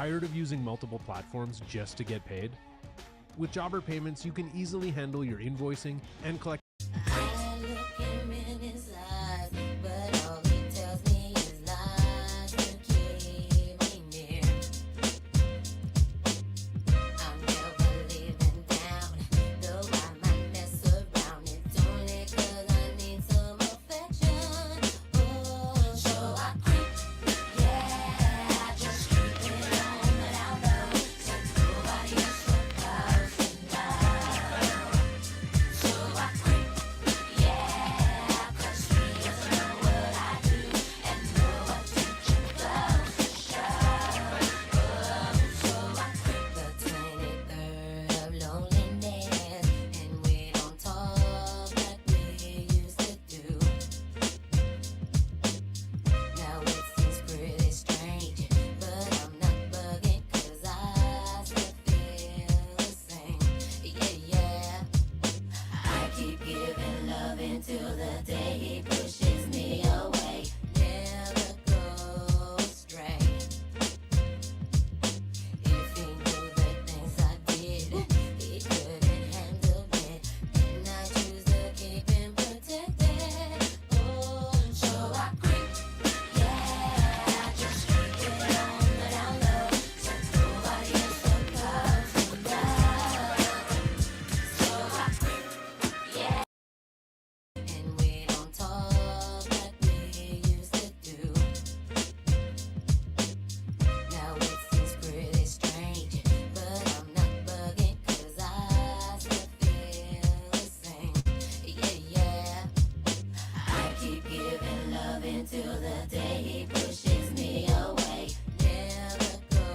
Tired of using multiple platforms just to get paid? With Jobber Payments, you can easily handle your invoicing and collect. I look him in his eyes, but all he tells me is lies to keep me near. I'm never leaving down, though I might mess around. It's only 'cause I need some affection. Oh, so I creep, yeah, I just keep it on without love. Since nobody else supposed to know. So I creep, yeah, 'cause she doesn't know what I do, and no attention goes to show. Oh, so I creep the 23rd of loneliness, and we don't talk like we used to do. Now it seems pretty strange, but I'm not bugging 'cause I still feel the same. Yeah, yeah. I keep giving love until the day he pushes me away. Never go astray. If he knew the things I did, he couldn't handle it. And I choose to keep him protected. Oh, so I creep, yeah, I just keep it on without love. Since nobody else supposed to know. So I creep, yeah. And we don't talk like we used to do. Now it seems pretty strange, but I'm not bugging 'cause I still feel the same. Yeah, yeah. I keep giving love until the day he pushes me away. Never go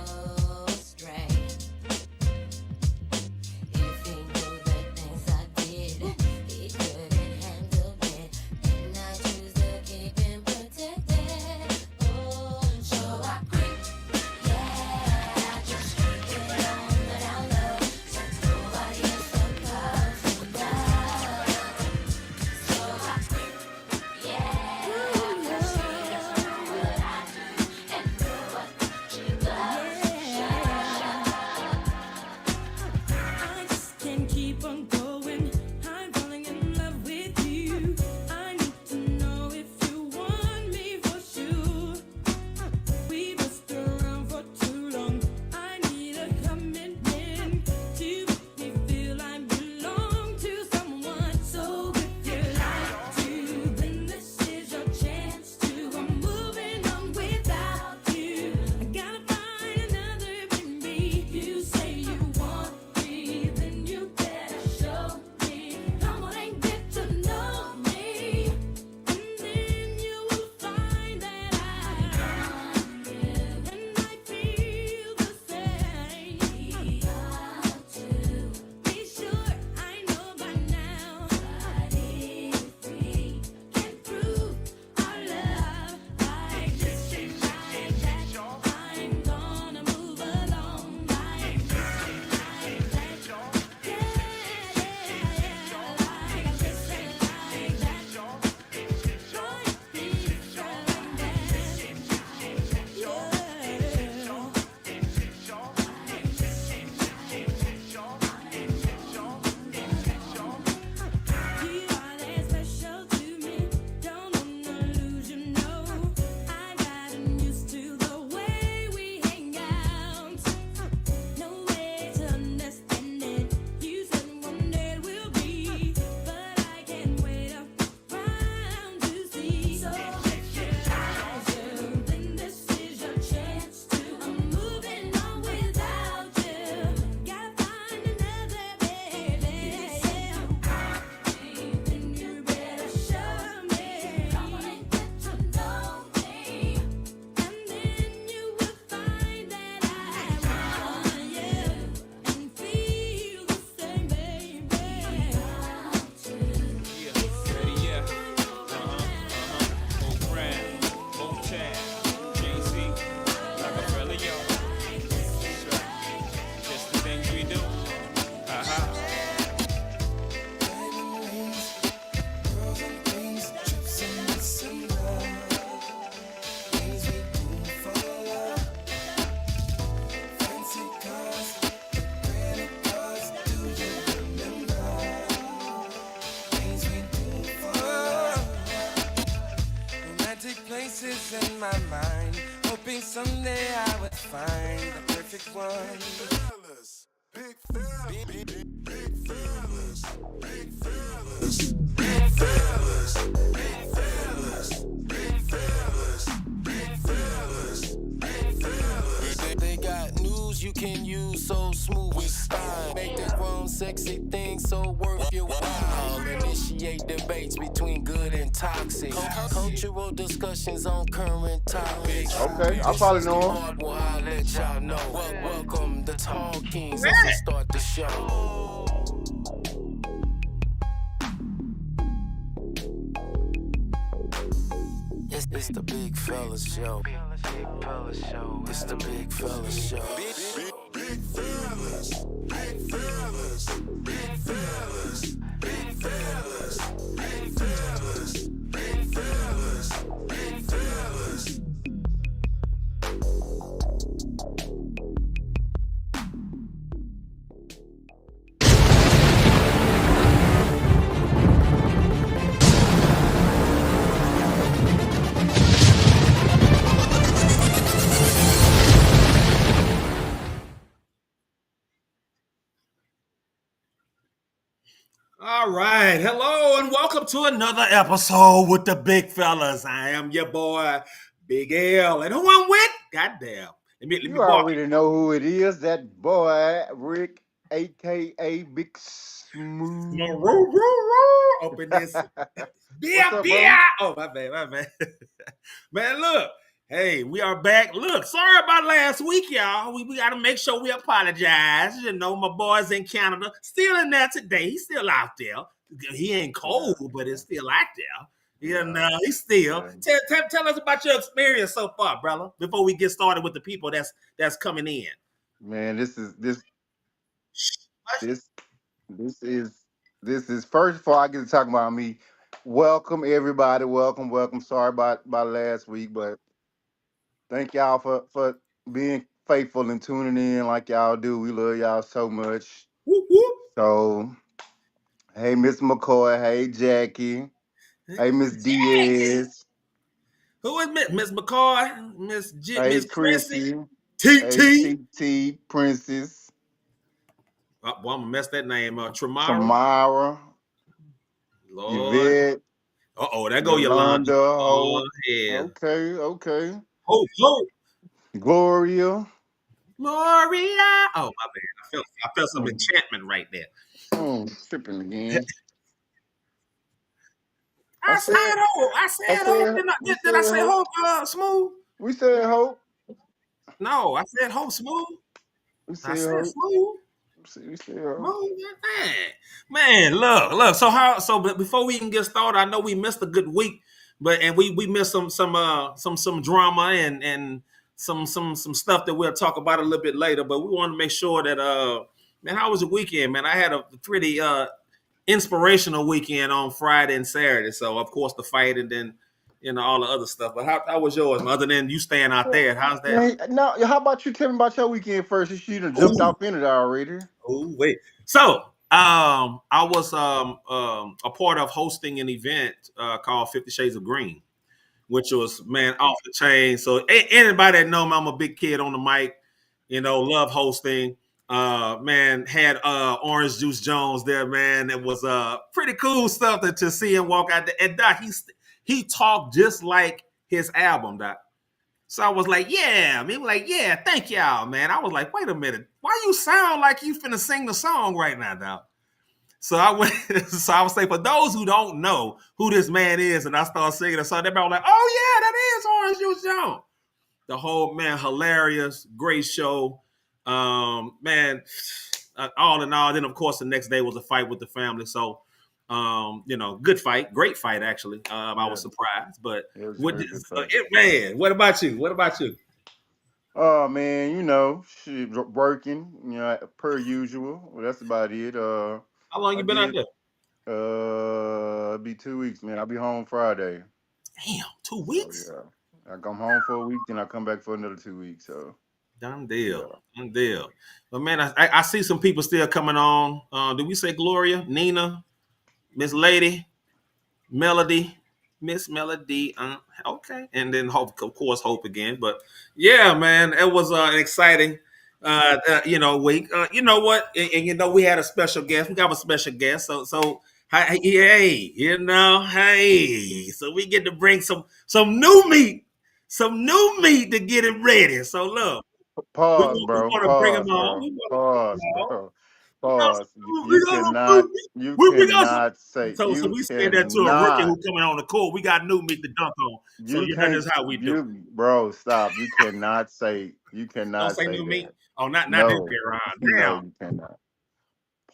astray. If he knew the things I did, he couldn't handle it. And I choose to keep him protected. Oh, so I creep, yeah, I just keep it on without love. Since nobody else supposed to know. So I creep, yeah, 'cause she doesn't voices in my mind, hoping someday I would find the perfect one. Fellas, big fellas, big fellas, big fellas, big fellas, big fellas, big fellas, big fellas, big fellas. They got news you can use so smooth with style. Make the grown sexy thing so worth your while. Initiate debates between good and toxic. Cultural discussions on current topics. Okay, I probably know him. Well, I'll let y'all know. Welcome the Tall Kings as we start the show. It's the Big Fellas Show. It's the Big Fellas Show. Big fellas, big fellas, big fellas, big fellas, big fellas, big fellas, big fellas. All right. Hello and welcome to another episode with the Big Fellas. I am your boy, Big L. And who I'm with? Goddamn. Let me You bark. already know who it is. That boy, Rick, a.k.a. Big Smooth. Open this. Beer, What's up, beer. bro? Oh, my bad. Man, look. Hey, we are back. Look, sorry about last week, y'all. We got to make sure we apologize. You know, my boy's in Canada. Still in there today. He's still out there. He ain't cold, but it's still out there. You know, he's still. Tell us about your experience so far, brother, before we get started with the people that's coming in. Man, this is first before I get to talk about me. Welcome everybody. Welcome. Sorry about last week, but thank y'all for being faithful and tuning in like y'all do. We love y'all so much. Whoop, whoop. So, hey, Miss McCoy. Hey, Jackie. Hey, Miss Diaz. Who is Miss McCoy? Miss Hey, Chrissy? Chrissy. Hey, TT? TT, Princess. Oh, well, I'm gonna mess that name up. Tramara? Tamara. Lord. Yvette. Uh-oh, there go Yolanda. Oh, yeah. Okay. Hope. Gloria. Gloria. Oh, my bad. I felt some enchantment right there. Oh, tripping again. I said hope. Did I say hope, Smooth? We said hope. No, I said hope, Smooth. We I said said hope. Smooth. We said hope. Smooth, man, look. So but before we can get started, I know we missed a good week, and we missed some drama and some stuff that we'll talk about a little bit later. But we want to make sure that man, how was the weekend, man? I had a pretty inspirational weekend on Friday and Saturday. So of course the fight and then all the other stuff. But how was yours, man? Other than you staying out there? How's that? Man, now, how about you tell me about your weekend first? You done jumped off in it already. Oh wait. So I was a part of hosting an event called 50 Shades of Green, which was, man, off the chain. So anybody that know me, I'm a big kid on the mic, love hosting. Man, had Orange Juice Jones there, man. It was pretty cool stuff to see him walk out there. And Doc, he talked just like his album, Doc. So I was like, yeah. I mean, like, yeah, thank y'all, man. I was like, wait a minute. Why you sound like you finna sing the song right now, Doc? So I went, so I was saying, for those who don't know who this man is, and I started singing the song, everybody was like, oh yeah, that is Orange Juice Jones. The whole, man, hilarious, great show. Man, all in all, then of course the next day was a fight with the family. So, good fight, great fight actually. I was surprised, but man, what about you? Oh man, shit, working, per usual. Well, that's about it. How long you been out there? It'll be 2 weeks, man. I'll be home Friday. Damn, 2 weeks? So, yeah. I come home for a week, then I come back for another 2 weeks. So done deal. But man, I see some people still coming on. Did we say Gloria, Nina, Miss Lady, Melody, Miss Melody. Okay, and then Hope, of course, Hope again. But yeah, man, it was an exciting, week. You know what? And you know, we had a special guest. We got a special guest. So, hey, hey. So we get to bring some new meat to get it ready. So look, we Pause, want, we bro. want to bring them Pause, on. bro. We want to bring them Pause, on. bro. Pause. We You got some cannot. new meat. You We got some. cannot say. So You we said that to a rookie cannot. who coming on the court. We got new meat to dunk on. So You that's can't. just how we do. Bro. Stop. You cannot say. You Don't cannot say say new meat. that. Oh, not that No. Piran. No, Damn. you cannot.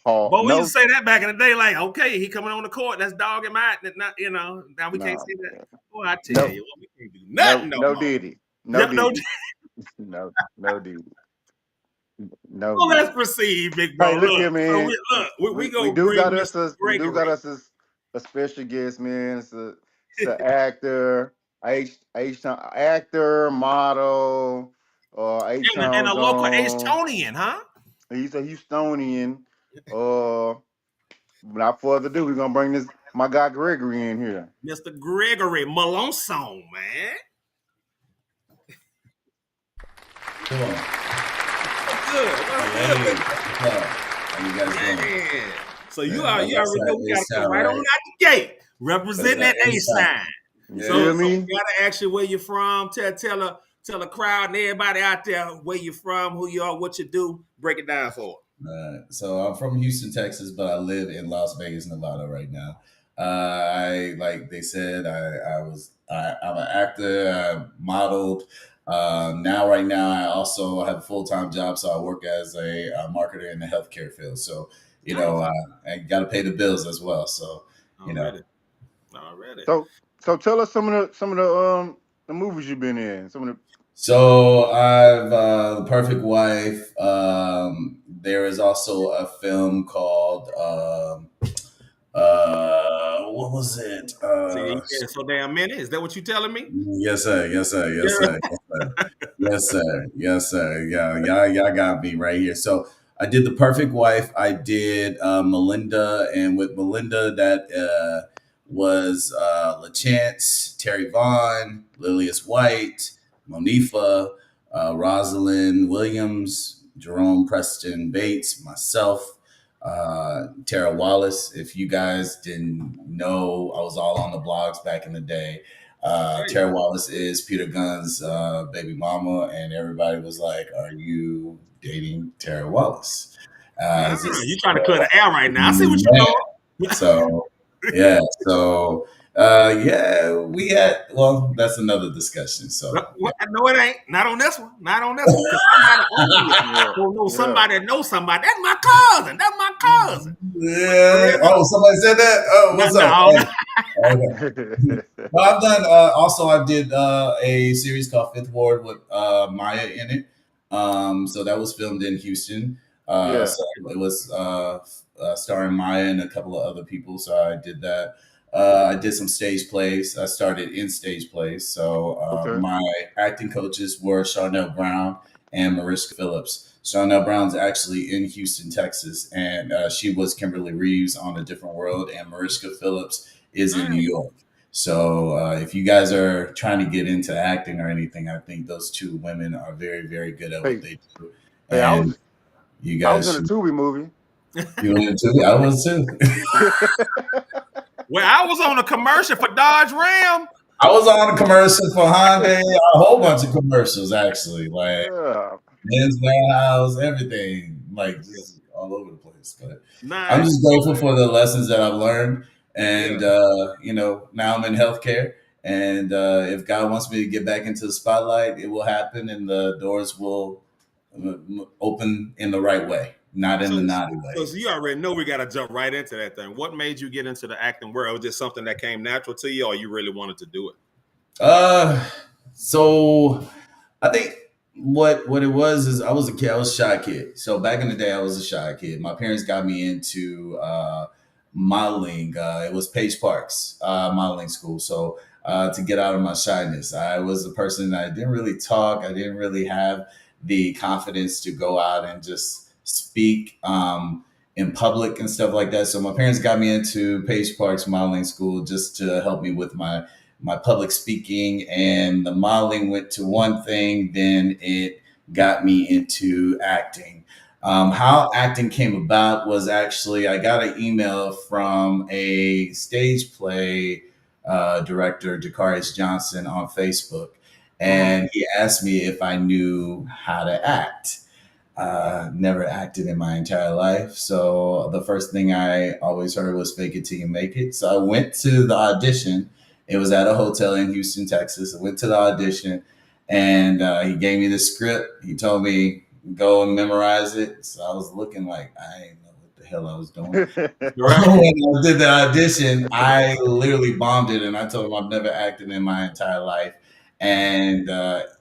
Paul. But we used No. to say that back in the day, like, okay, he coming on the court. That's dog him out. Not, now we can't No. say that. Boy, I tell No. you what, we can't do No. nothing no No. more. Diddy. No. Yep, no. Diddy. No. No. Diddy. No. Well, let's Diddy. proceed, big bro. Hey, look Look, here, so man. we We gonna do bring got us Mr. Gregory. a special guest, man. It's a actor, actor, model, H And Town a local Zone. H-Tonian, huh? He's a Houstonian. Uh, Without further ado, we're gonna bring this my guy Gregory in here. Mr. Gregory Malonson, man. Come on. What's good? Hey, Big what's up? How you guys doing? man. So you Yeah, already that's know that we A gotta come sound, right on right? out the gate. That's Representing that that A A sound. sign. You Yeah. feel So we me? gotta ask you where you're from. Tell the crowd and everybody out there where you're from, who you are, what you do. Break it down for So I'm from Houston, Texas, but I live in Las Vegas, Nevada right now. I like they said I'm an actor. I modeled. Right now I also have a full time job, so I work as a marketer in the healthcare field. So you them. know Nice. I got to pay the bills as well. So you know. Already. So tell us some of the movies you've been in. Some of the So I've The Perfect Wife. There is also a film called what was it? See, yeah, so damn many. Is that what you telling me? Yes, sir. Yes, sir. Yes, Yeah. sir. Yes, sir. Yes, sir. Yes, sir. Yeah, y'all got me right here. So I did The Perfect Wife. I did Melinda, and with Melinda, that was LaChance, Terry Vaughn, Lilius White, Monifa, Rosalind Williams, Jerome Preston Bates, myself, Tara Wallace. If you guys didn't know, I was all on the blogs back in the day. Tara Wallace is Peter Gunn's baby mama, and everybody was like, "Are you dating Tara Wallace?" You trying to clear the air right now. I see what you're doing. So yeah, so yeah, we had. Well, that's another discussion. So No, it ain't. Not on this one. Not on this one. 'Cause somebody on here yeah, who knows yeah. somebody that knows somebody. That's my cousin. That's my cousin. yeah. Oh, somebody said that. Oh, what's up? No. Okay. Well, I've done. Also, I did a series called Fifth Ward with Maya in it. So that was filmed in Houston. Yeah. So it was starring Maya and a couple of other people. So I did that. I did some stage plays. I started in stage plays. So Okay. my acting coaches were Charnel Brown and Mariska Phillips. Charnel Brown's actually in Houston, Texas, and she was Kimberly Reeves on A Different World, and Mariska Phillips is in New York. So if you guys are trying to get into acting or anything, I think those two women are very, very good at Hey, what they do. hey, And you I was guys in a should. Tubi movie. You went into? I was too. Well, I was on a commercial for Dodge Ram. I was on a commercial for Hyundai, a whole bunch of commercials actually, like Yeah. Men's Warehouse, everything, like just all over the place. But I'm Nice. just grateful for the lessons that I've learned, and now I'm in healthcare. And if God wants me to get back into the spotlight, it will happen, and the doors will open in the right way, not in the naughty way. So you already know we got to jump right into that thing. What made you get into the acting world? Was it something that came natural to you, or you really wanted to do it? So I think what it was is I was a kid. I was a shy kid. So back in the day, I was a shy kid. My parents got me into modeling. It was Page Park's modeling school. So to get out of my shyness, I was a person that I didn't really talk. I didn't really have the confidence to go out and just speak. in public and stuff like that. So my parents got me into Page Park's modeling school just to help me with my public speaking, and the modeling went to one thing, then it got me into acting. How acting came about was actually I got an email from a stage play director, Rickey Johnson, on Facebook, and he asked me if I knew how to act. Never acted in my entire life. So the first thing I always heard was fake it till you make it. So I went to the audition. It was at a hotel in Houston, Texas. I went to the audition and he gave me the script. He told me go and memorize it. So I was looking like I didn't know what the hell I was doing. Right. When I did the audition, I literally bombed it, and I told him I've never acted in my entire life, and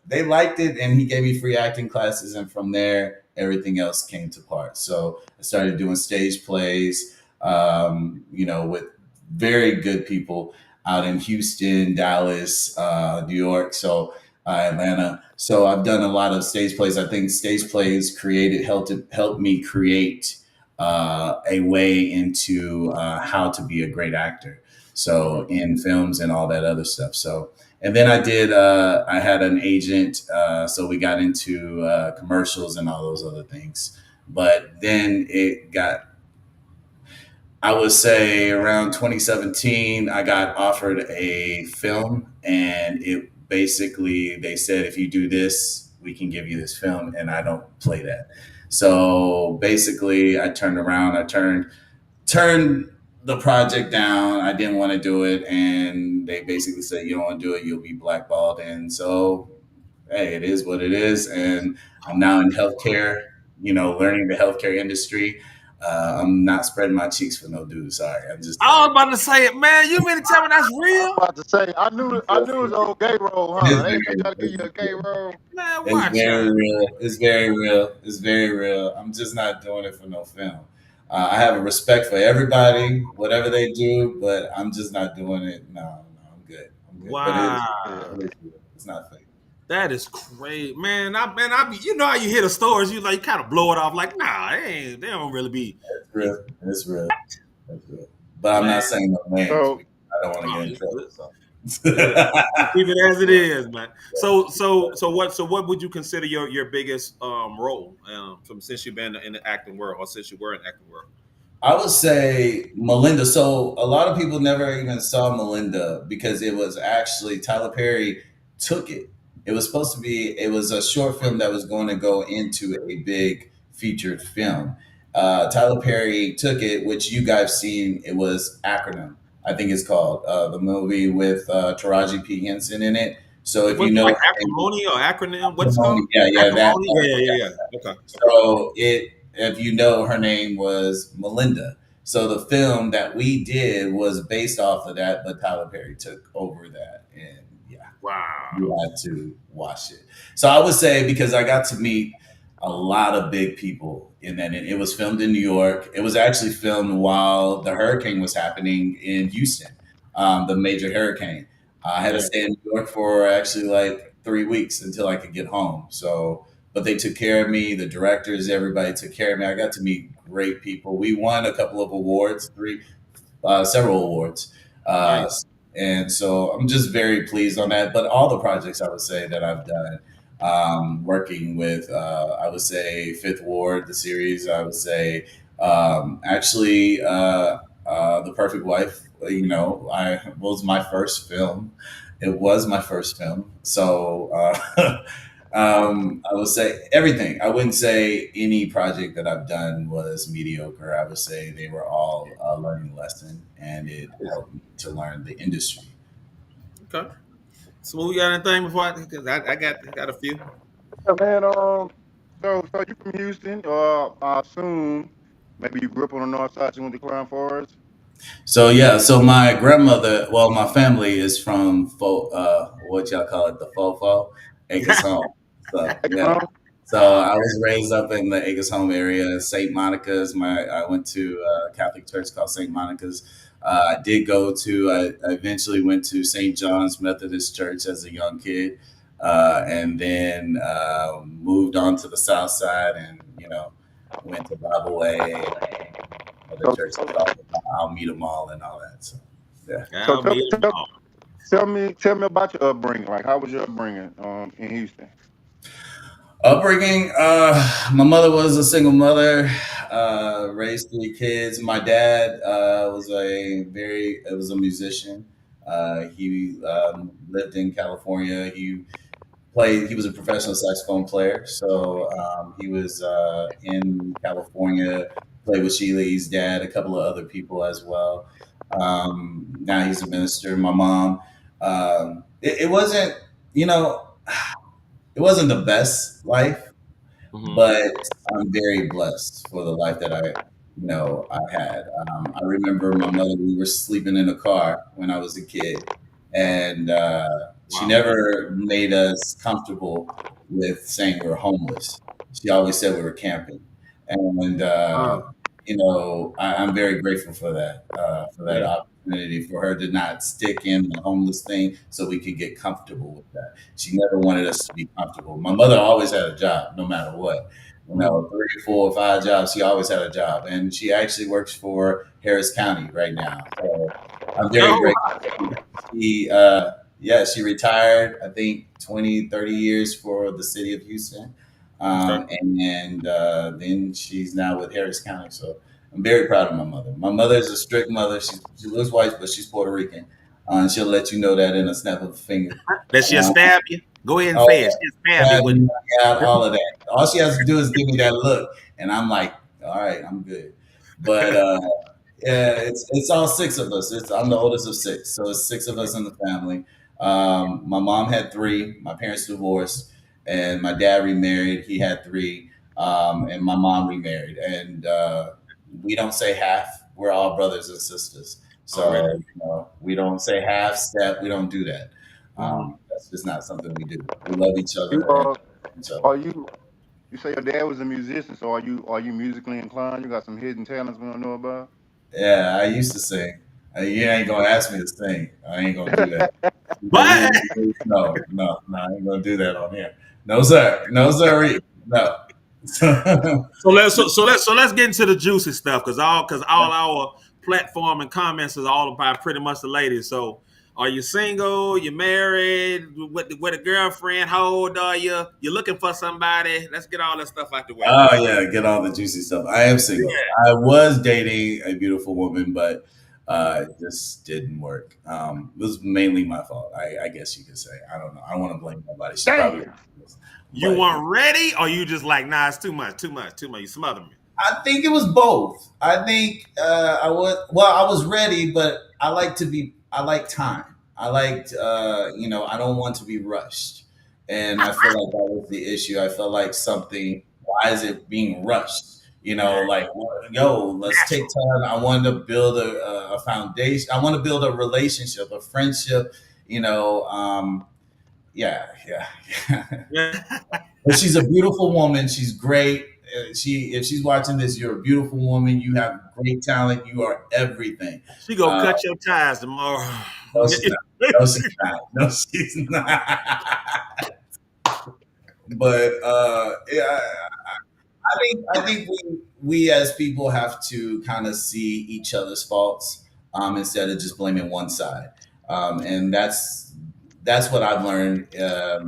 they liked it, and he gave me free acting classes, and from there, everything else came to part. So I started doing stage plays, with very good people out in Houston, Dallas, New York, Atlanta. So I've done a lot of stage plays. I think stage plays helped me create a way into how to be a great actor. So in films and all that other stuff. So and then I had an agent, so we got into commercials and all those other things. But then I would say around 2017, I got offered a film, and it basically they said if you do this, we can give you this film, and I don't play that. So basically, I turned around, turned the project down. I didn't want to do it, and they basically said you don't want to do it, you'll be blackballed. And so, hey, it is what it is. And I'm now in healthcare, learning the healthcare industry. I'm not spreading my cheeks for no dude. Sorry, I'm just. I was about to say it, man. You mean to tell me that's real? About to say, I knew it was an old gay role, huh? They try to give you a gay role. Man, It's watch very out. real. It's very real. It's very real. I'm just not doing it for no film. I have a respect for everybody, whatever they do, but I'm just not doing it. No, no, I'm good. I'm good. But Wow. Yeah. it is real. It's not fake. That is crazy, man. I be, you know how you hear the stories, you kind of blow it off like, nah, they don't really be. It's real. It's real. It's real. But I'm Man. not saying no names. So Because I don't want to Oh, get in it's trouble. good. So. Keep it as it is, man. So what would you consider your biggest role from since you've been in the acting world or since you were in the acting world? I would say Melinda. So a lot of people never even saw Melinda because it was actually Tyler Perry took it. It was supposed to be. It was a short film that was going to go into a big featured film. Tyler Perry took it, which you guys seen. It was Acronym. I think it's called the movie with Taraji P Henson in it. So if you What's know, like acrimony or acronym? What's it called? yeah, that. Acrimony? Yeah. Okay. So if you know, her name was Melinda. So the film that we did was based off of that, but Tyler Perry took over that, and yeah, you Wow. had to watch it. So I would say because I got to meet a lot of big people in that, and it was filmed in New York. It was actually filmed while the hurricane was happening in Houston, the major hurricane. I had to Yeah. stay in New York for actually like 3 weeks until I could get home. So but they took care of me. The directors, everybody took care of me. I got to meet great people. We won a couple of awards, several awards, uh, Nice. and so I'm just very pleased on that. But all the projects I would say that I've done, working with, I would say Fifth Ward, the series. I would say actually the Perfect Wife. I was my first film. It was my first film. So I would say everything. I wouldn't say any project that I've done was mediocre. I would say they were all a learning lesson, and it helped me to learn the industry. Okay. So we got anything before because I got a few. yeah, man, so you from Houston? I assume maybe you grew up on the north side. You went to Crown Forest. So yeah, so my grandmother, well, my family is from what y'all call it, the Fofo, Acres Home. So Hey, yeah, home? so I was raised up in the Acres Home area, St. Monica's. I went to a Catholic church called St. Monica's. I eventually went to St. John's Methodist Church as a young kid, and then moved on to the South Side, and went to Bible A, other So, churches. I'll meet them all and all that. So yeah. so I'll meet them all. tell me about your upbringing. Like, how was your upbringing in Houston? Upbringing, my mother was a single mother, raised three kids. My dad was a musician. He lived in California. He was a professional saxophone player. So he was in California, played with Sheely's dad, a couple of other people as well. Now he's a minister. My mom, it wasn't, you know, it wasn't the best life, Mhm. but I'm very blessed for the life that I had. I remember my mother. We were sleeping in a car when I was a kid, and she Wow. never made us comfortable with saying we were homeless. She always said we were camping, and Uh, I'm very grateful for that yeah. opportunity for her to not stick in the homeless thing, so we could get comfortable with that. She never wanted us to be comfortable. My mother always had a job, no matter what. Mhm. 3, 4, 5 jobs. She always had a job, and she actually works for Harris County right now. So I'm very Oh, grateful. She, yeah, she retired. I think 20, 30 years for the city of Houston, okay. and then she's now with Harris County. So I'm very proud of my mother. My mother is a strict mother. She looks white, but she's Puerto Rican. And she'll let you know that in a snap of a finger. That she'll Uh, stab you. Go ahead and oh, say it. She'll stab you yeah, with it. out, all of that. All she has to do is give me that look, and I'm like, all right, I'm good. But yeah, it's all six of us. I'm the oldest of six, so it's six of us in the family. My mom had three. My parents divorced, and my dad remarried. He had three, and my mom remarried. And we don't say half. We're all brothers and sisters. Already. So we don't say half step. We don't do that. Mhm. That's just not something we do. We love each You other and each other. are you say your dad was a musician, so are you musically inclined? You got some hidden talents we don't know about? Yeah, I used to sing. You ain't gonna ask me to sing. I ain't gonna do that. But No, no, no, I ain't gonna do that on here. No, sir. No, sir. No. so let's get into the juicy stuff because all our platform and comments is all about pretty much the ladies. So are you single? You married? With a girlfriend? How old are you? You looking for somebody? Let's get all that stuff out the way. Oh yeah, get all the juicy stuff. I am single. Yeah. I was dating a beautiful woman, but it just didn't work. It was mainly my fault. I guess you could say. I don't know. I don't want to blame nobody. She probably, Damn. You but weren't ready, or you just like, nah, it's too much, too much, too much. You smother me. I think it was both. I think I was ready, but I like time. I liked, I don't want to be rushed. And I feel like that was the issue. I felt like why is it being rushed? Yeah, Like, yo, let's take natural. time. I wanted to build a foundation. I want to build a relationship, a friendship, yeah, yeah, yeah. Yeah. But she's a beautiful woman. She's great. If she's watching this, you're a beautiful woman. You have great talent. You are everything. She gonna Uh, cut your ties tomorrow. no, she's not. No, she's not. No, she's not. But yeah, I think we as people have to kind of see each other's faults instead of just blaming one side, and that's what I've learned.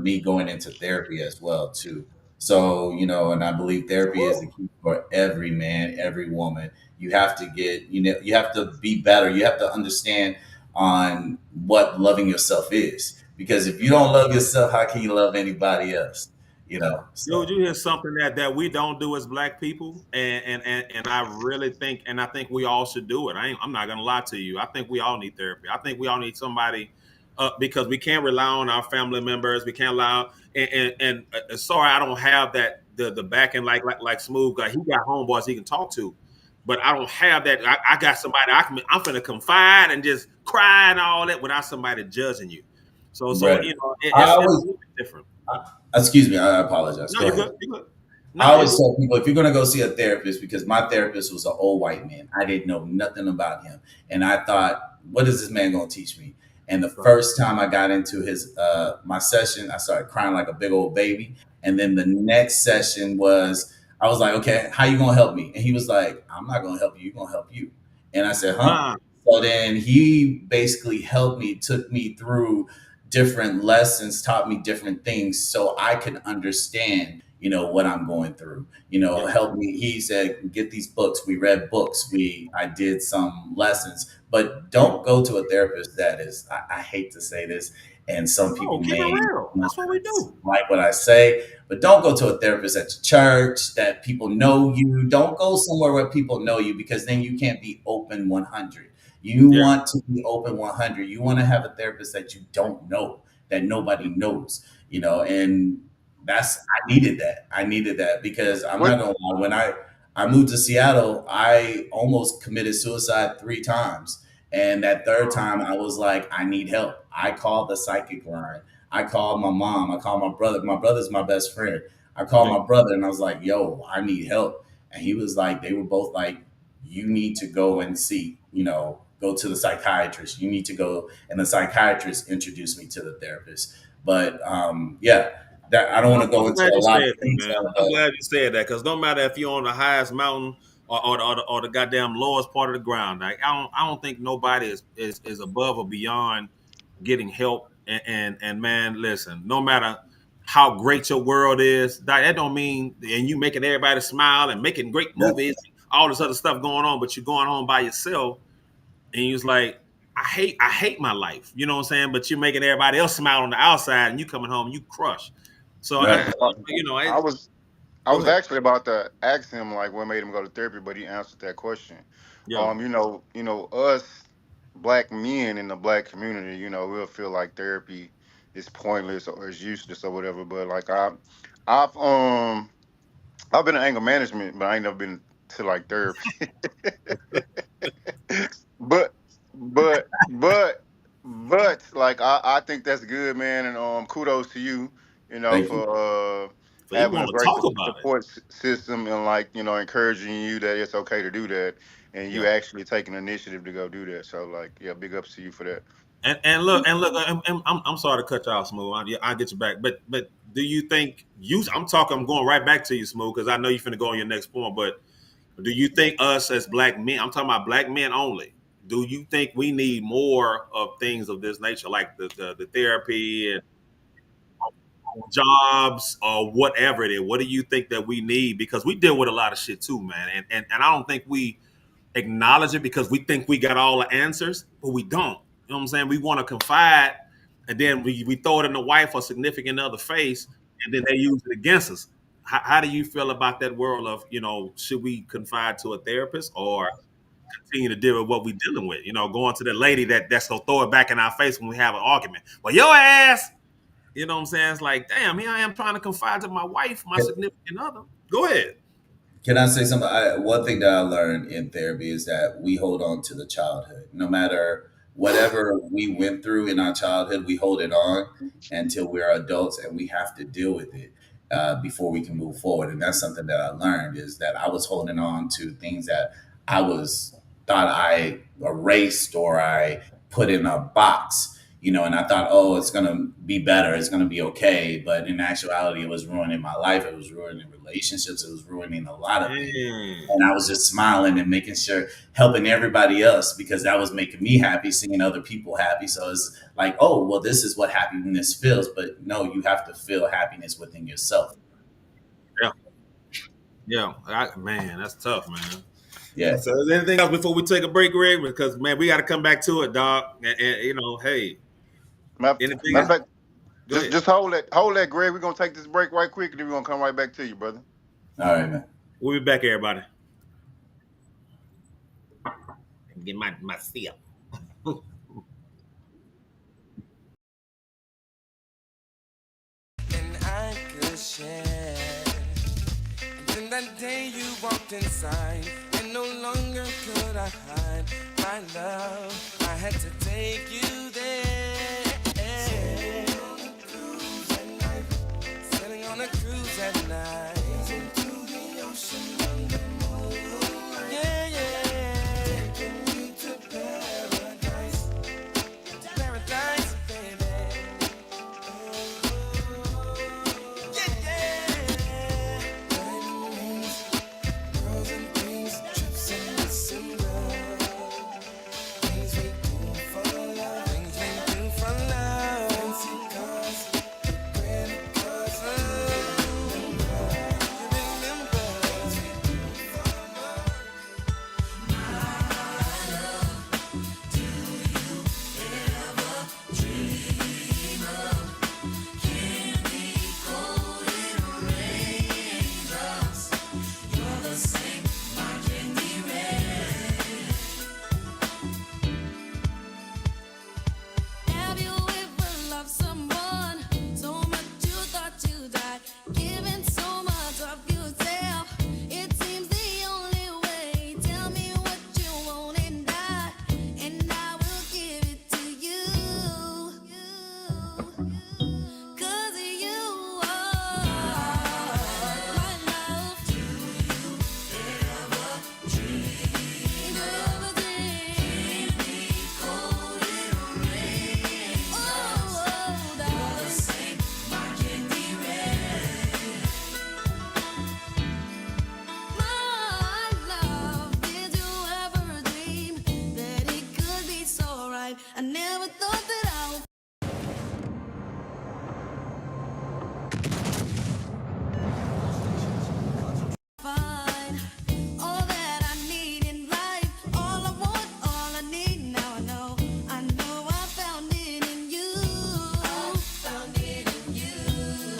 Me going into therapy as well too. So and I believe therapy is the key for every man, every woman. You have to you have to be better. You have to understand on what loving yourself is, because if you don't love yourself, how can you love anybody else? Dude, So you hear something that we don't do as black people, and I really think, and I think we all should do it. I'm not gonna lie to you. I think we all need therapy. I think we all need somebody, because we can't rely on our family members. We can't rely on, sorry, I don't have that the back end like Smooth guy. He got homeboys he can talk to, but I don't have that. I got somebody I'm finna confide and just cry and all that without somebody judging you. So right. I it's a always little bit different. excuse me. I apologize. No, Go you ahead. good. You good. I No, you always good. tell people if you're gonna go see a therapist, because my therapist was an old white man. I didn't know nothing about him, and I thought, what is this man gonna teach me? And the first time I got into his my session, I started crying like a big old baby. And then the next session was I was like, okay, how you gonna help me? And he was like, I'm not gonna help you. You're gonna help you. And I said, huh? Ah, So then he basically helped me, took me through different lessons, taught me different things so I could understand, what I'm going through. yeah, Help me. He said, get these books. We read books. I did some lessons, but don't go to a therapist that is, I hate to say this, and some no, people keep it may real. not That's what we do. like what I say, but don't go to a therapist at your church that people know you. Don't go somewhere where people know you because then you can't be open 100. You Yeah, want to be open 100. You want to have a therapist that you don't know, that nobody knows, and I needed that. I needed that because I'm What? not gonna lie. When I moved to Seattle, I almost committed suicide 3 times. And that third time I was like, I need help. I called the psychic line. I called my mom. I called my brother. My brother's my best friend. I called yeah. my brother and I was like, yo, I need help. And he was like, they were both like, you need to go and see, go to the psychiatrist. You need to go. And the psychiatrist introduced me to the therapist. But yeah, that I don't want to go I'm into glad a you lot said of that, man. detail, I'm but glad you said that because no matter if you're on the highest mountain or the goddamn lowest part of the ground, like I don't think nobody is above or beyond getting help. And man, listen, no matter how great your world is, that don't mean and you making everybody smile and making great yeah, movies, all this other stuff going on, but you're going home by yourself and you was like, I hate my life. You know what I'm saying? But you're making everybody else smile on the outside and you coming home, you crush. So right. Uh, I I was I go was ahead. actually about to ask him like what made him go to therapy, but he answered that question. Yeah. Us black men in the black community, we'll feel like therapy is pointless or is useless or whatever. But like I've I've been in anger management, but I ain't never been to like therapy. but but like I think that's good, man, and kudos to you, Thank you. for So you having a want to great talk about it. support system and like encouraging you that it's okay to do that, and you Yeah. actually taking initiative to go do that. So like yeah, big ups to you for that. And look, I'm sorry to cut you off, Smooth. I'll get you back. But do you think I'm going right back to you, Smooth, because I know you're finna go on your next point. But do you think us as black men, I'm talking about black men only, do you think we need more of things of this nature, like the therapy and jobs or whatever it is? What do you think that we need? Because we deal with a lot of shit too, man. And I don't think we acknowledge it because we think we got all the answers, but we don't. You know what I'm saying? We want to confide, and then we throw it in the wife or significant other face, and then they use it against us. How do you feel about that world of, should we confide to a therapist or continue to deal with what we're dealing with? Going to the lady that's gonna throw it back in our face when we have an argument. Well, your ass, you know what I'm saying? It's like, damn, here I am trying to confide to my wife, my significant other. Go ahead. Can I say something? One thing that I learned in therapy is that we hold on to the childhood. No matter whatever we went through in our childhood, we hold it on until we're adults and we have to deal with it before we can move forward. And that's something that I learned is that I was holding on to things that thought I erased or I put in a box. And I thought, oh, it's going to be better. It's going to be okay. But in actuality, it was ruining my life. It was ruining relationships. It was ruining a lot of things. Mm. And I was just smiling and making sure, helping everybody else because that was making me happy, seeing other people happy. So it's like, oh, well, this is what happiness feels. But no, you have to feel happiness within yourself. Yeah. Yeah. Man, that's tough, man. Yeah. So, is there anything else before we take a break, Greg? Because man, we got to come back to it, dog. And hey, Matter, anything matter of else? fact, Go just ahead. hold that, Greg. We're gonna take this break right quick, and then we're gonna come right back to you, brother. All right, man. We'll be back, everybody. Get my seal. And I could share. And then that day you walked inside, and no longer could I hide my love. I had to take you there. Sailing on a cruise at night. Gazing through the ocean under moon. Yeah, yeah. Taking you to paradise. Paradise, baby. Yeah, yeah. Diamonds 'Cause you are my love. Do you ever dream me golden rain? Oh, darling, my candy rain. My love, did you ever dream that it could be so right? I never thought that I would find all that I need in life. All I want, all I need. Now I know I found it in you. I found it in you.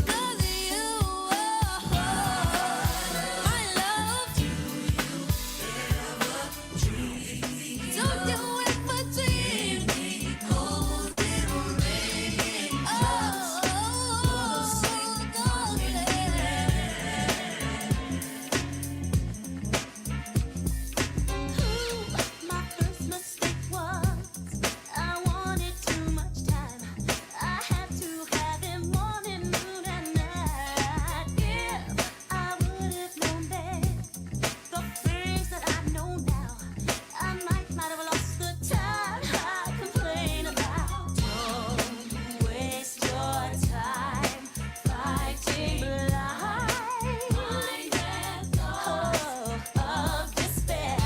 'Cause you are my love. Do you ever dream me golden rain? Oh, golden. My first mistake was I wanted too much time. I had to have him morning, noon, and night. If I would have known then the things that I know now, I might have lost the time I complain about. Don't waste your time fighting blind. Mind that thought of despair.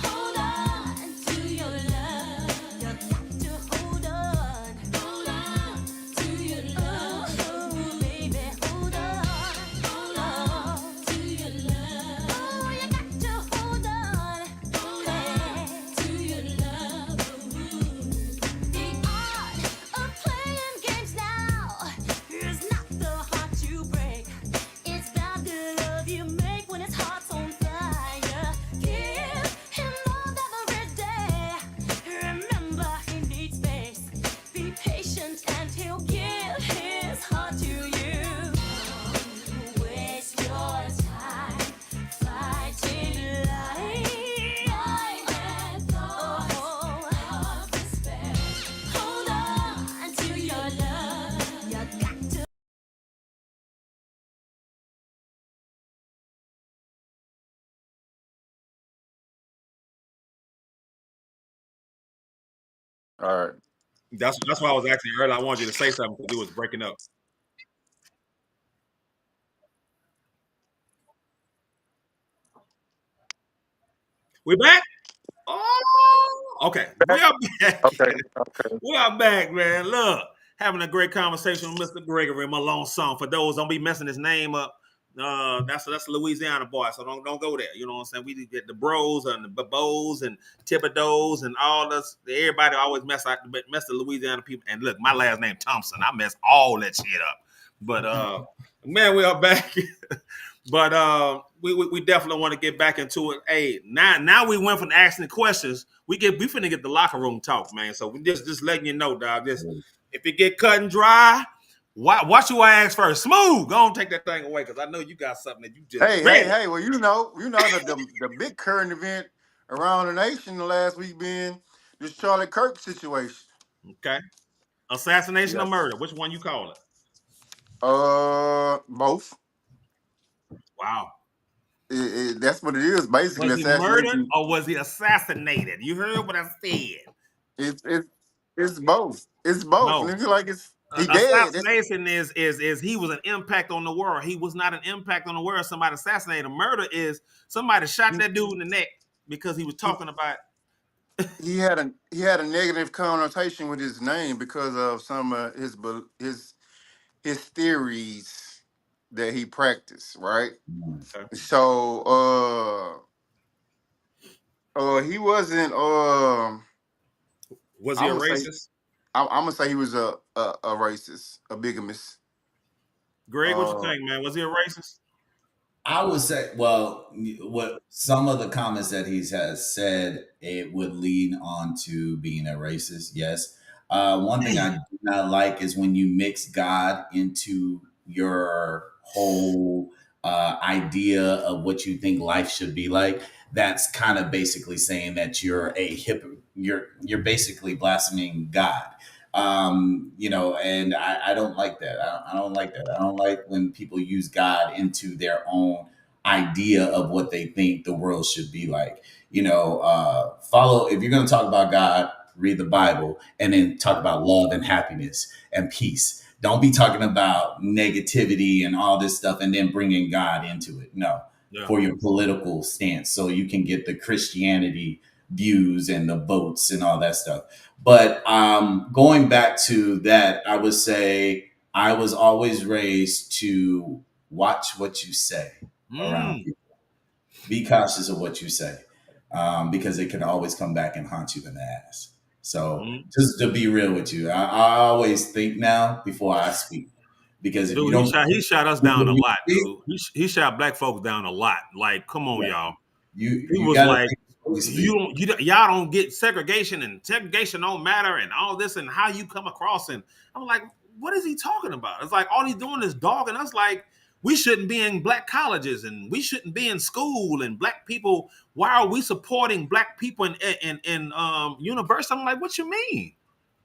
Hold on to your love. You got to hold on. Hold on to your love, baby. Hold on. Hold on to your love. Oh, you got to hold on. Hold on to your love. The art of playing games now is not the heart you break. It's about the love you make when his heart's on fire. Give him love every day. Remember, he needs space. Be patient and he'll give his heart to you. Don't waste your time fighting life and thoughts of despair. Hold on to your love. You got to. All right. That's why I was asking you earlier. I wanted you to say something because it was breaking up. We back? Oh, okay. We are back. Okay. Okay. We are back, man. Look, having a great conversation with Mr. Gregory Malone song. For those, don't be messing his name up. That's a Louisiana boy, so don't go there. You know what I'm saying? We get the bros and the babos and Thibodeaux and all this. Everybody always mess the Louisiana people. And look, my last name Thompson. I mess all that shit up. But man, we are back. But we definitely want to get back into it. Hey, now we went from asking the questions. We finna get the locker room talk, man. So we just letting you know, dog. Just if it get cut and dry, what you ask first? Smooth. Go on, take that thing away because I know you got something that you just ready. Hey. Well, the big current event around the nation the last week being this Charlie Kirk situation. Okay. Assassination or Yes. murder? Which one you call it? Both. Wow. That's what it is. Basically, Was he murdered assassination. or was he assassinated? You heard what I said. It's both. It's both. No. And it's like he dead. Assassination is he was an impact on the world. He was not an impact on the world. Somebody assassinated. Murder is somebody shot that dude in the neck because he was talking about. He had a negative connotation with his name because of some of his theories that he practiced, right? Okay. So he wasn't Was he I'm a gonna say racist? I'm gonna say he was a racist, a bigamist. Greg, what you Uh think, man? Was he a racist? I would say, well, what some of the comments that he has said, it would lean on to being a racist. Yes. One thing I do not like is when you mix God into your whole idea of what you think life should be like. That's kind of basically saying that you're a you're basically blaspheming God. And I don't like that. I don't like that. I don't like when people use God into their own idea of what they think the world should be like. Follow, if you're going to talk about God, read the Bible and then talk about love and happiness and peace. Don't be talking about negativity and all this stuff and then bringing God into it. No, Yeah. for your political stance, so you can get the Christianity views and the votes and all that stuff. But going back to that, I would say I was always raised to watch what you say around Mm. people. Be cautious of what you say, because it can always come back and haunt you in the ass. So Mm. just to be real with you, I always think now before I speak, because if you Dude, don't, he shot us down when a you lot, speak, dude. He shot black folks down a lot. Like, come on, yeah, y'all. He you was got to like, think before you speak. y'all don't get segregation, and segregation don't matter, and all this, and how you come across. And I'm like, what is he talking about? It's like all he's doing is dogging us. Like, we shouldn't be in black colleges, and we shouldn't be in school, and black people. Why are we supporting black people in university? I'm like, what you mean?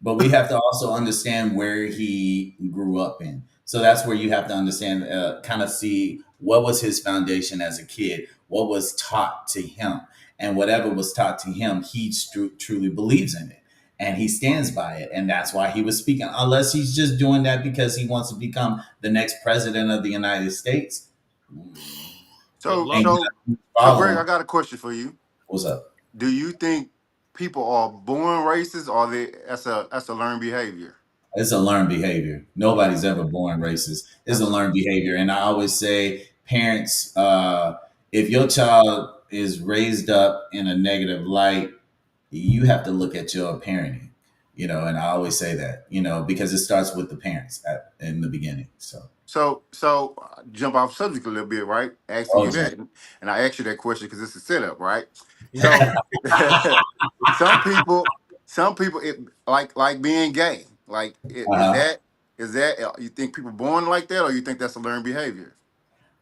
But we have to also understand where he grew up in. So that's where you have to understand, kind of see what was his foundation as a kid, what was taught to him, and whatever was taught to him, he truly believes in it and he stands by it. And that's why he was speaking, unless he's just doing that because he wants to become the next president of the United States. Good So luck. And so so follow Greg, I him. got a question for you. What's up? Do you think people are born racist, or that's a learned behavior? It's a learned behavior. Nobody's ever born racist. It's a That's a learned behavior. And I always say, parents, if your child is raised up in a negative light, you have to look at your parenting, and I always say that, because it starts with the parents in the beginning. So, jump off subject a little bit, right? Asking you oh, Jim. that, and I asked you that question because it's a setup, right? So some people, it like being gay. Like, Uh-huh. is that you think people born like that, or you think that's a learned behavior?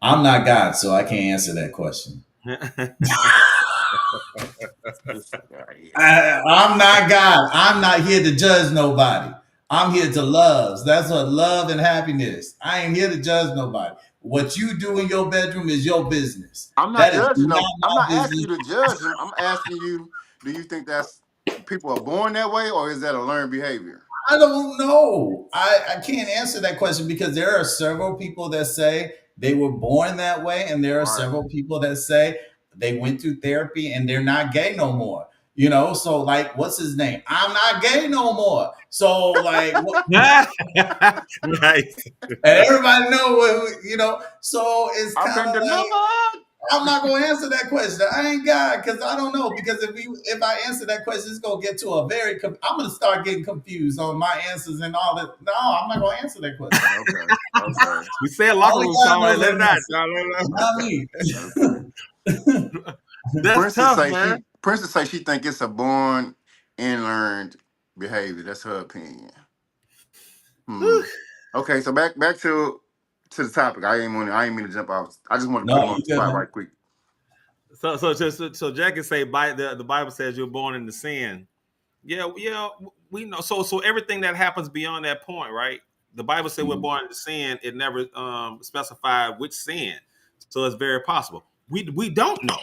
I'm not God, so I can't answer that question. This guy, yeah. I'm not God. I'm not here to judge nobody. I'm here to love. That's what love and happiness. I ain't here to judge nobody. What you do in your bedroom is your business. I'm not That is judging not them. I'm my not asking business. you to judge them. I'm asking you, do you think that's people are born that way, or is that a learned behavior? I don't know. I can't answer that question because there are several people that say they were born that way, and there are Right. several people that say they went through therapy and they're not gay no more. So like, what's his name? I'm not gay no more. So like, Right. and everybody know what. So it's I kind been of like delivered. I'm not gonna answer that question. I ain't God because I don't know. Because if I answer that question, it's gonna get to a very. I'm gonna start getting confused on my answers and all that. No, I'm not gonna answer that question. Okay. Okay. We said locker Only room God talk. knows Let it that out. answer, Y'all. Let it not me. Okay. out. That's Princess tough, say man. she think it's a born and learned behavior. That's her opinion. Hmm. Okay, so back to the topic. I ain't mean to jump off. I just want to put No, him on you the good, spot man. right quick. So Jack can say the Bible says you're born into sin. Yeah, yeah, we know. So everything that happens beyond that point, right? The Bible said we're Mhm. born into sin. It never specified which sin, so it's very possible. We don't know.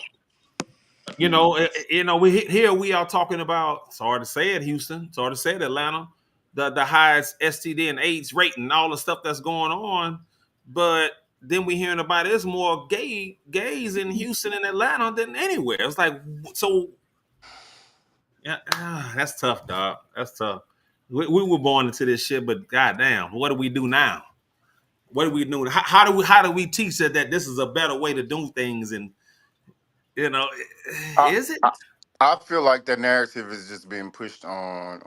Here we are talking about. Sorry to say it, Houston. Sorry to say it, Atlanta. The highest STD and AIDS rate and all the stuff that's going on, but then we hearing about it. There's more gays in Houston and Atlanta than anywhere. It's like so. Yeah, that's tough, dog. That's tough. We were born into this shit, but goddamn, what do we do now? What do we do? How do we teach that this is a better way to do things? And you know, I, is it? I I feel like that narrative is just being pushed on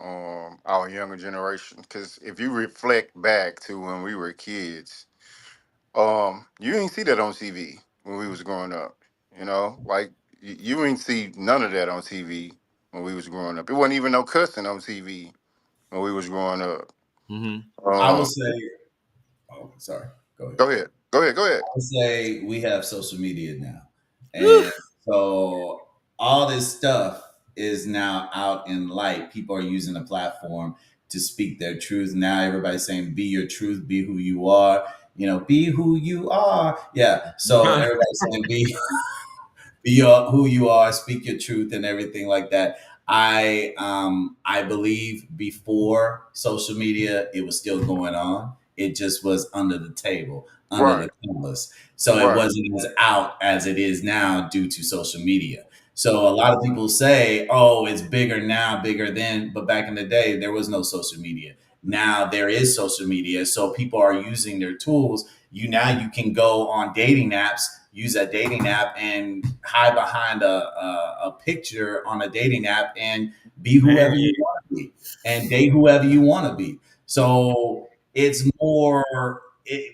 our younger generation. Because if you reflect back to when we were kids, you ain't see that on TV when we was growing up. Like you ain't see none of that on TV when we was growing up. It wasn't even no cussing on TV when we was growing up. Mm-hmm. I would Um, say. Oh, sorry. Go ahead. Go ahead, go ahead, go ahead. I would say we have social media now, and so all this stuff is now out in light. People are using the platform to speak their truth. Now everybody's saying, be your truth, be who you are, be who you are. Yeah. So everybody's saying, be who you are, speak your truth, and everything like that. I believe before social media, it was still going on. It just was under the table, under Right, the covers. So it right, wasn't as out as it is now due to social media. So a lot of people say, "Oh, it's bigger now, bigger then," but back in the day, there was no social media. Now there is social media, so people are using their tools. You can go on dating apps, use a dating app, and hide behind a picture on a dating app and be Man, whoever you want to be and date whoever you want to be. So it's more,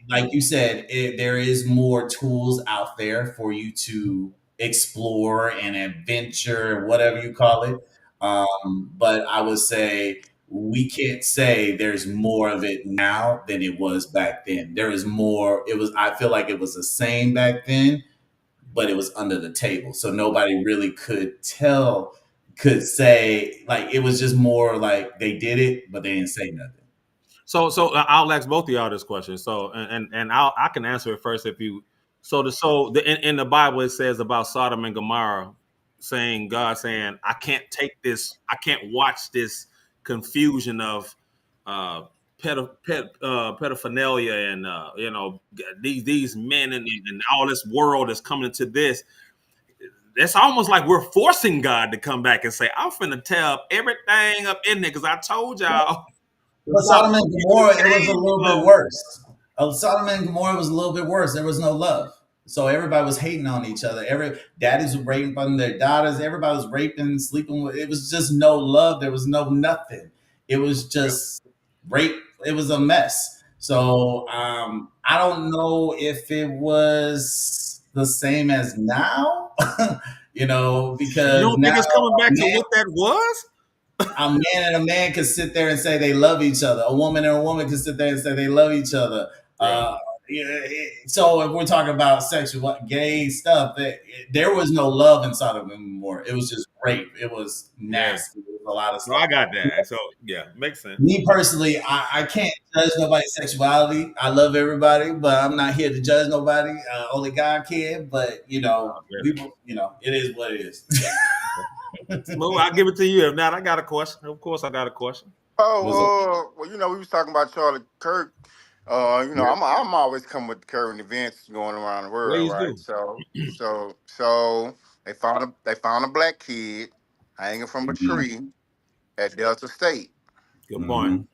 like you said, there is more tools out there for you to explore and adventure, whatever you call it. But I would say we can't say there's more of it now than it was back then. There is more. I feel like it was the same back then, but it was under the table. So nobody really could say, like, it was just more like they did it, but they didn't say nothing. so I'll ask both of y'all this question. So and I can answer it first if you. In the Bible it says about Sodom and Gomorrah, saying God saying I can't watch this confusion of pedophilia and these men and all this world is coming into this. It's almost like we're forcing God to come back and say, I'm finna tell everything up in there because I told y'all But about Sodom and the Gomorrah, it was a days little bit of worse. Sodom and Gomorrah was a little bit worse. There was no love. So everybody was hating on each other. Every daddies were raping on their daughters. Everybody was raping, sleeping with. It was just no love. There was no nothing. It was yeah. just rape. It was a mess. So I don't know if it was the same as now. You Because don't now think it's coming a back to man what that was? a man and a man can sit there and say they love each other. A woman and a woman can sit there and say they love each other. Yeah. So if we're talking about sexual, gay stuff, there was no love inside of him anymore. It was just rape. It was Yeah. nasty. It was a lot of No, stuff. I got that. So yeah, makes sense. Me personally, I can't judge nobody's sexuality. I love everybody, but I'm not here to judge nobody. Only God can. But Yeah. it is what it is. Smooth, I'll give it to you. If not, I got a question. Of course, I got a question. Was it? Well, we was talking about Charlie Kirk. Yeah. I'm always coming with current events going around the world, Please right? do. So they found a black kid hanging from a Mhm. tree at Delta State. Good point.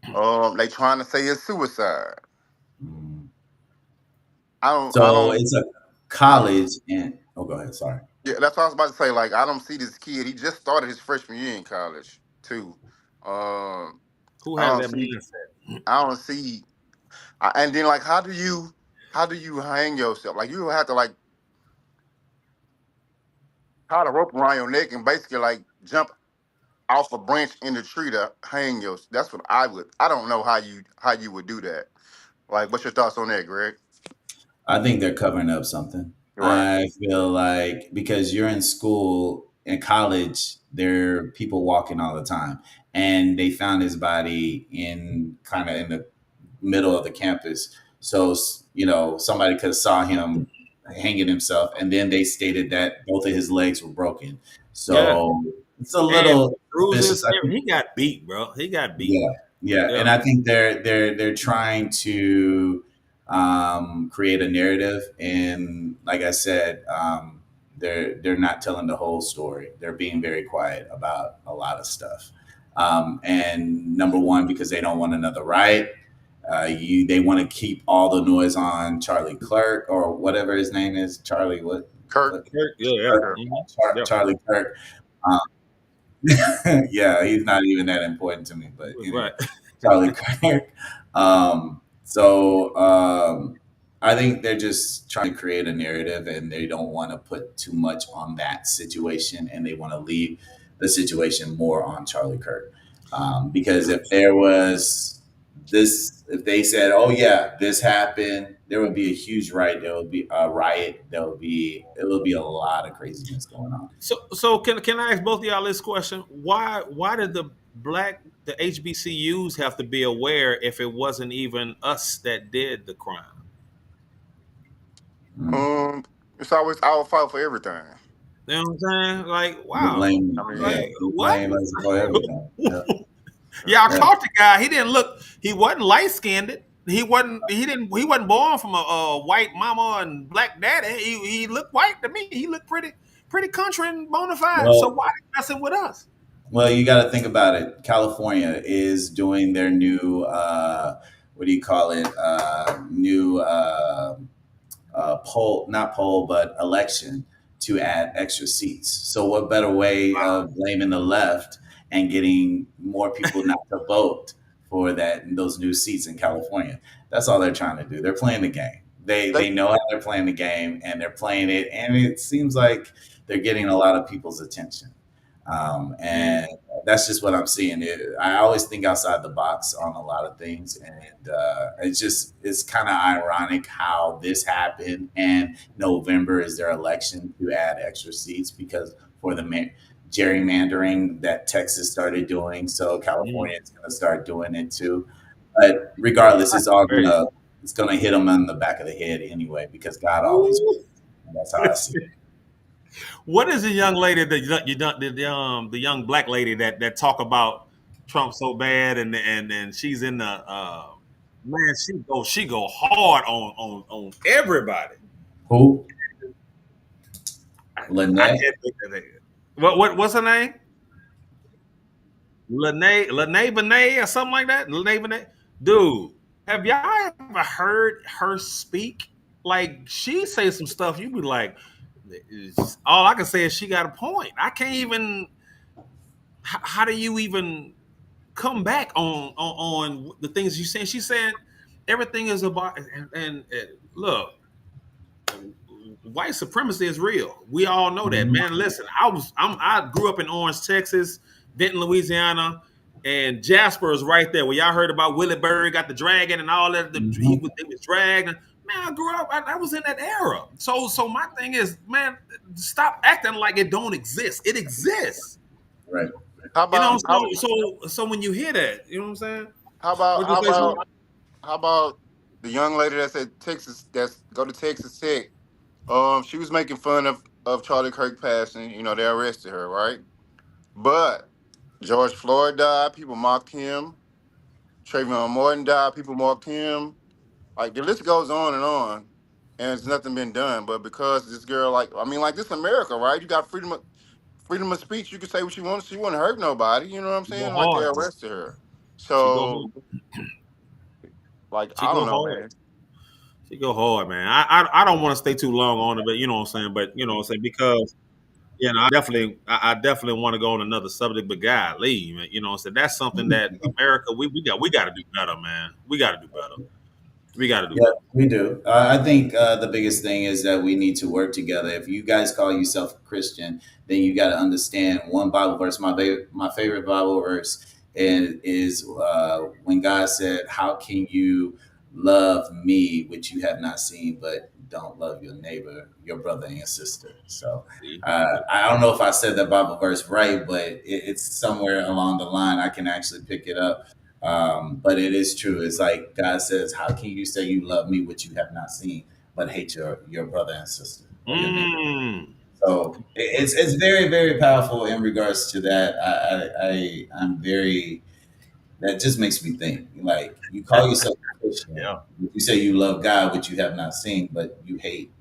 Mhm. They trying to say it's suicide. Mhm. I don't, I So don't, it's a I don't. college and go ahead. Sorry. Yeah, that's what I was about to say. Like, I don't see this kid. He just started his freshman year in college too. Um, Who I has don't that see. mindset? I don't see. And then, like, how do you hang yourself? Like, you have to like tie the rope around your neck and basically like jump off a branch in the tree to hang yourself. That's what I would. I don't know how you would do that. Like, what's your thoughts on that, Greg? I think they're covering up something. Right. I feel like because you're in school, in college, there are people walking all the time. And they found his body in kind of in the middle of the campus. So, somebody could have saw him hanging himself. And then they stated that both of his legs were broken. Yeah. So it's a And little bruises. suspicious. I think. He got beat, bro. He got beat. Yeah, yeah, Yeah. and I think they're trying to create a narrative, and like I said, they're not telling the whole story. They're being very quiet about a lot of stuff. And number one, because they don't want another riot. They want to keep all the noise on Charlie Clerk or whatever his name is. Charlie Kirk. what Yeah. Yeah. Kirk. Yeah. Charlie Clerk. Um, yeah, he's not even that important to me. But Right. anyway, Charlie Kirk. So I think they're just trying to create a narrative, and they don't want to put too much on that situation, and they want to leave the situation more on Charlie Kirk. Because if there was if they said, "Oh yeah, this happened," there would be a huge riot. There would be a riot. It would be a lot of craziness going on. So can I ask both of y'all this question? Why did the HBCUs have to be aware if it wasn't even us that did the crime. Mm. Um, it's always our fault for everything. You know what I'm saying? Like, The wow. blame, I yeah, Like, mean, the what? blame us for everything. Yeah, Yeah, I yeah. caught the guy. He didn't look. He wasn't light skinned. He wasn't. He didn't. He wasn't born from a white mama and black daddy. He looked white to me. He looked pretty country and bona fide. So Well, why they messing with us? well, you got to think about it. California is doing their new, what do you call it? New poll, not poll, but election to add extra seats. So, what better way of blaming the left and getting more people not to vote for those new seats in California? That's all they're trying to do. They're playing the game. they They know how they're playing the game, and they're playing it, and it seems like they're getting a lot of people's attention. And that's just what I'm seeing. I always think outside the box on a lot of things, and it's kind of ironic how this happened. And November is their election to add extra seats because for the gerrymandering that Texas started doing, so California is going to start doing it too. But regardless, Crazy. it's gonna hit them on the back of the head anyway because God always. Ooh. That's how I see it. What is the young lady that the young black lady that talk about Trump so bad and she's in the man she go hard on everybody. Who? I Lynette? can't think of it. What's her name? Lene Benet or something like that. Lene Benet, dude. Have y'all ever heard her speak? Like she say some stuff, you be like, all I can say is she got a point. I can't even. How do you even come back on the things you saying? She said everything is about and look, white supremacy is real. We all know that, Mhm. man. Listen, I grew up in Orange, Texas, Denton, Louisiana, and Jasper is right there. Where y'all heard about Willie Bird got the dragon and all that. Mhm. It was dragged. Man, I grew up. I was in that era. So my thing is, man, stop acting like it don't exist. It exists. Right. how You know. about how So when you hear that, you know what I'm saying? how about What you how say, about son? how about the young lady that's at Texas that's go to Texas Tech? She was making fun of Charlie Kirk passing. You know, they arrested her, right? But George Floyd died. People mocked him. Trayvon Martin died. People mocked him. Like the list goes on, and it's nothing been done. But because this girl, like, I mean, like this America, right? You got freedom of speech. You can say what you want. She wouldn't hurt nobody. You know what I'm She go saying? Like they hard though. arrested her. She go So, hard. like, She I don't go know, hard. man. She go hard, man. I don't want to stay too long on it, but you know what I'm saying. But you know what I'm saying because I definitely want to go on another subject. But golly, man, you know what I'm saying. That's something that America we got to do better, man. We got to do better. We got to do Yeah, better. we do. I think the biggest thing is that we need to work together. If you guys call yourself a Christian, then you got to understand one Bible verse. My favorite Bible verse is when God said, "How can you love me, which you have not seen, but don't love your neighbor, your brother and your sister?" So See? I don't know if I said that Bible verse right, but it's somewhere along the line. I can actually pick it up, but it is true. It's like God says, "How can you say you love me, which you have not seen, but hate your brother and sister or your neighbor?" Mm. So it's very very powerful in regards to that. I'm very that just makes me think. Like you call yourself a Christian, Yeah. you say you love God, which you have not seen, but you hate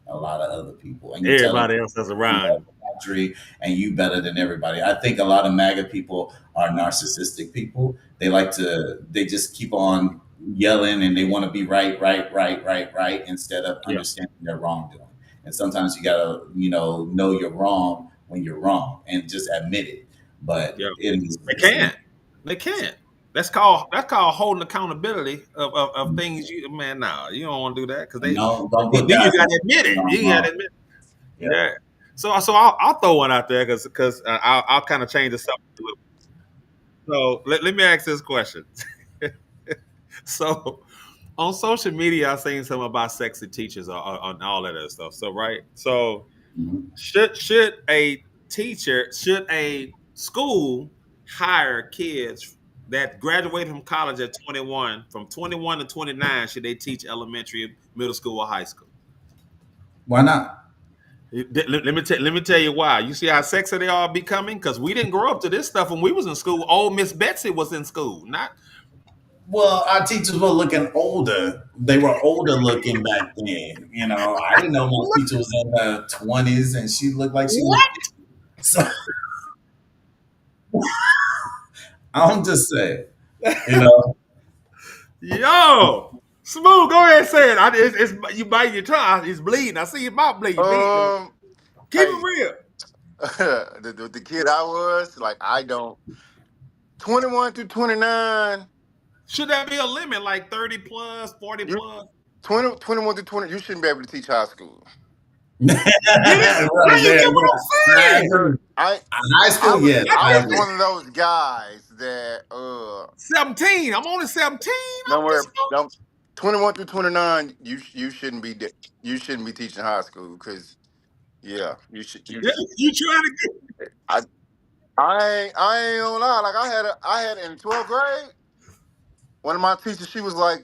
a lot of other people, and you tell them Everybody else that's you around have the country and you better than everybody. I think a lot of MAGA people are narcissistic people. They just keep on yelling and they want to be right, right, right, right, right, instead of you. Yeah. understanding their wrongdoing. And sometimes you gotta, know you're wrong when you're wrong and just admit it. But Yeah. it is They what it is. can't. They can't. That's called holding accountability of things. You man, nah, you don't want to do that because And they. don't Then put you God got to admit when it. I'm You got to wrong. admit. Yeah. Yeah. So I'll throw one out there because I'll kind of change the subject a little. So let me ask this question. So on social media, I've seen something about sexy teachers on all of that stuff. So right. So Mhm. should a school hire kids that graduated from college at 21. From 21 to 29, should they teach elementary, middle school, or high school? Why not? Let me tell you why. You see how sexy they are becoming? Because we didn't grow up to this stuff when we was in school. Old Miss Betsy was in school. Not Well, our teachers were looking older. They were older looking back then. I didn't know my teacher was in her 20s and she looked like she was. what? So I'm just saying, you know. Yo, Smooth, go ahead and say it. It's you bite your tongue. It's bleeding. I see your mouth bleeding. Um, Keep hey, it real. the kid I was like, I don't 21 to 29. Should there be a limit like 30 plus, 40 You plus? 21 to 20. You shouldn't be able to teach high school. Yeah, Right you there. get what I'm I saying? agree. I High I school, was yes, I I was agree. one of those guys that 17. I'm only 17. don't I'm worry, just don't 21 through 29. You shouldn't be you shouldn't be teaching high school because yeah, you trying to get I I ain't gonna lie. Like I had in 12th grade. One of my teachers, she was like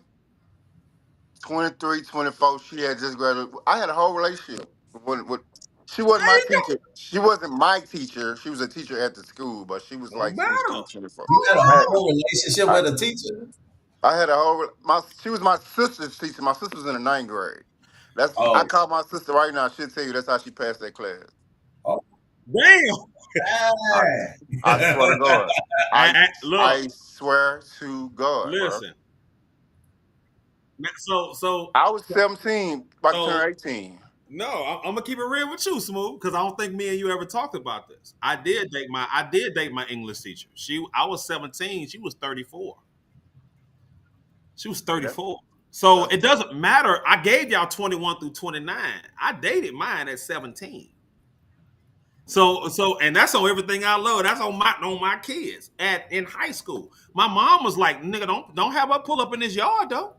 23, 24. She had just graduated. I had a whole relationship with she wasn't there my you teacher. She wasn't my teacher. She was a teacher at the school, but she was go. Don't like 23, matter. 24. You had a I had, whole relationship I, with a teacher? I had a whole my she was my sister's teacher. My sister was in the ninth grade. That's I Oh, call my sister right now. She'll tell you that's how she passed that class. oh, Damn. I I swear to dang. God. I Look, I swear to God, bro. listen. So so I was 17, about to so turn 18. no, I'm gonna keep it real with you, Smooth, because I don't think me and you ever talked about this. I did date my English teacher. I was 17, she was 34. She was That, 34. So that's it doesn't matter. I gave y'all 21 through 29. I dated mine at 17. So and that's on everything I love. That's on my kids in high school. My mom was like, nigga, don't have her pull up in this yard though.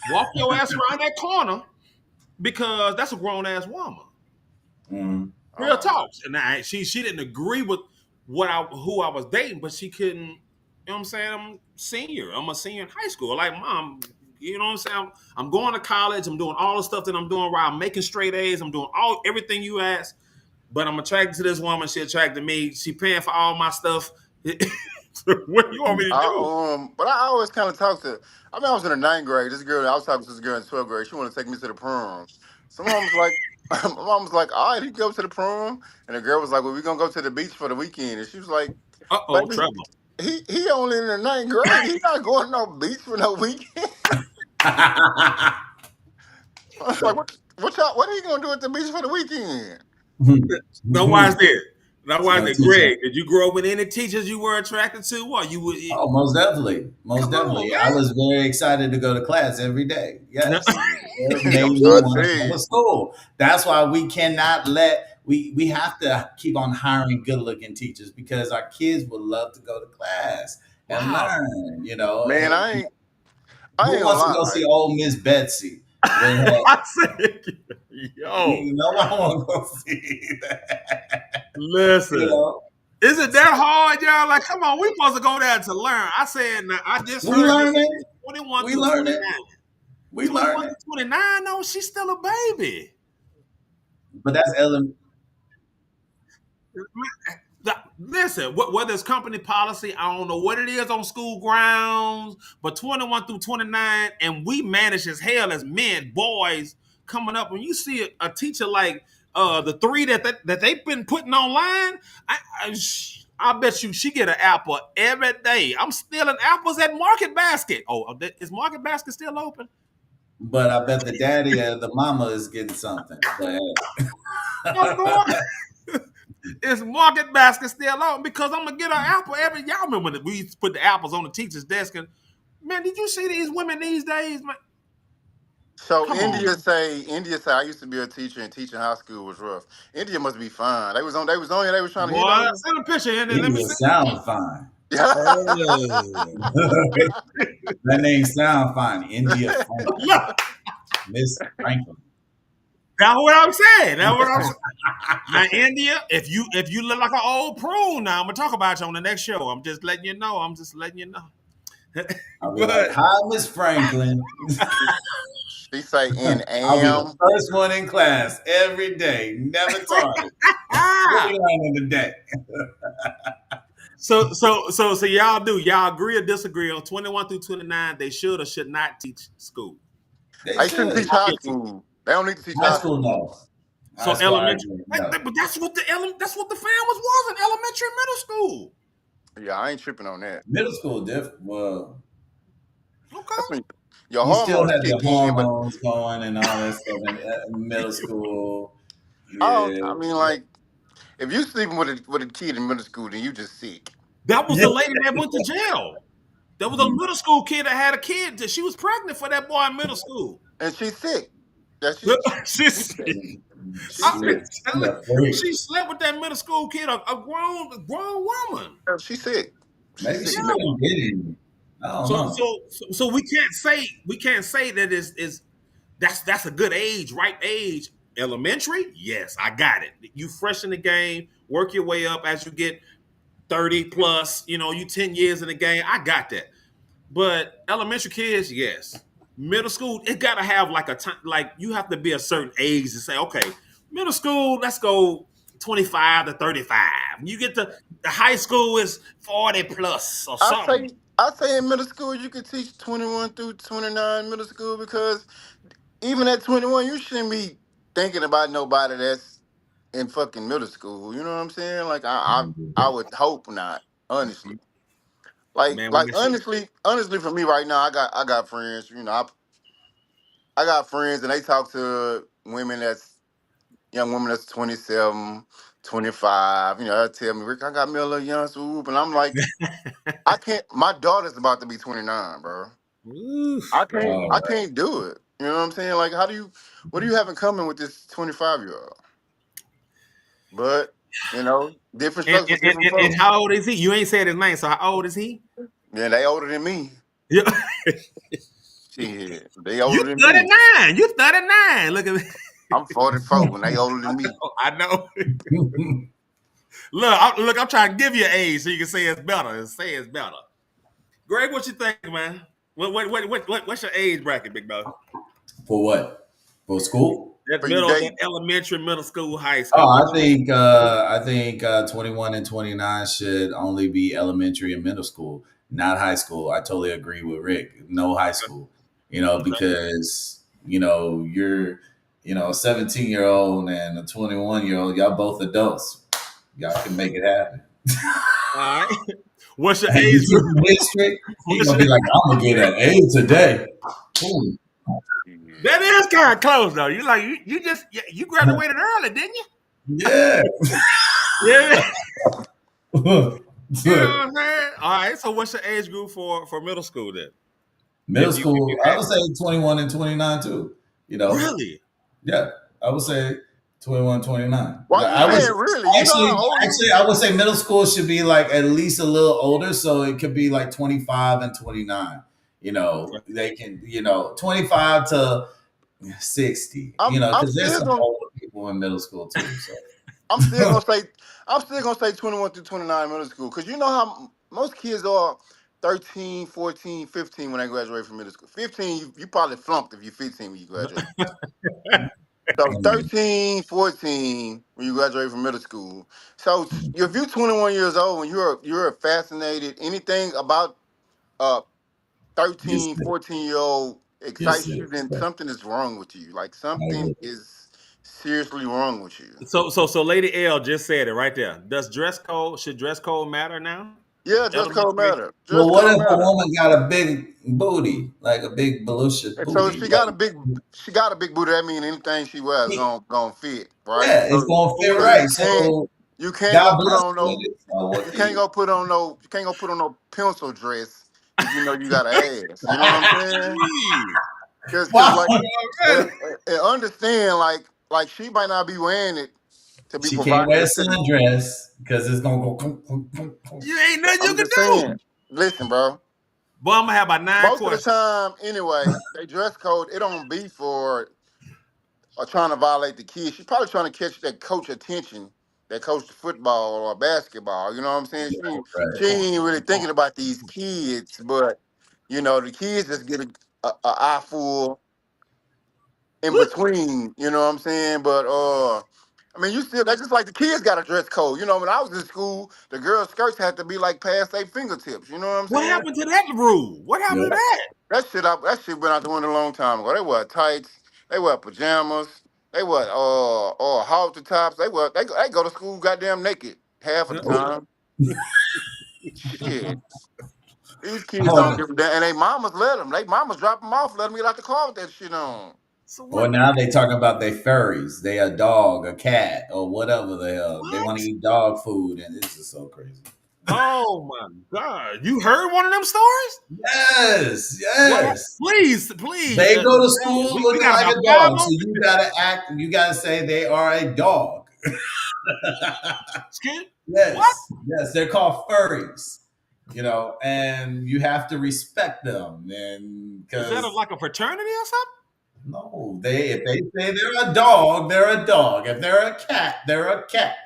Walk your ass around that corner because that's a grown ass woman. Mm. Real um talks. And she didn't agree with who I was dating, but she couldn't, you know what I'm saying? I'm a senior in high school. Like, mom, you know what I'm saying? I'm going to college, I'm doing all the stuff that I'm doing right. I'm making straight A's, I'm doing everything you asked, but I'm attracted to this woman, she attracted me, she paying for all my stuff. What do you want me to do? but I always kind of talk to. I mean, I was in the ninth grade. This girl, I was talking to this girl in 12th grade. She wanted to take me to the prom. So mom was like, my mom was like, all right, you go to the prom. And the girl was like, well, we're gonna go to the beach for the weekend. And she was like, Uh-oh, baby, trouble. he only in the ninth grade. He not going to no beach for no weekend. I was like, what are you gonna do at the beach for the weekend? Now why is that? Now It's why is gonna that? teach Greg, them. did you grow up with any teachers you were attracted to? Or you would Oh, most definitely. Most come on, definitely. I was very excited to go to class every day. man. Yes. It made I'm me trying to want tell to come you. to school. That's why we cannot we have to keep on hiring good looking teachers because our kids would love to go to class and Wow. learn. Man, And I who ain't gonna wants to go lie. see old Miss Betsy with her? I said, yo, No one want to go see that. You listen. know, Is it that hard, y'all? Like, come on, we supposed to go there to learn. I said, now, I just we heard you say learning. 21 We through learning. 29. We 21 learning. to 29? No, she's still a baby. But that's Listen, whether it's company policy, I don't know what it is on school grounds, but 21 through 29, and we manage as hell as men, boys, coming up. When you see a teacher like the three that they've been putting online, I bet you she get an apple every day. I'm stealing apples at Market Basket. Oh, is Market Basket still open? But I bet the daddy or the mama is getting something. But I'm going. Is Market Basket still open? Because I'm gonna get an apple every. Y'all remember when we used to put the apples on the teacher's desk? And man, did you see these women these days? Man, So come on. India say I used to be a teacher and teaching high school was rough. India must be fine. They was trying to hit Boy, on you. send a picture in and let me India see. sound fine. Oh. That name sound fine. India Franklin. Look, Miss Franklin. That's what I'm saying. That's what I'm saying. Now, India, if you look like an old prune, now I'm gonna talk about you on the next show. I'm just letting you know. I'm just letting you know. I'll be like, But "Hi, Miss Franklin." She say in I'll be the am. first one in class every day, never tardy. What ah, we learning today? so y'all agree or disagree on 21 through 29? They should or should not teach school. They They shouldn't should. teach high school. They don't need to teach High high school, school. no. So High school, I elementary, agree. No. but that's what that's what the families was in elementary and middle school. Yeah, I ain't tripping on that. Middle school, well, Okay. That's when your you still hormones have your kick in, but hormones going and all that stuff in middle school. I don't. Yeah. I mean, like, if you sleeping with a kid in middle school, then you just sick. That was the lady that went to jail. There was a middle school kid that had a kid that she was pregnant for that boy in middle school. And she's sick. Yeah, She's, she's sick. She's I'm sick. telling you, Yeah, freak. she slept with that middle school kid, a grown woman. She's sick. She's Maybe sick. she Yeah. been getting. I don't So know. so we can't say that is that's a good age, right age. Elementary, yes, I got it. You fresh in the game, work your way up as you get 30 plus, you 10 years in the game. I got that. But elementary kids, yes. Middle school, it gotta have like a time, like you have to be a certain age to say, okay, middle school, let's go 25 to 35. You get to the high school is 40 plus or I something. say, I say in middle school you could teach 21 through 29 middle school because even at 21 you shouldn't be thinking about nobody that's in fucking middle school. You know what I'm saying? Like I would hope not. Honestly, Man, we like miss you. honestly for me right now, I got friends. I got friends and they talk to women that's young women that's 27, 25. They tell me, Rick, I got me a little young swoop. And I'm like, I can't, my daughter's about to be 29, bro. Oof, man. I can't do it. You know what I'm saying? Like, what do you have in common with this 25-year-old? But, different And, strokes for and, and, different and folks. how old is he? You ain't said his name, so how old is he? Yeah, they older than me. Yeah. Shit, they You older than me. 39. You 39. Look at me. I'm 44 and they older than me. I know. Look, I'm trying to give you an age so you can say it's better. Say it's better. Greg, what you think, man? What's your age bracket, big dog? For what? For school? That For you middle, that dating, elementary, middle school, high Oh, school. I think 21 and 29 should only be elementary and middle school, not high school. I totally agree with Rick. No high school. Because you're a 17-year-old and a 21-year-old. Y'all both adults. Y'all can make it happen. All right. What's your And age you group? in history, he's What's gonna your- be like, I'm gonna get an A today. Ooh. that is kind of close though. You just you graduated early, didn't you? Yeah. Yeah. You know what I'm saying? All right. So what's your age group for middle school then? Middle If school, you I had would say 21 and 29 too. really? Yeah, I would say 21, 29. why Like, you I was saying really? You know actually, how old you? actually, I would say middle school should be like at least a little older, so it could be like 25 and 29. They can, 25 to 60. I'm Because there's still some gonna older people in middle school too. So I'm still gonna say I'm still gonna say 21 through 29 middle school because you know how most kids are 13, 14, 15 when they graduate from middle school. 15, you probably flunked if you're 15 when you graduate. So mm, 13, 14 when you graduate from middle school. So if you're 21 years old and you're fascinated, anything about uh yes, 13, sir. 14-year-old Yes, excites sir. you, then Yeah, something is wrong with you. Like I something agree. is seriously wrong with you. So Lady L just said it right there. Should dress code matter now? Yeah, dress code Elementary. matter. Dress Well, what code if a matter. woman got a big booty, like a big voluptuous And so if booty? she got a Like, big booty, that means anything she wears gonna fit, right? yeah, it's So gonna fit so right. So you can't God go put bless on her with no it. So what you do can't you? go put on no you can't go put on no pencil dress if you know you got an ass. You know what I'm saying? Cause Wow. like and understand like she might not be wearing it to be She can't wear a provocative to the sundress because it's gonna go. Boom, boom, boom, boom. You ain't nothing you I'm can just saying. do. Listen, bro. Boy, I'm gonna have about 9 Most of the questions. time, anyway, they dress code it don't be for are trying to violate the kids. She's probably trying to catch that coach attention, that coach football or basketball. You know what I'm saying? Right. She ain't really thinking about these kids, but the kids just get a eye full in between. You know what I'm saying? But I mean, you still that's just like the kids got a dress code. When I was in school, the girls' skirts had to be like past their fingertips. You know what I'm What saying? happened to that rule? What happened to Yep. that? That shit been out the window a long time ago. They wear tights, they wear pajamas, they wear halter tops. They go to school goddamn naked half of the Oh, time. Shit, these kids oh, don't give a damn, and they mamas let them. They mamas drop them off, let them get out the car with that shit on. So or what? now they talking about they furries. They a dog, a cat, or whatever the hell. They What? want to eat dog food, and this is so crazy. Oh my God! You heard one of them stories? Yes, What? yes. Please, please. They go to school We looking got like about a 5 dog, so more you minutes. gotta act. You gotta say they are a dog. Skip. What? Yes, yes. They're called furries. And you have to respect them, and Is that because like a fraternity or something? no, if they say they're a dog, they're a dog. If they're a cat, they're a cat.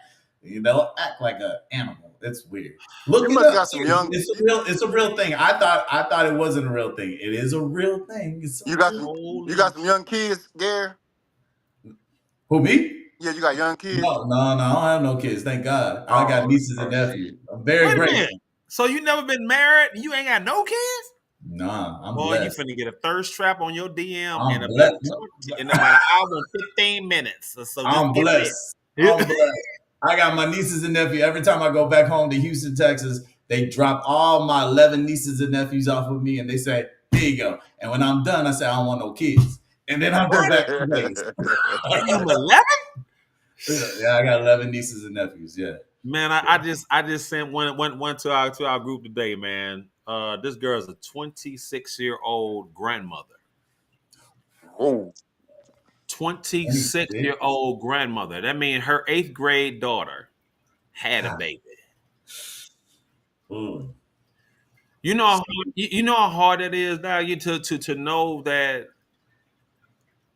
They'll act like an animal. It's weird. Look You it must up. got some Seriously. young. It's a real thing. I thought it wasn't a real thing. It is a real thing. It's a You got real some. thing. You Holy. got some young kids, Gary. Who, me? Yeah, you got young kids. No, no, no. I don't have no kids. Thank God. I got Oh, nieces and oh shit. nephews. I'm very Wait a minute. grateful. So you never been married? And you ain't got no kids? Nah, I'm Boy, you blessed. finna get a thirst trap on your DM I'm in about blessed. No, 20, in about an hour and 15 minutes. So just I'm get ready. blessed. I'm blessed. I got my nieces and nephews. Every time I go back home to Houston, Texas, they drop all my 11 nieces and nephews off with me, and they say, "Here you go." And when I'm done, I say, "I don't want no kids," and then I go What? back to base. Damn, 11? Yeah, I got 11 nieces and nephews. Yeah. Man, I just sent one to our group today, man. This girl's a 26-year-old grandmother. Oh, 26-year-old grandmother. That means her 8th grade daughter had a God. baby. Mm. You know how hard it is now you to know that,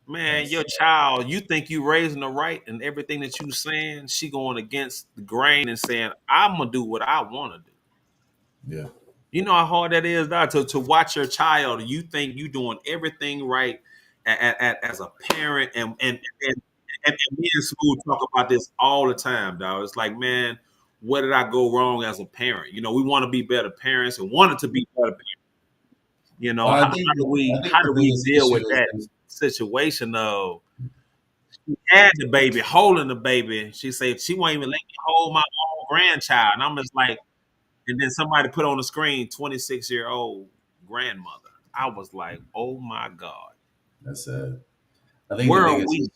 man, Yes. your child, you think you raising her right, and everything that you saying, she going against the grain and saying, I'm gonna do what I want to do. Yeah. You know how hard that is now to watch your child. You think you doing everything right as a parent, and me and Smooth talk about this all the time, dog. It's like, man, where did I go wrong as a parent? We want to be better parents and wanted to be better parents. Well, How, I how think do we I think how the do we biggest deal issue with that is situation of had the baby, holding the baby? She said she won't even let me hold my own grandchild, and I'm just like, and then somebody put on the screen 26-year-old grandmother. I was like, oh my God, that's I think the where are biggest we?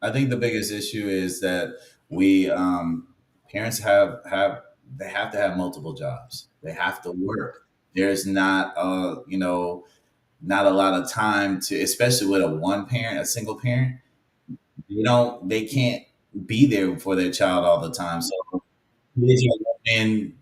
I think the biggest issue is that we parents have to have multiple jobs. They have to work. There's not not a lot of time to, especially with a single parent. They can't be there for their child all the time. So kids are learning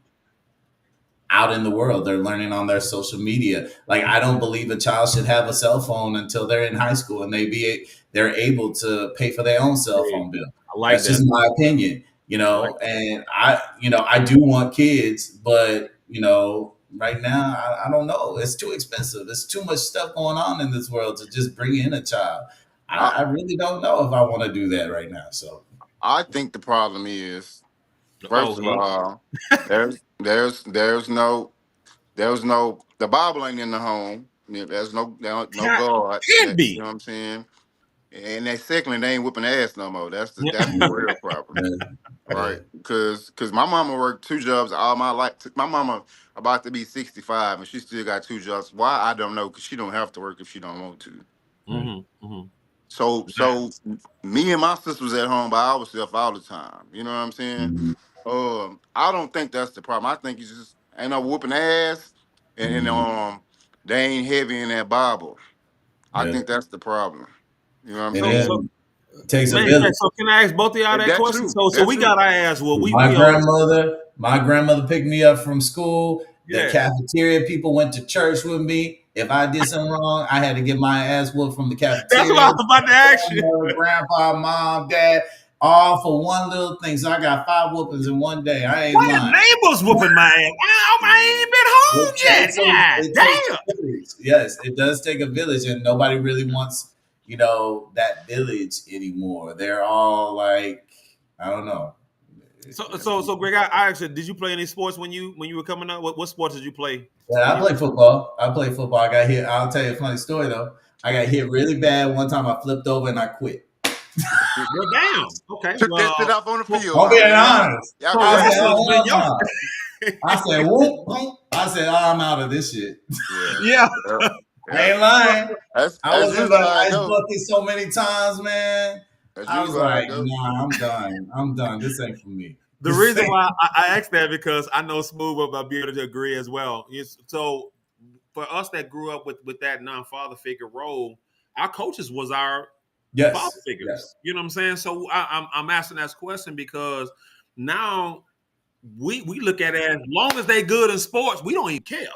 out in the world. They're learning on their social media. Like, I don't believe a child should have a cell phone until they're in high school and they're able to pay for their own cell Hey, phone bill. I like That's that. just my opinion, I like and I do want kids, but right now I don't know. It's too expensive. There's too much stuff going on in this world to just bring in a child. I I really don't know if I want to do that right now. So I think the problem is, that. Oh, first of all, there's no the Bible ain't in the home. There's no can't, God. can't That, you be. know what I'm saying? And that secondly, they ain't whooping ass no more. That's the yeah, real problem. yeah, yeah. Right, because my mama worked two jobs all my life. My mama about to be 65, and she still got two jobs. Why, I don't know, because she don't have to work if she don't want to. Right. Hmm. So me and my sister was at home by ourselves all the time. You know what I'm saying? Mhm, I don't think that's the problem. I think it's just ain't no whooping ass, and mhm. they ain't heavy in that Bible. I Yeah. think that's the problem. You know what I'm And So, saying? so then it takes a man, village. so can I ask both of y'all And that that's question? true. So That's we true. got to ask. Well, we My we old. grandmother, my grandmother picked me up from school. The Yeah. cafeteria people went to church with me. If I did something wrong, I had to get my ass whooped from the That's what cafeteria. I was about to ask you. Grandpa, mom, dad, all for one little thing. So I got 5 whoopings in one day. I ain't Why the lying. neighbors whooping my ass? I ain't been home yet. God It takes damn. a village. Yes, it does take a village, and nobody really wants, that village anymore. They're all like, I don't know. So Greg, I actually, did you play any sports when you were coming up? What sports did you play Yeah, when I you? play football. I play football. I got hit. I'll tell you a funny story though. I got hit really bad one time. I flipped over and I quit. Well, damn. Okay. Took that shit Well, off on the field, I'm my being man. honest. Y'all pro I said, crazy. wrestlers, oh, man, hell yo. no. I said, whoop, whoop. I said, oh, I'm out of this shit. Yeah. Yeah. Yeah. I Yeah. ain't lying. I That's was in usually the how it ice go. bucket so many times, man. That's I was usually how it like, go. nah, I'm done. I'm done. This ain't for me. The This reason ain't. why I asked that because I know Smooth will be able to agree as well. So for us that grew up with that non-father figure role, our coaches was our father Yes. figures. Yes. You know what I'm saying? So I'm asking that question because now we look at it as long as they good in sports, we don't even care.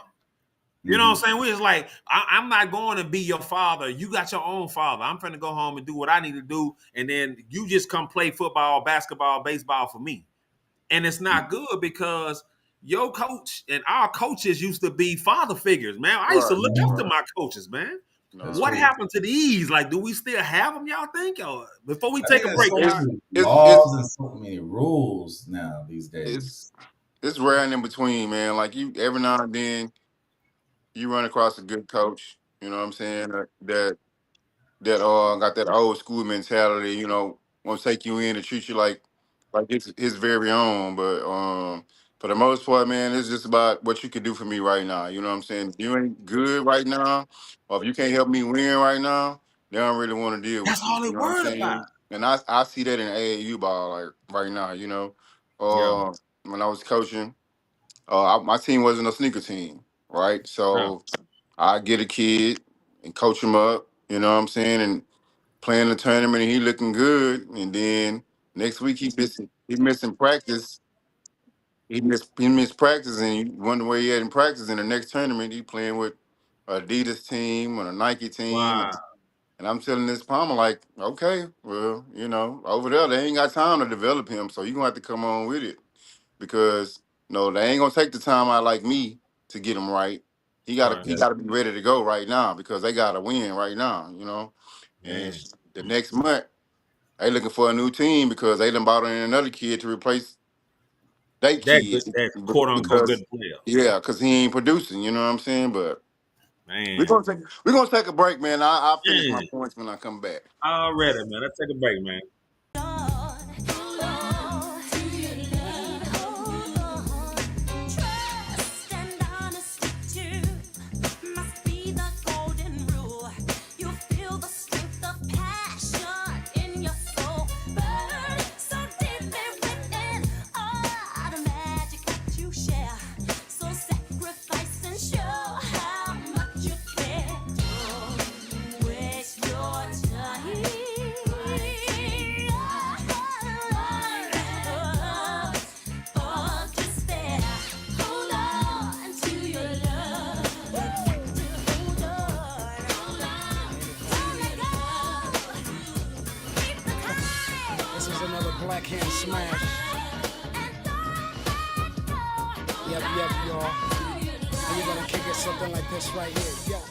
You know what I'm saying? We just like, I'm not going to be your father. You got your own father. I'm finna go home and do what I need to do. And then you just come play football, basketball, baseball for me. And it's not good because your coach and our coaches used to be father figures, man. I used to Right. look up to Right. my coaches, man. That's No. What true. happened to these? Like, do we still have them, y'all think? Or before we I take think a there's break, so y'all. It's many it's it's laws and so many rules now these days. it's it's rare and in between, man. Like you, every now and then you run across a good coach. You know what I'm saying? That got that old school mentality. Want to take you in and treat you like it's his very own. But for the most part, man, it's just about what you can do for me right now. You know what I'm saying? If you ain't good right now, or if you can't help me win right now, they don't really want to deal That's with you. all they You know what I'm worried about. saying? And I see that in AAU ball like right now. Yeah. When I was coaching, my team wasn't a sneaker team, right? Yeah. So I get a kid and coach him up. You know what I'm saying? And playing the tournament and he looking good. And then next week he missing practice. He missed practice and you wonder where he at in practice. In the next tournament, he playing with a Adidas team and a Nike team. Wow. And I'm telling this Palmer like, okay, well, over there they ain't got time to develop him, so you gonna have to come on with it because no, they ain't gonna take the time out like me to get him right. He gotta Right. he Yeah. gotta be ready to go right now because they gotta win right now. And Man. the next month they looking for a new team because they done bought in another kid to replace their That good, kid that quote unquote good because player. yeah, because he ain't producing. You know what I'm saying? But we're Man. gonna take we're gonna take a break, man. I'll finish my Man. points when I come back. Already, man. Let's take a break, man. Trust and honesty must be the golden rule. You feel the strength of passion in your soul. Burn so deeply within. The magic that you share. So sacrifice and show how much you care. Don't waste your time. This is another Black Hand Smash. Yep, y'all. And we're gonna kick it something like this right here. Yo.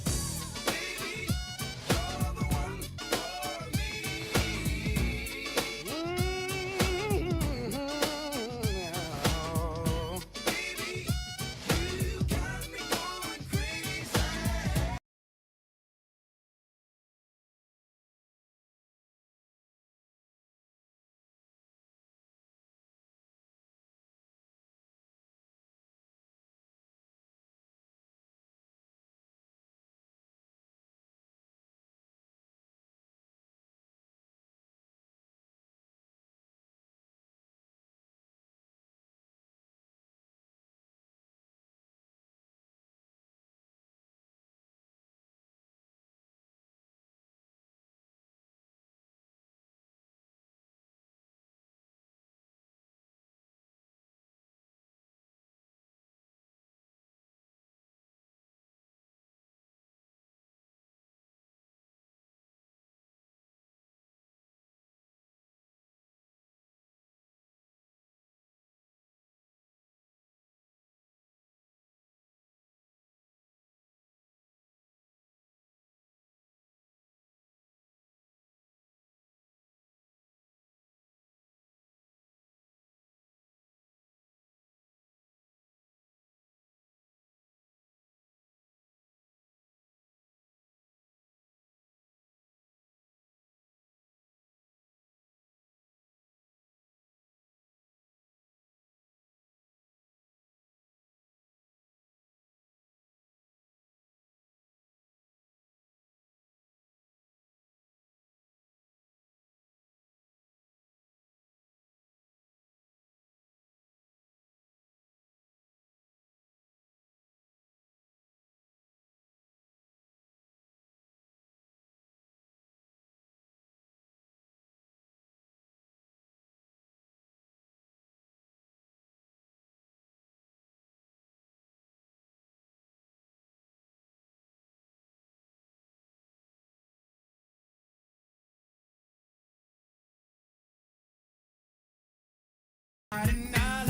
And I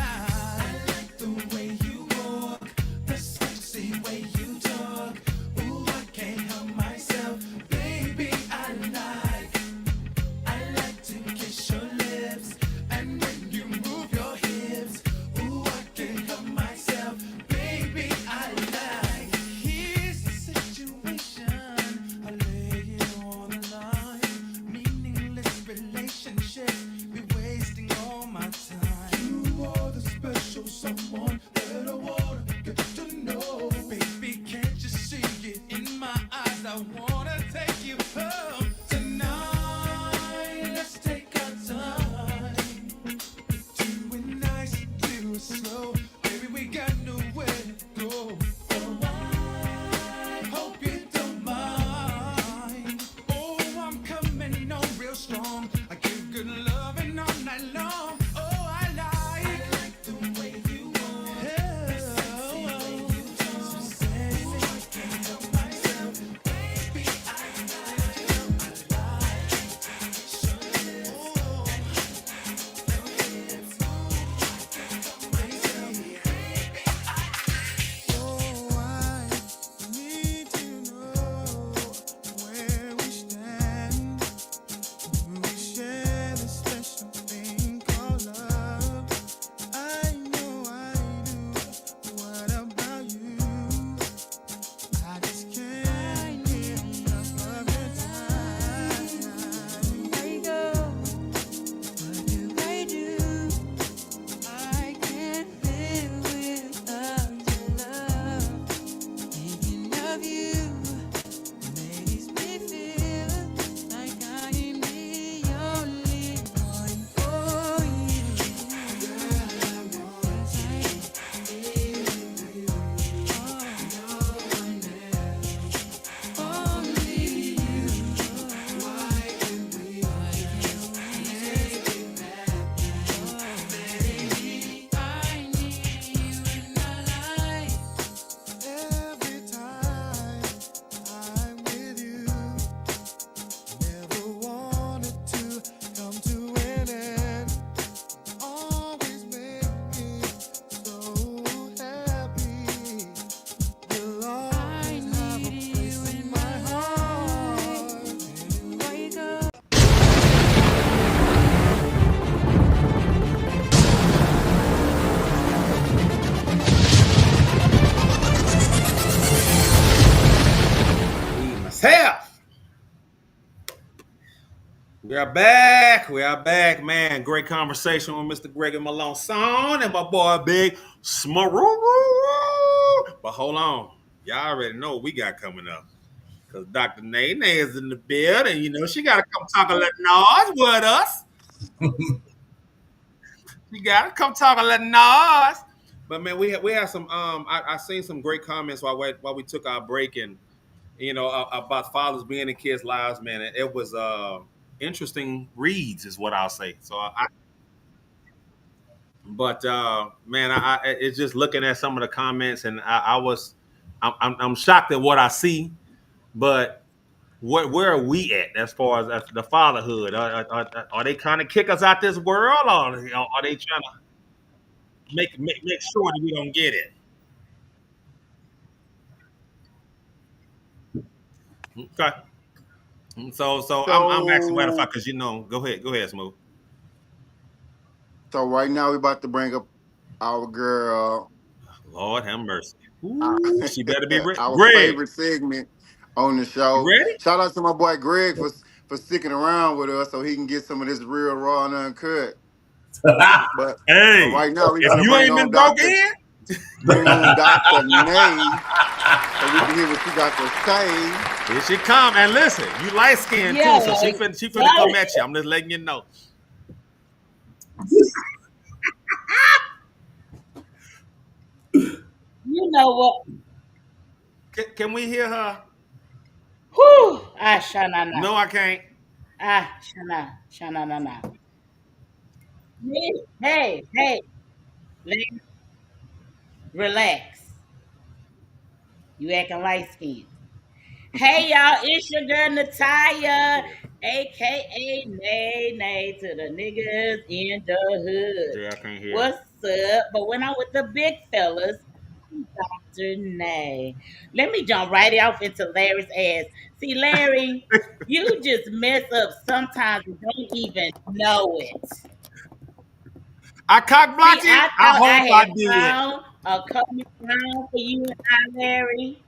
like the way you walk, the sexy way you talk. Ooh, I can't help myself, baby. I like to kiss your lips, and when you move your hips, ooh, I can't help myself, baby. I like. Here's the situation, I lay it on the line. Meaningless relationships be wasting all my time. You are the special someone that I wanna get to know. Baby, can't you see it in my eyes? I wanna take you home tonight. Let's take our time. Do it nice, do it slow. Baby, we got nowhere to go. Oh, I hope you don't mind. Oh, I'm coming on real strong. I give good loving all night long. Oh, I like the way you walk, the sexy way you talk. So sexy, I can't help myself. Baby, I like you. I like your lips. Oh, your hips. Oh, I can't help myself. Baby, oh, I need to know where we stand. We share this special thing called love. I know I do. What about you? I just can't get enough of your time. Where you go? What do I do? I can't live without your love. Thinking of you makes me feel like I am the only one for you. Girl, I want you. Oh, no one else. Only you. Why can't we make it happen? Baby, I need you in my life. Every time I'm with you, never wanted to come to an end. Always make me so happy. You'll always have a place in my heart. Anywhere you go. Myself. We are back. We are back, man. Great conversation with Mr. Gregory Malone Son and my boy Big Smaroo. But hold on. Y'all already know what we got coming up. Because Dr. Nene is in the building. You know, she got to come talk a little noise with us. You got to come talk a little noise. But man, we have some I seen some great comments while we took our break, and about fathers being in kids' lives, man. It was interesting reads, is what I'll say. But man, it's just looking at some of the comments, and I'm shocked at what I see. But where are we at as far as the fatherhood? Are they trying to kick us out this world, or are they trying to make sure that we don't get it? Okay. So I'm asking, matter of fact, So, because go ahead, Smooth. so right now we about to bring up our girl, Lord have mercy. our, Ooh, she better be ready. our Greg, favorite segment on the you show. ready? Shout out to my boy Greg for sticking around with us so he can get some of this real raw and uncut. But Hey, right now we if gotta you ain't been broke in, bring on Dr. Nay so we can hear what she got to say. here she come. And listen, you light skinned Yeah, too, so she finna come at you. I'm just letting you know. you know what? Can we hear her? Whew. Ah, shana na. No, I can't. Ah, shana na na. Hey, ladies, relax. You acting light skinned. Hey y'all, it's your girl Natalia, Yeah. aka Nay Nay to the niggas in the hood. Jay, I can't hear. What's up? But when I'm with the big fellas, I'm Dr. Nay. Let me jump right off into Larry's ass. See, Larry, you just mess up sometimes and don't even know it. I cock See, blocked it. I I thought hope I I had did. found a common ground for you and I, Larry.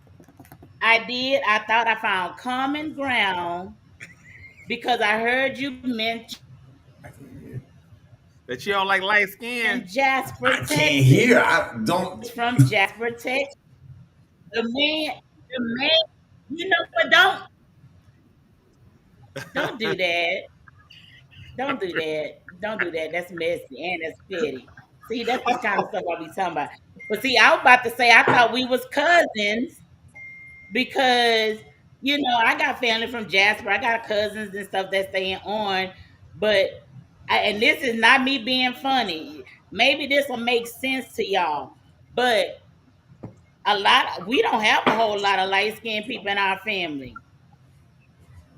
I did. I thought I found common ground because I heard you mention That you don't like light skin. Jasper, I can't Texas. hear. I don't. From Jasper, Texas. The man, you know what? Don't do that. Don't do that. Don't do that. That's messy and that's petty. See, that's the kind of stuff I be talking about. But see, I was about to say I thought we was cousins because I got family from Jasper. I got cousins and stuff that staying on, but and this is not me being funny. Maybe this will make sense to y'all, but we don't have a whole lot of light skinned people in our family,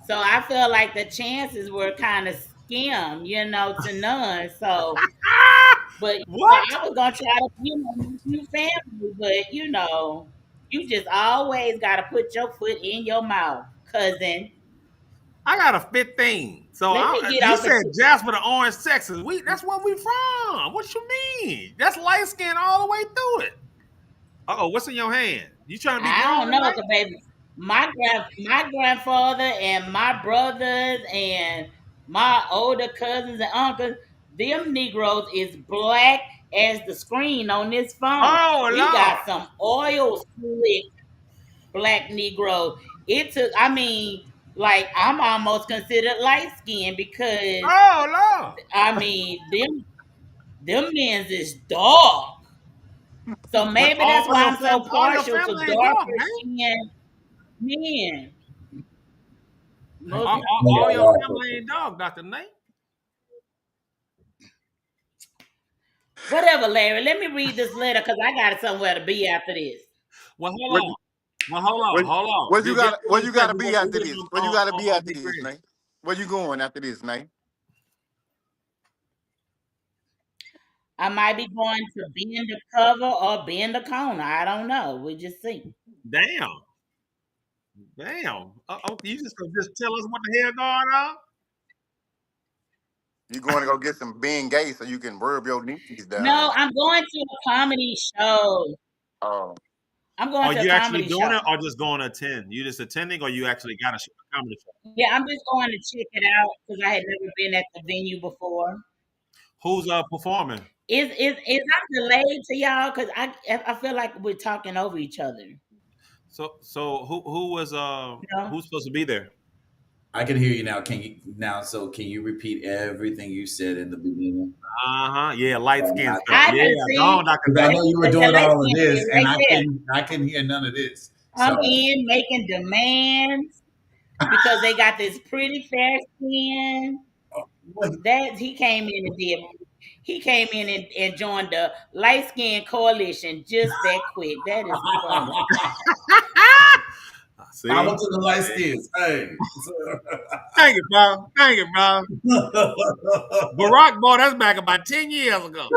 so I feel like the chances were kind of skim, to none. So, but What? I was gonna try to make you family, but you just always gotta put your foot in your mouth, cousin. I got a 15. So Let me get you off the. said Jasper the Orange, Texas. That's where we from. What you mean? That's light skin all the way through it. Uh-oh, what's in your hand? You trying to be I grown don't know, tonight? 'cause baby, my grandfather and my brothers and my older cousins and uncles, them Negroes is black as the screen on this phone. Oh We Lord. got some oil slick black Negroes. It took, I mean, like I'm almost considered light skinned because Oh Lord. I mean them men's is dark. So But maybe that's why I'm so all your partial to family ain't dark, darker man. skinned men. Most All your family ain't dark, Dr. Nate. whatever, Larry. Let me read this letter because I got somewhere to be after this. Well, hold Where, on. Well, hold on, where, hold on. where you Just got? give Where me a you got second. to We're be gonna do after this this? Where you got to be on after Big this, Red. Nate? Where you going after this, Nate? I might be going to bend the cover or bend the corner. I don't know. We just see. Damn. Damn. You just gonna just tell us what the hell going on? You going to go get some being gay so you can rub your knees No, down? I'm going to a comedy show. Oh, I'm going Are to a you actually comedy doing show. it or just going to attend? You just attending or you actually got a comedy show? Yeah, I'm just going to check it out because I had never been at the venue before. Who's performing? Is I'm delayed to y'all? Because I feel like we're talking over each other. So who was You know? who's supposed to be there? I can hear you now. Can you now? So can you repeat everything you said in the beginning? Uh-huh. Yeah, light skin stuff. I Yeah, done go on, see Dr. Because I Nate. know you were the doing light all of skin this, is and right there. I couldn't hear none of this. Come So in making demands because they got this pretty fair skin. That he came in and did. He came in and joined the light skin coalition just that quick. That is funny. how See? much of the light See? skins? Hey. Thank you, bro. Thank you, bro. Barack, boy, that's back about 10 years ago.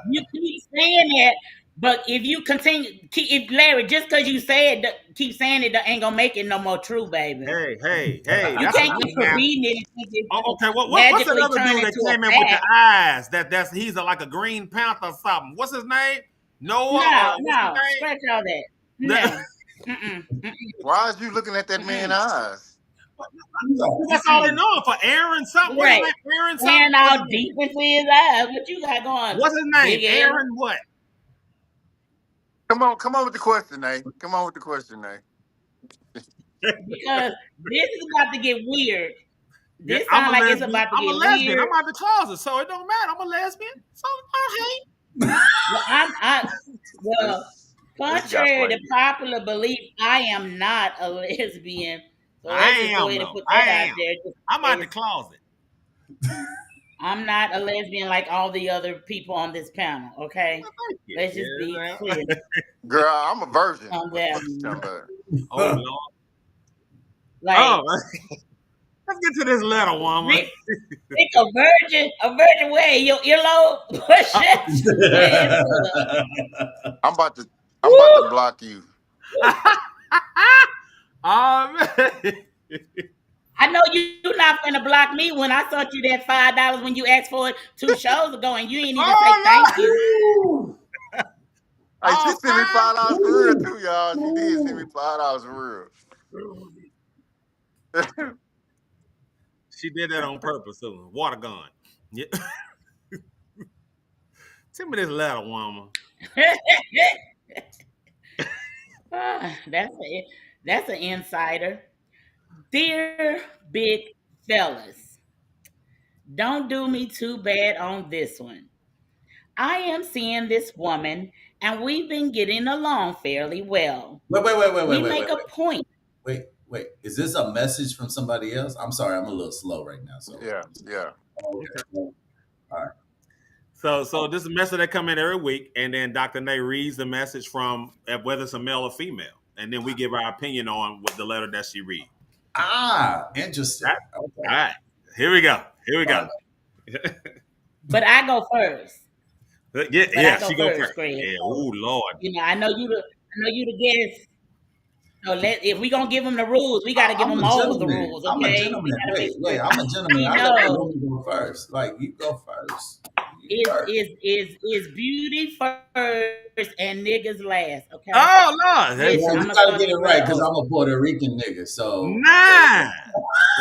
You keep saying that, but if you continue, if Larry, just because you say it, keep saying it, that ain't gonna make it no more true, baby. Hey, You that's can't enough keep now. repeating it and think it's Oh, gonna okay, what's that magically other turn dude that into a came in with the fact. eyes? He's like a Green Panther or something. What's his name? Noah or No, what's his no, scratch all that. name? No, mm-mm, mm-mm, why is you looking at that man's mm-mm, eyes? That's all they mm-mm. know him for. Aaron something. What's his Right, name? Aaron something. staring all deep into his eyes. What you got going, What's his name? big head? Aaron what? Come on with the question, Nate. Come on with the question, Nate. Because this is about to get weird. Yeah, This I'm sounds a like it's lesbian. about to I'm a get lesbian. weird. I'm out the closet, so it don't matter. I'm a lesbian. So I Well, well, This got contrary to funny. popular belief, I am not a lesbian. So I let's just go am ahead and though. put I that out am. there. Just I'm in out the case. closet. I'm not a lesbian like all the other people on this panel. Okay, Yeah, let's just be yeah. clear Girl, I'm a virgin. on What the that. fuck you talking about? Oh Lord. Oh, Like let's get to this letter, woman. Rick, Rick, a virgin way, your earlobe. Shut your ass up. I'm about to I'm about to Woo! block you. Oh man. I know you're not gonna block me when I sent you that $5 when you asked for it 2 shows ago, and you ain't even say thank you. Ooh. Hey, she Oh, sent me $5 for real Ooh. too, y'all. She did send me Ooh. $5 for real. she did that on purpose too. Water gun. Yeah. Send me this letter, woman. That's an insider. Dear big fellas, don't do me too bad on this one. I am seeing this woman, and we've been getting along fairly well. Wait, wait, wait, wait, We wait, wait, make wait, a wait, point. wait, wait. Is this a message from somebody else? I'm sorry, I'm a little slow right now. So, Yeah, yeah. okay. All right. So this is a message that come in every week, and then Dr. Nay reads the message from whether it's a male or female, and then we give our opinion on what the letter that she reads. Ah, interesting. All Okay. right, here we go. Here we All go. right. But I go first. Yeah, But I go she go first, first. Craig. Yeah. Oh Lord. I know you the guest. So if we gonna give them the rules, we gotta give I'm them a all of the gentleman. rules, I'm a okay? We gentleman. gotta make Wait. sure I'm a gentleman. he I let the knows woman go first. Like, you go first. You is first. is beauty first and niggas last, okay? Oh Lord. Listen, Yeah, I'm you gonna gotta start get it this right letter because over. I'm a Puerto Rican nigga. So, Nine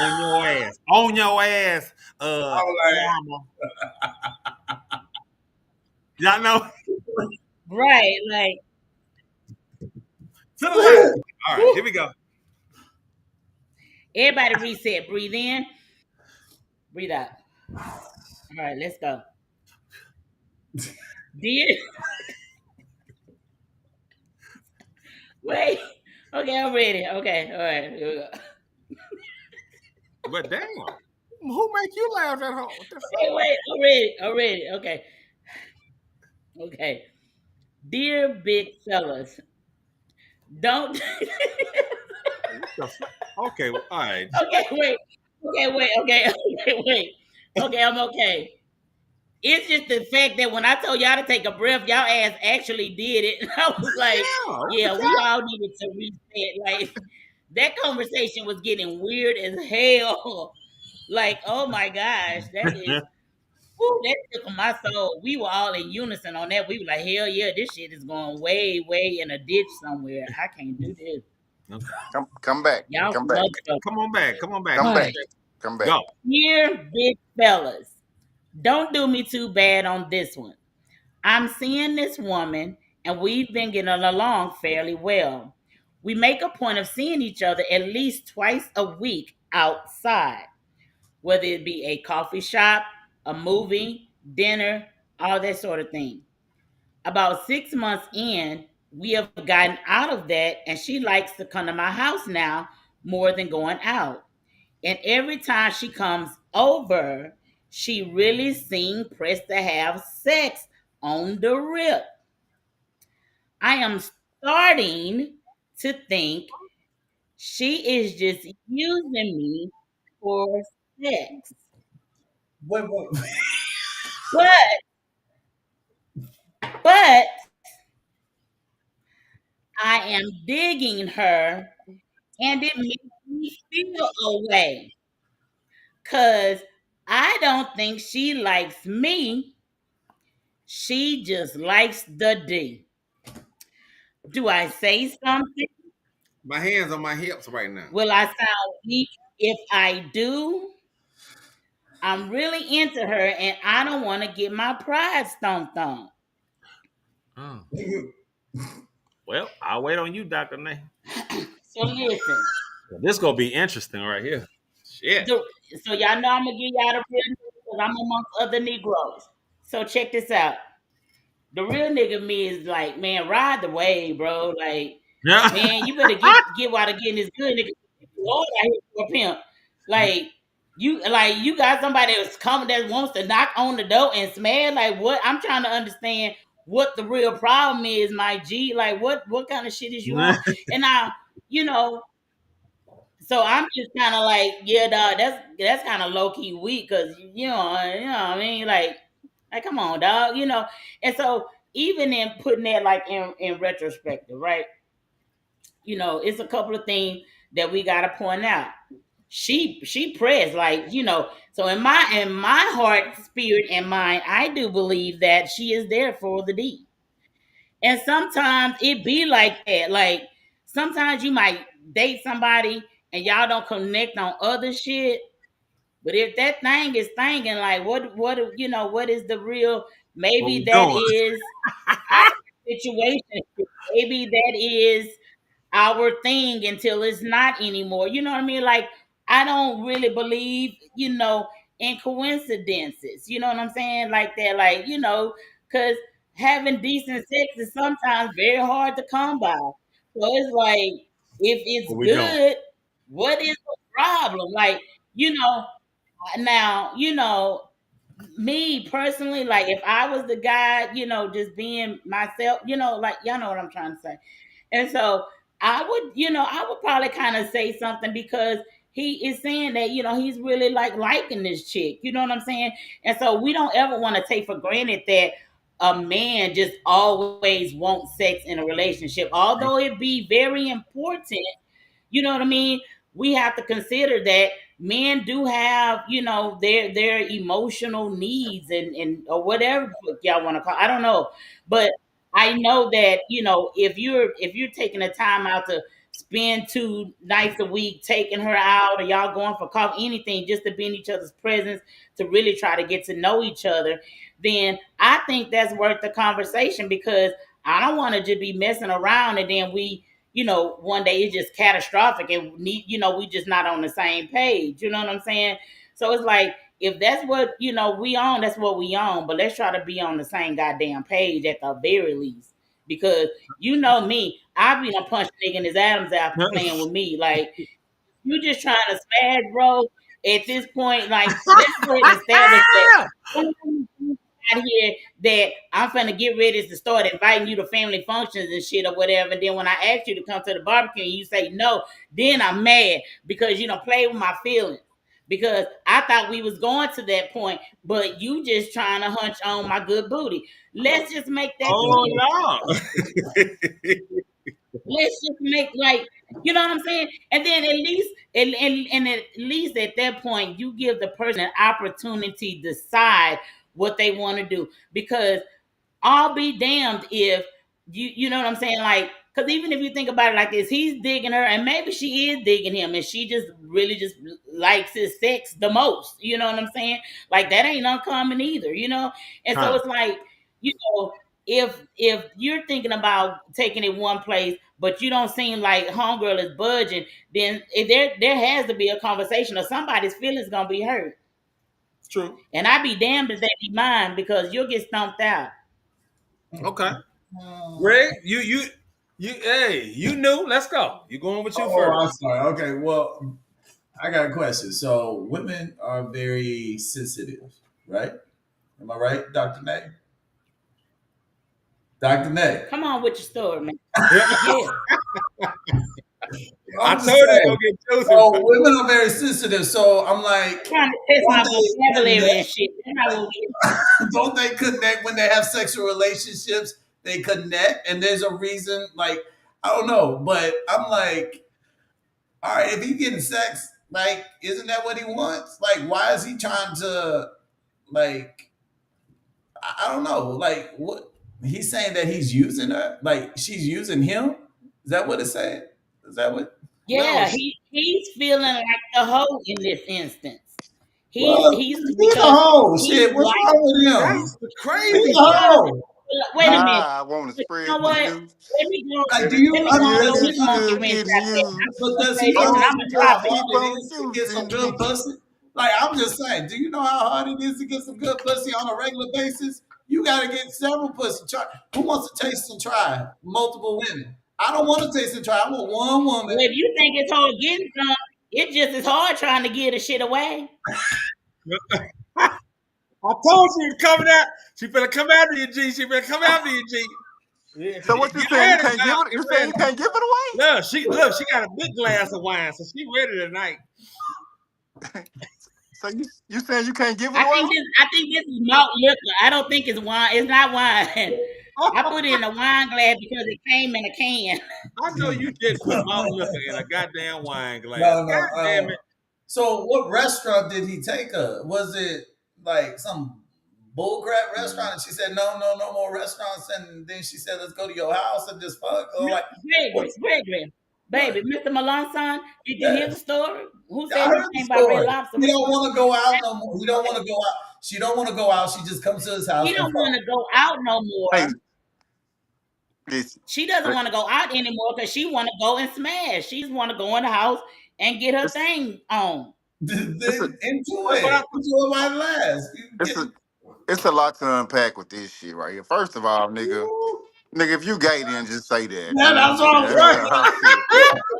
on your ass. On your ass. I'm like, Mama. Y'all know. Right, like To the left. All right, here we go. everybody reset, breathe in, breathe out. All right, let's go. Dear wait. Okay, I'm ready. Okay, all right, here we go. But damn, who make you laugh at home? What the Okay, wait, I'm ready. Okay. Okay. Dear big fellas, don't fuck? Okay, all right. okay, wait. Okay, wait, okay, okay, wait. Okay, I'm okay. It's just the fact that when I told y'all to take a breath, y'all ass actually did it. And I was like, Yeah, what the yeah, we fuck? all needed to reset. Like that conversation was getting weird as hell. Like, oh my gosh, that took my soul. We were all in unison on that. We were like, hell yeah, this shit is going way, way in a ditch somewhere. I can't do this. Okay. Come back. Y'all Come some back. motherfuckers. Come on back. Come on back. Come All back. right. Come back. Go. Dear big fellas, don't do me too bad on this one. I'm seeing this woman, and we've been getting along fairly well. We make a point of seeing each other at least twice a week outside, whether it be a coffee shop, a movie, dinner, all that sort of thing. About 6 months in, we have gotten out of that, and she likes to come to my house now more than going out. And every time she comes over, she really seems pressed to have sex on the rip. I am starting to think she is just using me for sex. wait. But but I am digging her and it makes me feel a way. Cause I don't think she likes me. She just likes the D. Do I say something? My hands on my hips right now. Will I sound weak if I do? I'm really into her and I don't want to get my pride stomped on. Oh. Well, I'll wait on you, Dr. Nay. So listen. This gonna be interesting right here. Shit. So y'all know I'm gonna give y'all the real nigga because I'm amongst other Negroes. So check this out. The real nigga me is like, man, ride the wave, bro. Like, Yeah. man, you better get while the getting is good, nigga. Lord, I hit for a pimp. Like, you got somebody that's coming that wants to knock on the door and smash. Like what? I'm trying to understand what the real problem is, my G. Like what kind of shit is you on? And now, you know, so I'm just kind of like, yeah, dog, that's kind of low key weak because you know what I mean, like come on, dog, you know. And so even in putting that like in retrospective, right? You know, it's a couple of things that we got to point out. She pressed like so in my heart, spirit, and mind, I do believe that she is there for the D. And sometimes it be like that. Like sometimes you might date somebody and y'all don't connect on other shit. But if that thing is thinking, like what is the real? What Maybe we that doing? is our situation. Maybe that is our thing until it's not anymore. You know what I mean? Like I don't really believe, in coincidences. You know what I'm saying? Like that, like, because having decent sex is sometimes very hard to come by. So it's like if it's What we doing? good, what is the problem? Like, you know, now, me personally, like if I was the guy, just being myself, like y'all know what I'm trying to say. And so I would probably kind of say something because he is saying that, he's really like liking this chick. You know what I'm saying? And so we don't ever want to take for granted that a man just always wants sex in a relationship. Although it be very important, you know what I mean? We have to consider that men do have, their emotional needs and or whatever y'all want to call. I don't know, but I know that if you're taking the time out to spend 2 nights a week taking her out or y'all going for coffee, anything just to be in each other's presence to really try to get to know each other, then I think that's worth the conversation because I don't want to just be messing around and then one day it's just catastrophic and we just not on the same page. You know what I'm saying? So it's like if that's what we on, that's what we on. But let's try to be on the same goddamn page at the very least. Because me, I be done punch a nigga in his Adam's apple playing with me. Like you just trying to smash, bro. At this point, like let's go ahead and establish that out here that I'm finna get ready to start inviting you to family functions and shit or whatever. And then when I ask you to come to the barbecue and you say no, then I'm mad because you don't play with my feelings. Because I thought we was going to that point, but you just trying to hunch on my good booty. Let's just make that Oh clear. no. Let's just make like you know what I'm saying, and then at least and at least at that point you give the person an opportunity to decide what they want to do because I'll be damned if you know what I'm saying? Like, because even if you think about it like this, he's digging her, and maybe she is digging him, and she just really just likes his sex the most. You know what I'm saying? Like that ain't uncommon either, And so Huh. it's like, you know, if you're thinking about taking it one place, but you don't seem like homegirl is budging, then there has to be a conversation, or somebody's feelings gonna be hurt. True. And I'd be damned if they be mine because you'll get stumped out. Okay. Greg, hey, you knew. Let's go. You going with you Oh, first. I'm sorry. Okay, well, I got a question. So women are very sensitive, right? Am I right, Dr. Nay? Dr. Nay. Come on with your story, man. Yeah. Yeah. I I'm told just you they saying. gonna get Joseph. So women are very sensitive. So I'm like, Trying to test don't my they vocabulary and connect? shit. That's not what we Don't they connect when they have sexual relationships? They connect, and there's a reason. Like I don't know, but I'm like, all right, if he getting sex, like, isn't that what he wants? Like, why is he trying to like? I don't know. Like, what he's saying that he's using her, like she's using him. Is that what it's saying? Is that what? No, Yeah, he's feeling like the hoe in this instance. Well, He's be the because hoe. he Shit, what's likes wrong with him? that's the Be crazy the part. hoe. wait a minute. I want to But you know spread the what? news. Like, do Let you me go and throw It's his understand? monkey still wrench getting out there. I'm used. just But gonna does say he this and I'm Don't gonna understand drop how it. keep hard it on is to get some good shooting. pussy? Like, I'm just saying, do you know how hard it is to get some good pussy on a regular basis? You got to get several pussy. Try. Who wants to taste and try multiple women? I don't want to taste and try. I want one Well, woman. if you think it's hard getting some, It just is hard trying to get the shit away. I told you coming out. She better come after you, G. She better come after you, G. Yeah, So what you get saying? You ready can't now. give it? Get You saying ready. you can't give it away? Look, she got a big glass of wine, so she ready tonight. So you saying you can't give it I away? think this is malt liquor. I don't think it's wine. It's not wine. I put it in a wine glass because it came in a can. I know you did put malt liquor in a goddamn wine glass. No, God no. damn it. So what restaurant did he take her? Was it like some bullcrap restaurant? And she said, no more restaurants. And then she said, let's go to your house and just fuck. Or like, Gregory, what? baby, Mr. Melanson, did you hear the Yes. story? Who I said heard the anything about Red story. Lobster? He don't want to go out no more. He don't want to go out. She don't want to go out. She just comes to his house He and don't fuck. want to go out no Hey, more. listen. She doesn't want to go out anymore because she want to go and smash. She just want to go in the house and get her It's, thing on. Then it's a enjoy But it. Enjoy my last. it's a it's a lot to unpack with this shit right here. First of all, nigga, if you gay, then just say that. You Yeah, know what I'm that's what saying? I'm That's saying. how I see it.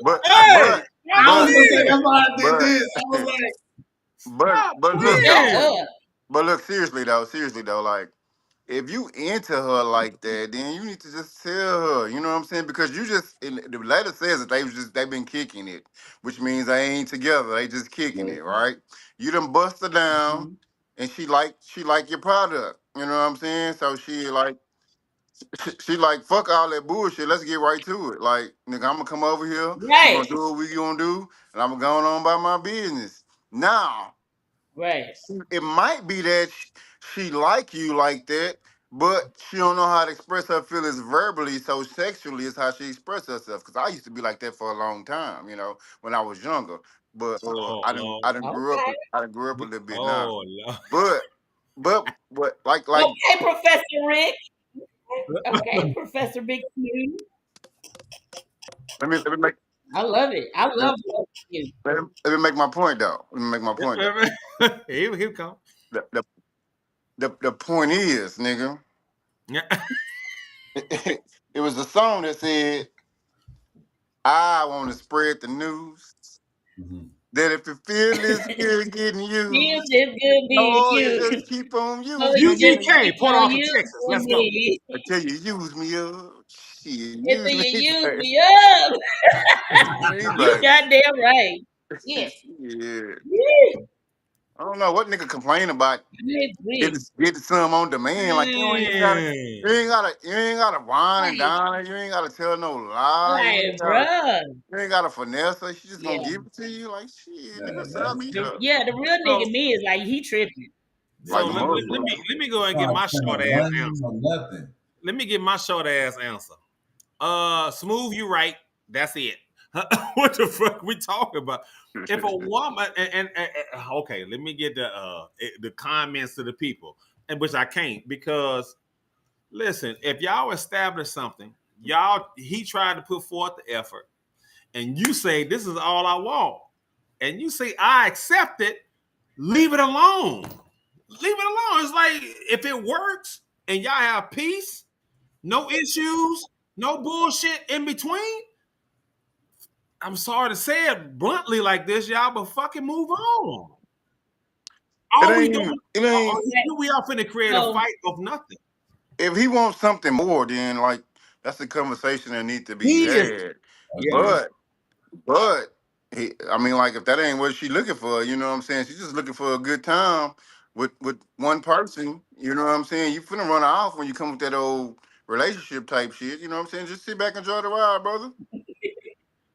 But hey, but I stop was but gonna say playing. that's why I did but this. I was like, Stop but look Shut though. playing. up. But look, seriously though, like if you into her like that, then you need to just tell her. You know what I'm saying? Because you just in the letter says that they've been kicking it, which means they ain't together. They just kicking it, right? You done bust her down, Mhm. and she like your product. You know what I'm saying? So she like fuck all that bullshit. Let's get right to it. Like nigga, I'm gonna come over here. We Right, gonna do what we gonna do, and I'm going on by my business. Now right. it might be that she like you like that, but she don't know how to express her feelings verbally. So sexually is how she express herself. Because I used to be like that for a long time, when I was younger. But Oh I didn't Lord. I didn't grew up Okay. I done grew up a little bit now. Oh Lord. But like Okay, Professor Rick. Okay, Professor Big Smooth. let me make I love it. I let love both of you. let me make my point though. Let me make my point though. Here come. The the, the point is, nigga, Yeah. it was a song that said, I want to spread the news mhm. that if you feel it's good getting Feels used, this good being oh, you you. just keep on So you using just me UGK, keep Port on Arthur, Texas. using Let's go. me until you use me up. Shit, until use me, you use baby. me up. Me, You baby. goddamn right. Yeah. Yeah. Yeah. I don't know what nigga complain about I agree. getting some on demand. Like Man. you ain't gotta whine and Like, dine. You ain't gotta tell no lie. bruh. You ain't gotta finesse her. She just gonna Yeah. give it to you. Like shit, nigga, Yeah, sign that's me true. up. The real So nigga me is like he tripping. Yeah, Like so a let, you let, just let motherfucker. me let me go and get not my spend short no ass money answer. or nothing. Let me get my short ass answer. Smooth, you right. That's it. What the fuck we talking about? If a woman okay, let me get the comments to the people, and which I can't because listen, if y'all establish something, he tried to put forth the effort, and you say this is all I want, and you say I accept it, leave it alone. Leave it alone. It's like if it works and y'all have peace, no issues, no bullshit in between. I'm sorry to say it bluntly like this, y'all, but fucking move on. It All we doing, ain't. It ain't. Okay. we are finna create a So fight of nothing. If he wants something more, then like that's a conversation that needs to be He is, had. That's yeah. true. But I mean, like if that ain't what she looking for, you know what I'm saying? She's just looking for a good time with one person. You know what I'm saying? You finna run her off when you come with that old relationship type shit. You know what I'm saying? Just sit back and enjoy the ride, brother.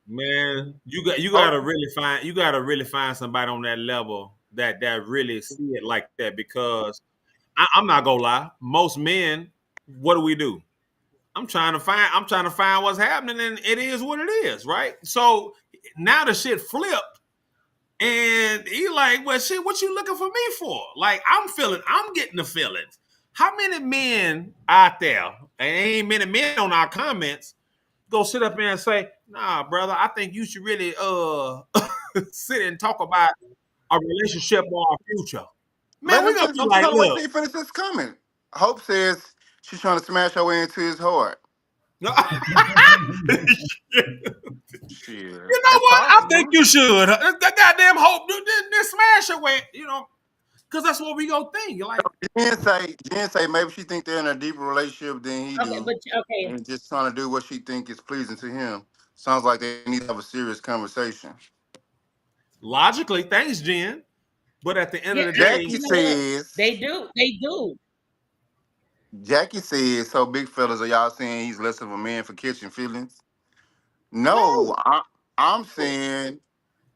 Man, you Oh, gotta really find somebody on that level that really see it like that because I'm not gonna lie. Most men, what do? I'm trying to find what's happening, and it is what it is, right? So now the shit flipped, and he like, well, shit, what you looking for me for? Like, I'm getting the feelings. How many men out there, and ain't many men on our comments, go sit up there and say, nah, brother, I think you should really sit and talk about a relationship or our future. Man, let we're him gonna finish. be I'm like, trying to wait look, till he finishes coming. Hope says she's trying to smash her way into his heart. Shit, You know that's what? I possible. think you should. That goddamn hope, then smash it with, because that's what we gonna think. You're like, Jen say maybe she think they're in a deeper relationship than he Okay, do, but okay, and just trying to do what she think is pleasing to him. Sounds like they need to have a serious conversation. logically, thanks, Jen. But at the end yeah, of the and Jackie day, you know what? says, They do. Jackie says, so big fellas, are y'all saying he's less of a man for catching feelings? No, No, I'm saying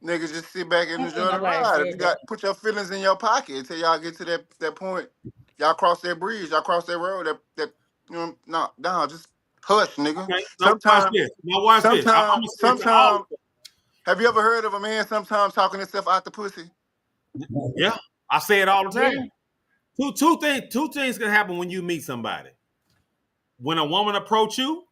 niggas just sit back I and don't think enjoy the nobody ride. If said you that. got put your feelings in your pocket until y'all get to that point, y'all cross that bridge, y'all cross that road, that no, just hush, nigga. okay, now watch Sometimes, this. Now watch this. I'm sometimes, gonna say it to all of sometimes. Have you ever heard of a man sometimes talking himself out the pussy? them. Yeah, I say it all the Yeah, time. Two things can happen when you meet somebody. When a woman approach you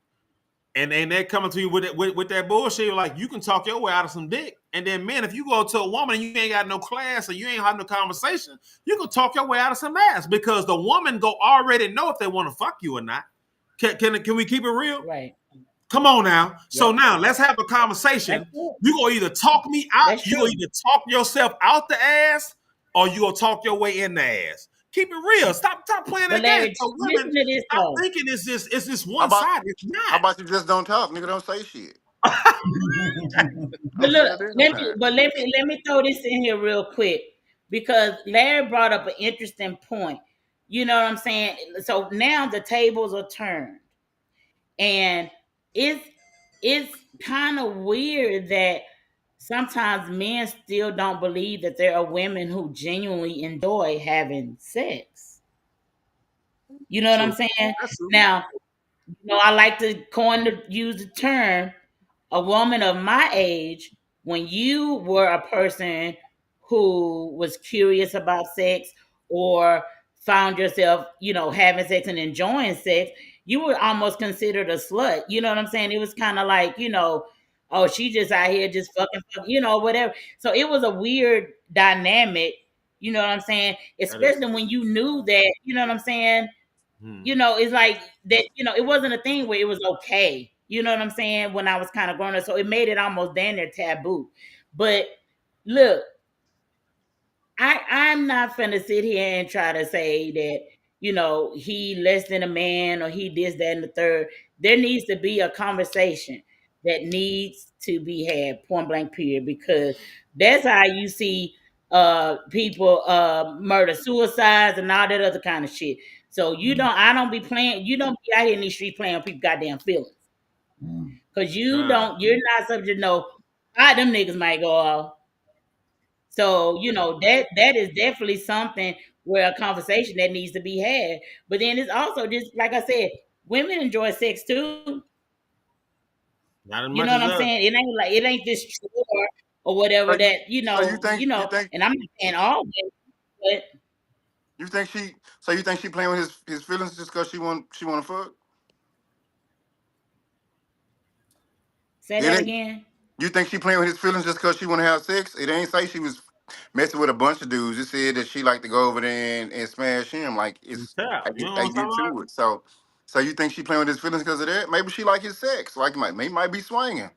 and they're coming to you with that bullshit, like you can talk your way out of some dick. And then, men, if you go to a woman and you ain't got no class or you ain't having no conversation, you can talk your way out of some ass because the woman go already know if they want to fuck you or not. Can we keep it real? right. Come on now. So Yep, now let's have a that's conversation. true. You gonna either talk me out, That's you gonna true. either talk yourself out the ass, or you gonna talk your way in the ass. Keep it real. Stop playing But that game. Larry, So women, listen to this stop though. thinking it's this How one about side. It's how not. about you just don't talk, nigga? Don't say shit. But I say look, that every let me time. but let me throw this in here real quick because Larry brought up an interesting point. You know what I'm saying? So now the tables are turned, and it's it's kind of weird that sometimes men still don't believe that there are women who genuinely enjoy having sex. You know what I'm True. saying? That's true. Now, I like to use the term a woman of my age, when you were a person who was curious about sex or found yourself, having sex and enjoying sex, you were almost considered a slut. You know what I'm saying? It was kind of like, oh, she just out here just whatever. So it was a weird dynamic, you know what I'm saying? That is. Especially when you knew that, you know what I'm saying? Hmm. It's like that, it wasn't a thing where it was okay. You know what I'm saying? When I was kind of growing up. So it made it almost damn near taboo. But look, I'm not finna sit here and try to say that, he less than a man or he this, that, and the third. There needs to be a conversation that needs to be had, point blank period, because that's how you see people murder suicides and all that other kind of shit. So I don't be playing, you don't be out here in these streets playing with people goddamn feelings. Cause Nah. you're not subject to know how them niggas might go off. So, that is definitely something where a conversation that needs to be had. But then it's also just like I said, women enjoy sex too. Not as You much know what as I'm us. saying? It ain't this chore or So whatever you that, so you think you think and I'm not saying all women, but you think she playing with his feelings just because she want to fuck? say It that ain't. again. You think she playing with his feelings just because she want to have sex? It ain't say she was messing with a bunch of dudes. It said that she like to go over there and smash him. Like it's Yeah. You know what I I'm talking get about? to it. So you think she playing with his feelings because of that? Maybe she like his sex. Like might be swinging.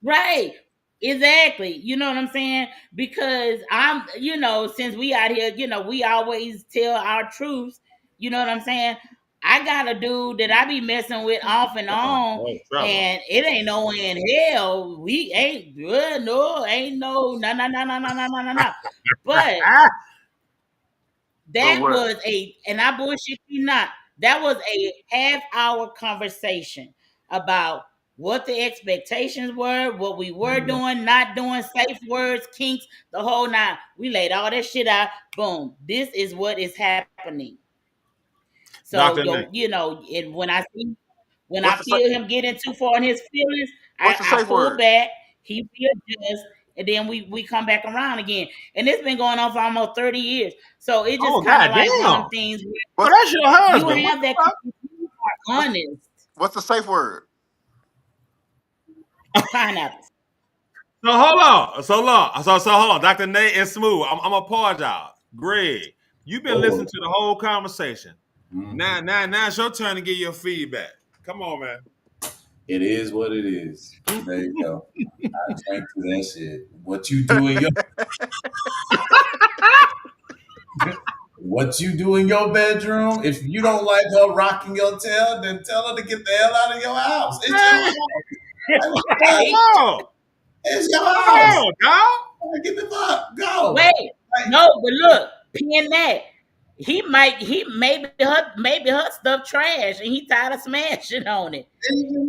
Right. Exactly. You know what I'm saying? Because since we out here, we always tell our truths. You know what I'm saying? I got a dude that I be messing with off and on, Oh, trouble. and it ain't no way in hell we ain't good. No, ain't no. But But that what? was and I bullshit you not, that was a half-hour conversation about what the expectations were, what we were doing, not doing, safe words, kinks, the whole nine. We laid all that shit out. Boom. This is what is happening. So Dr. Nate. and when What's I the feel him getting too far in his feelings, what's the I safe pull word? back, he readjusts, and then we come back around again. And it's been going on for almost 30 years. So it's just Oh, kind of goddamn. like one of them Oh, things where What's that's your you husband. What have the that fuck? you are what's honest. what's the safe word? Pineapples. So hold on. So hold on. Dr. Nate and Smooth. I'm apologize. Greg, you've been listening Oh. to the whole conversation. Mhm. Now it's your turn to give your feedback. Come on, man. It is what it is. There you go. I drank to that shit. What you do in your bedroom? If you don't like her rocking your tail, then tell her to get the hell out of your house. It's your Hey, house. come Right? on. It's your Come house. on, dog. Get the fuck go. Wait, no, but look, peeing that. Maybe her stuff trash and he tired of smashing on it.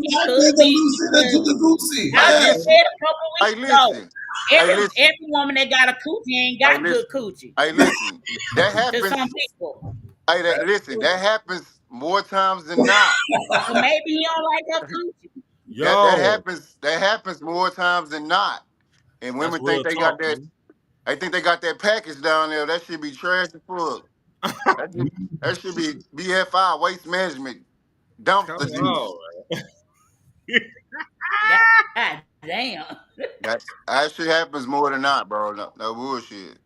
He I could think the be Lucy, the because Lucy. I Hey, Yeah. just listen. said a couple Hey, weeks ago, listen. Hey, every listen. woman that got a coochie ain't Hey, got listen. good coochie. Hey, listen. That To happens. some people. Hey, listen. That happens more times than not. Or maybe he don't like her coochie. That Yo, happens. That happens more times than not. And that's women think real they got talk, that. man. They think they got that package down there. That should be trash and full. That should be BFI, waste management, Come dumpster juice. on. God damn. That shit happens more than not, bro. No bullshit.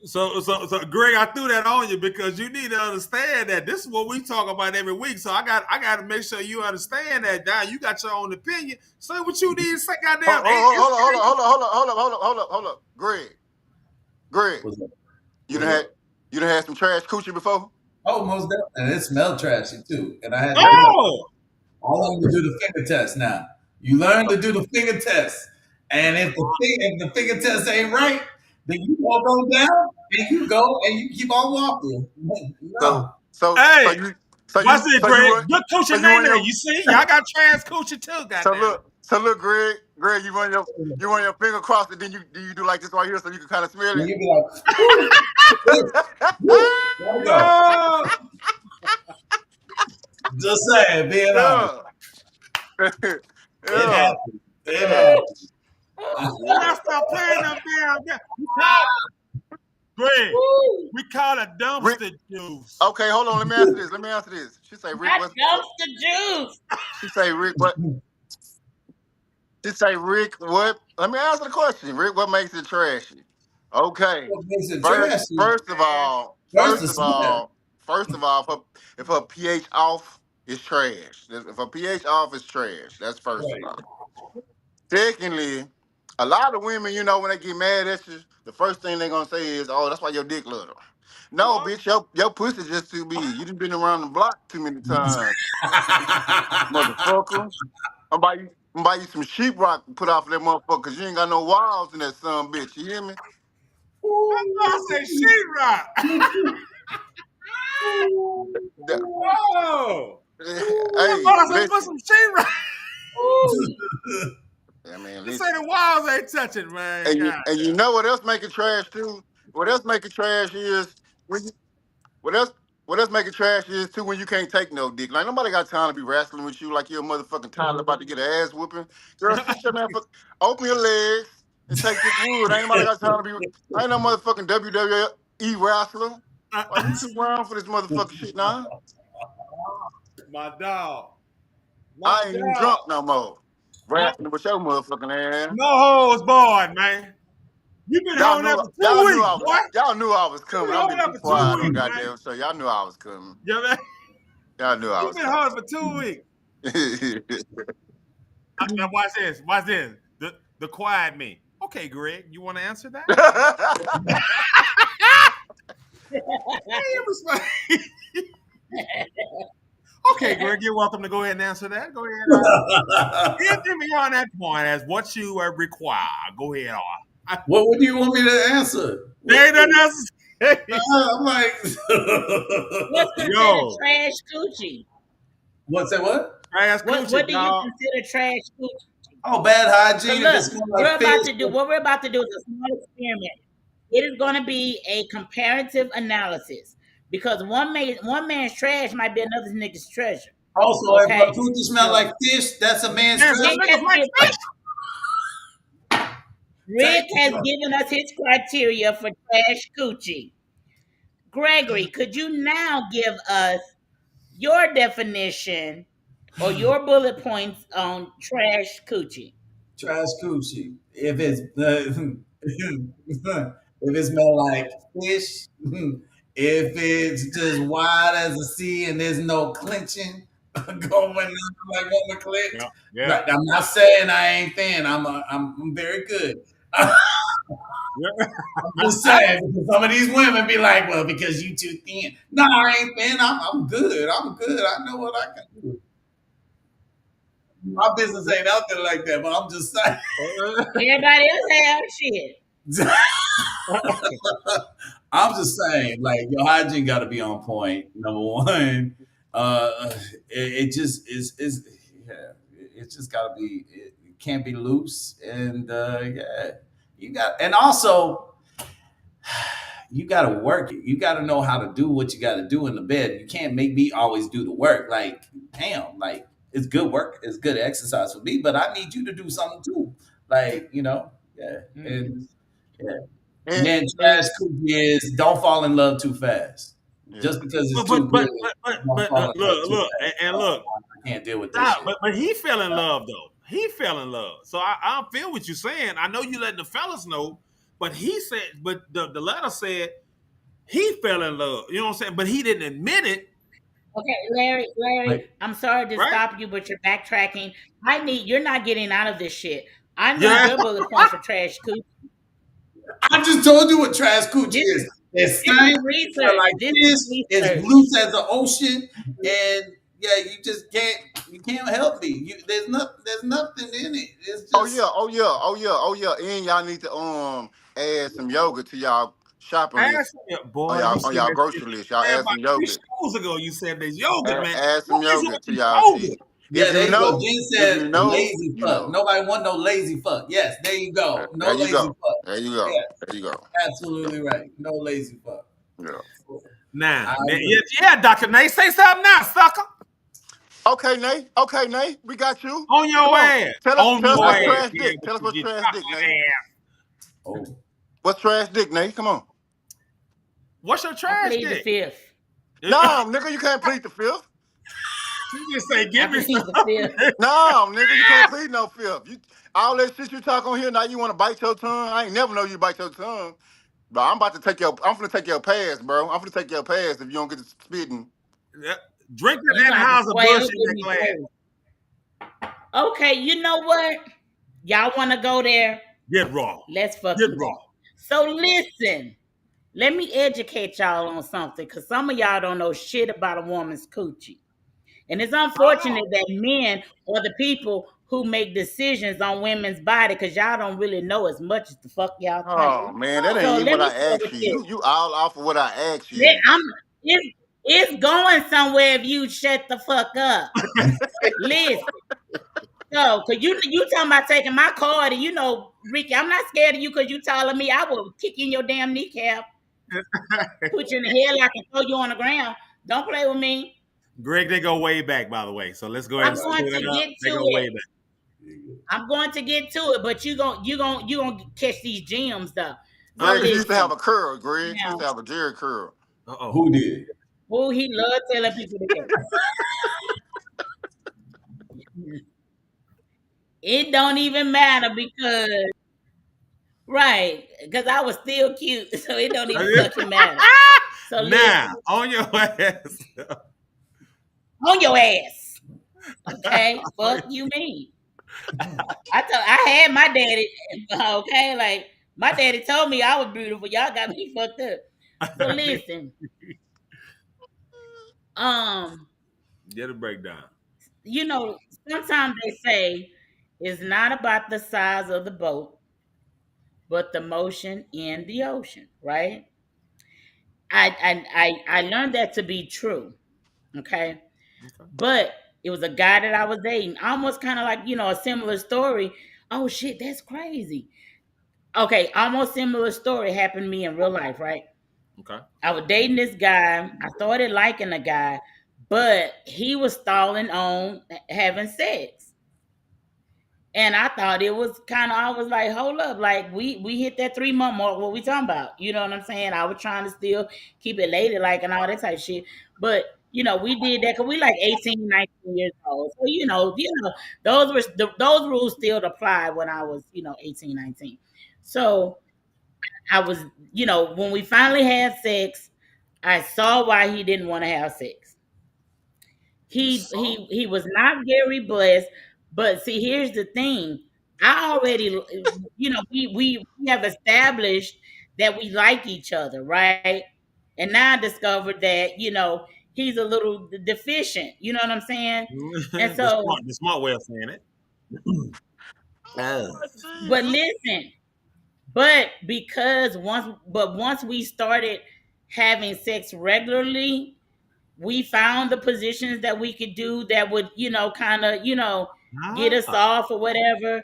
So, Greg, I threw that on you because you need to understand that this is what we talk about every week. So I got to make sure you understand that. Now you got your own opinion. Say what you need to say. Hold, Goddamn, hold, hold, hold, hold, hold, hold, hold, hold, hold up, hold up. Greg, What's up? you What's done had up? you done had some trash coochie before? Oh, most definitely. And it smelled trashy too. And I had to do oh, all I need to do the finger test now. You learn to do the finger test. And if the finger test ain't right, then you gonna go down and you go and you keep on walking. So No. so so hey, you so watch you this, so you Greg. run Good so coochie you name run there. your You see, y'all got trans coochie too. Goddamn it. so look, Greg, you run your finger across it, then you do like this right here so you can kind of smell Then it. you be like, woo, woo, woo. There we go. Yo, Just saying, being honest. Yeah. It Yeah. happens. It Yeah. happens. you gotta stop playing them damn. We call Greg. Woo. We call it Rick, dumpster juice. okay, hold on. Let me answer this. She say, Rick, Not what? dumpster juice. She say, Rick, what? She say, Rick, what? Let me answer the question. Rick, what makes it trashy? Okay. What makes it First, trashy? first of all, First, first the of smell. all, first of all, if her pH off, it's trash. If her pH off, it's trash. That's first of Right. all. Secondly, a lot of women, when they get mad at you, the first thing they're gonna say is, "Oh, that's why your dick little." No, What? bitch, your pussy just too big. You done been around the block too many times, motherfucker. I'm buy you some sheetrock to put off of that motherfucker, cause you ain't got no walls in that son bitch. You hear me? I say sheetrock. The- Oh, Hey, I say put listen. some sheetrock. I mean, You say listen. the walls ain't touching, man. And you, God and you damn. know what else make it trash too? What else make it trash is when you, what else what else make it trash is too when you can't take no dick. Like nobody got time to be wrestling with you like you're a motherfucking toddler about to get an ass whooping. Girl, sit your man open your legs and take this wood. Ain't nobody got time to be. I ain't no motherfucking WWE wrestler. Like you too grown for this motherfucking shit now. My dog. My I ain't even dog. drunk no more. Wrestling with your motherfucking ass. No holds barred, man. You've been Y'all holding knew that for y'all 2 knew weeks, I was boy. y'all knew I was You've coming. been I've holding been that too for 2 quiet on the weeks, man. goddamn show. Y'all knew I was coming. You know, Y'all knew I you've was been coming. holding for 2 weeks. Now watch this. Watch this. The quiet me. Okay, Greg, you want to answer that? Hey, it was fine. Okay, Greg, you're welcome to go ahead and answer that. Go ahead. Give me on that point as what you require. Go ahead on. What do you want me to answer? There ain't nothing else to say. I'm like, What's considered Yo, trash coochie? what? Say what? trash What coochie, do you dog. consider trash coochie? Oh, bad Cause hygiene. If it look, smells like fish. what we're about to do is a small experiment. It is going to be a comparative analysis because one man's trash might be another nigga's treasure. Also, if a Okay, coochie smell so like fish, that's a man's Man, some treasure. Rick has niggas like given fish. Take Rick has given us his criteria for trash coochie. Gregory, could you now give us your definition or your bullet points on trash coochie? trash coochie. If it's if it smell like fish, if it's just wide as a sea and there's no clenching, Going like what my clicks. Yeah, yeah, Like, I'm not saying I ain't thin. I'm very good. I'm yeah. just saying because some of these women be like, well, because you too thin. No, I ain't thin. I'm good. I'm good. I know what I can do. My business ain't out there like that, but I'm just Everybody else have shit. saying. I'm just saying, like your hygiene got to be on point. Number one, it just is yeah. It just got to be. It can't be loose, and yeah, you got. And also, you got to work it. You got to know how to do what you got to do in the bed. You can't make me always do the work. Like, damn, like it's good work. It's good exercise for me, but I need you to do something too. Like, yeah, and. Mhm. Yeah. And And, then and trash cookie is don't fall in love too fast. yeah. Just because it's But too good, don't but fall in love too look fast. and look. I can't deal with this Stop. shit. But he fell in love though. He fell in love. So I feel what you're saying. I know you letting the fellas know, but he said, but the letter said he fell in love. You know what I'm saying? But he didn't admit it, Okay, Larry, But I'm sorry to right? stop you, but you're backtracking. You're not getting out of this shit. I need Yeah. your bullet points for trash coochie. I just told you what trash coochie This is. It's this is stank, smell research. like This is fish, it's research. blue as the ocean, and yeah, you can't help me. There's nothing in it. It's Oh yeah, just oh yeah, oh yeah, oh yeah. And y'all need to add some yoga to y'all shopping list Ask him, boy, you on said y'all that shit. grocery list. Y'all Man, add about some three yogurt. shows ago, you said there's yogurt, man. Add some What is it with yogurt to these y'all yogurt? shit. yeah, there you go. Jen If said you know, lazy you fuck. know. Nobody want no lazy fuck. Yes, there you go. No There you lazy go. fuck. There you go. Yeah, There you go. absolutely right. No lazy fuck. Yeah. Nah, I yeah, agree. yeah, Dr. Nate, say something now, sucker. Okay, Nate. Okay, Nate. We got you. On Come your on. ass. On Tell us your Right. what's ass. trash Yeah, dick. but Tell us you what's get trash shot dick, on Nate. the ass. Oh, What's trash dick, Nate? Come on. What's your I trash plead the dick? fifth. You No, nigga, you can't plead the fifth. just say, I give me plead the some. fifth. No, nigga, you can't plead no fifth. You all that shit you talk on here, now you wanna bite your tongue. I ain't never know you bite your tongue. But I'm finna take your pass, bro. I'm finna take your pass if you don't get to spitting. Yeah. Drink You're that gonna have to square Anheuser-Busch up in with that me glass. first. Okay, you know what? Y'all wanna go there? Get raw. Let's Get fucking raw. go. So listen, let me educate y'all on something, because some of y'all don't know shit about a woman's coochie. And it's unfortunate that men are the people who make decisions on women's body, because y'all don't really know as much as the fuck y'all think. Oh man, that ain't So even let what me I start asked with you. this. You all off of what I asked Let- you. I'm, it's going somewhere if you shut the fuck up. Listen. So, cause you talking about taking my card, and Ricky, I'm not scared of you because you taller than me. I will kick you in your damn kneecap, put you in the headlock, and throw you on the ground. Don't play with me. Greg, they go way back, by the way. So let's go ahead I'm and going split to it up. get They to go way it. back. I'm going to get to it, but you gonna catch these gems though. So Greg used to have listen, a curl. Greg used to now, have a Jerry curl. Uh-oh. who did? who he loved telling people that. It don't even matter because right, because I was still cute, so it don't even fucking matter. So Now, listen, on your ass. on your ass. Okay, fuck you mean. I had my daddy. Okay, like my daddy told me I was beautiful. Y'all got me fucked up. So listen, um, Get a breakdown. you know, sometimes they say it's not about the size of the boat, but the motion in the ocean, right? I learned that to be true. Okay, Okay. but it was a guy that I was dating, almost kind of like a similar story. Oh shit, that's crazy. Okay, almost similar story happened to me in real life, right? Okay. I was dating this guy. I started liking the guy, but he was stalling on having sex. And I thought it was I was like, hold up, like we hit that 3 month mark. What we talking about? You know what I'm saying? I was trying to still keep it ladylike and all that type of shit. But we did that because we like 18, 19 years old. So those rules still apply when I was 18, 19. So I was, when we finally had sex, I saw why he didn't want to have sex. he was not very blessed. But see, here's the thing. I already, we have established that we like each other, right? And now I discovered that he's a little deficient. You know what I'm saying? And so, The smart way of saying it. Oh. but listen, once we started having sex regularly, we found the positions that we could do that would, kind of, get us Ah. off or whatever.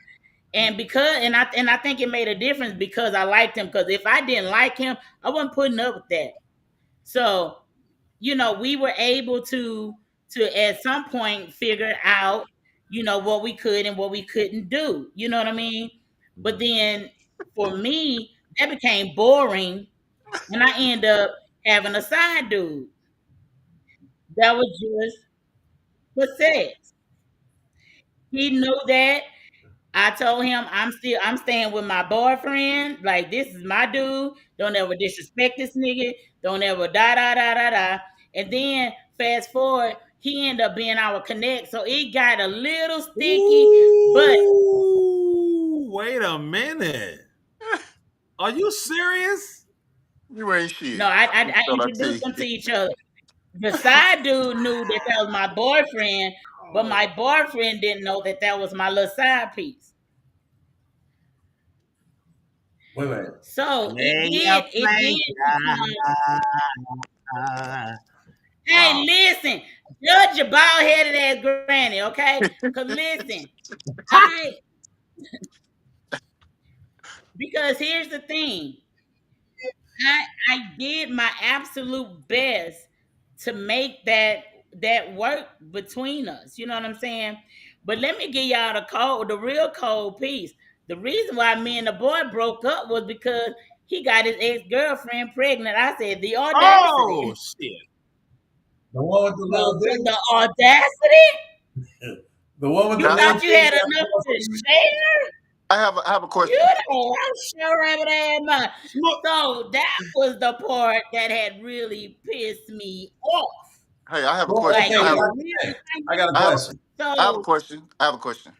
And I think it made a difference because I liked him. Because if I didn't like him, I wasn't putting up with that. So, we were able to at some point figure out, what we could and what we couldn't do. You know what I mean? But then for me, that became boring, and I end up having a side dude that was just for sex. He knew that. I told him I'm staying with my boyfriend. Like, this is my dude. Don't ever disrespect this nigga. Don't ever da da da da da. And then fast forward, he ended up being our connect. So it got a little sticky, but Ooh, wait a minute. Are you serious? You ain't shit. no, I So I tell introduced them to you. each other. The side dude knew that that was my boyfriend, but my boyfriend didn't know that that was my little side piece. Wait. So Lay your it plate did become. down. Hey, Wow. listen, judge your bald headed ass granny, okay? Cause listen, I because here's the thing. I did my absolute best to make that work between us. You know what I'm saying? But let me give y'all the real cold piece. The reason why me and the boy broke up was because he got his ex-girlfriend pregnant. I said the Oh audacity. shit. The one with the little dick. The audacity? The one with the You Now, little thought you dick. had enough to share? I have a You question. know, I'm sure rabbit ass mine. Look, So that was the part that had really pissed me off. Hey, I have a Well, question. Like okay, it yeah, really I got a I have a, question. I have a so question. I have a question.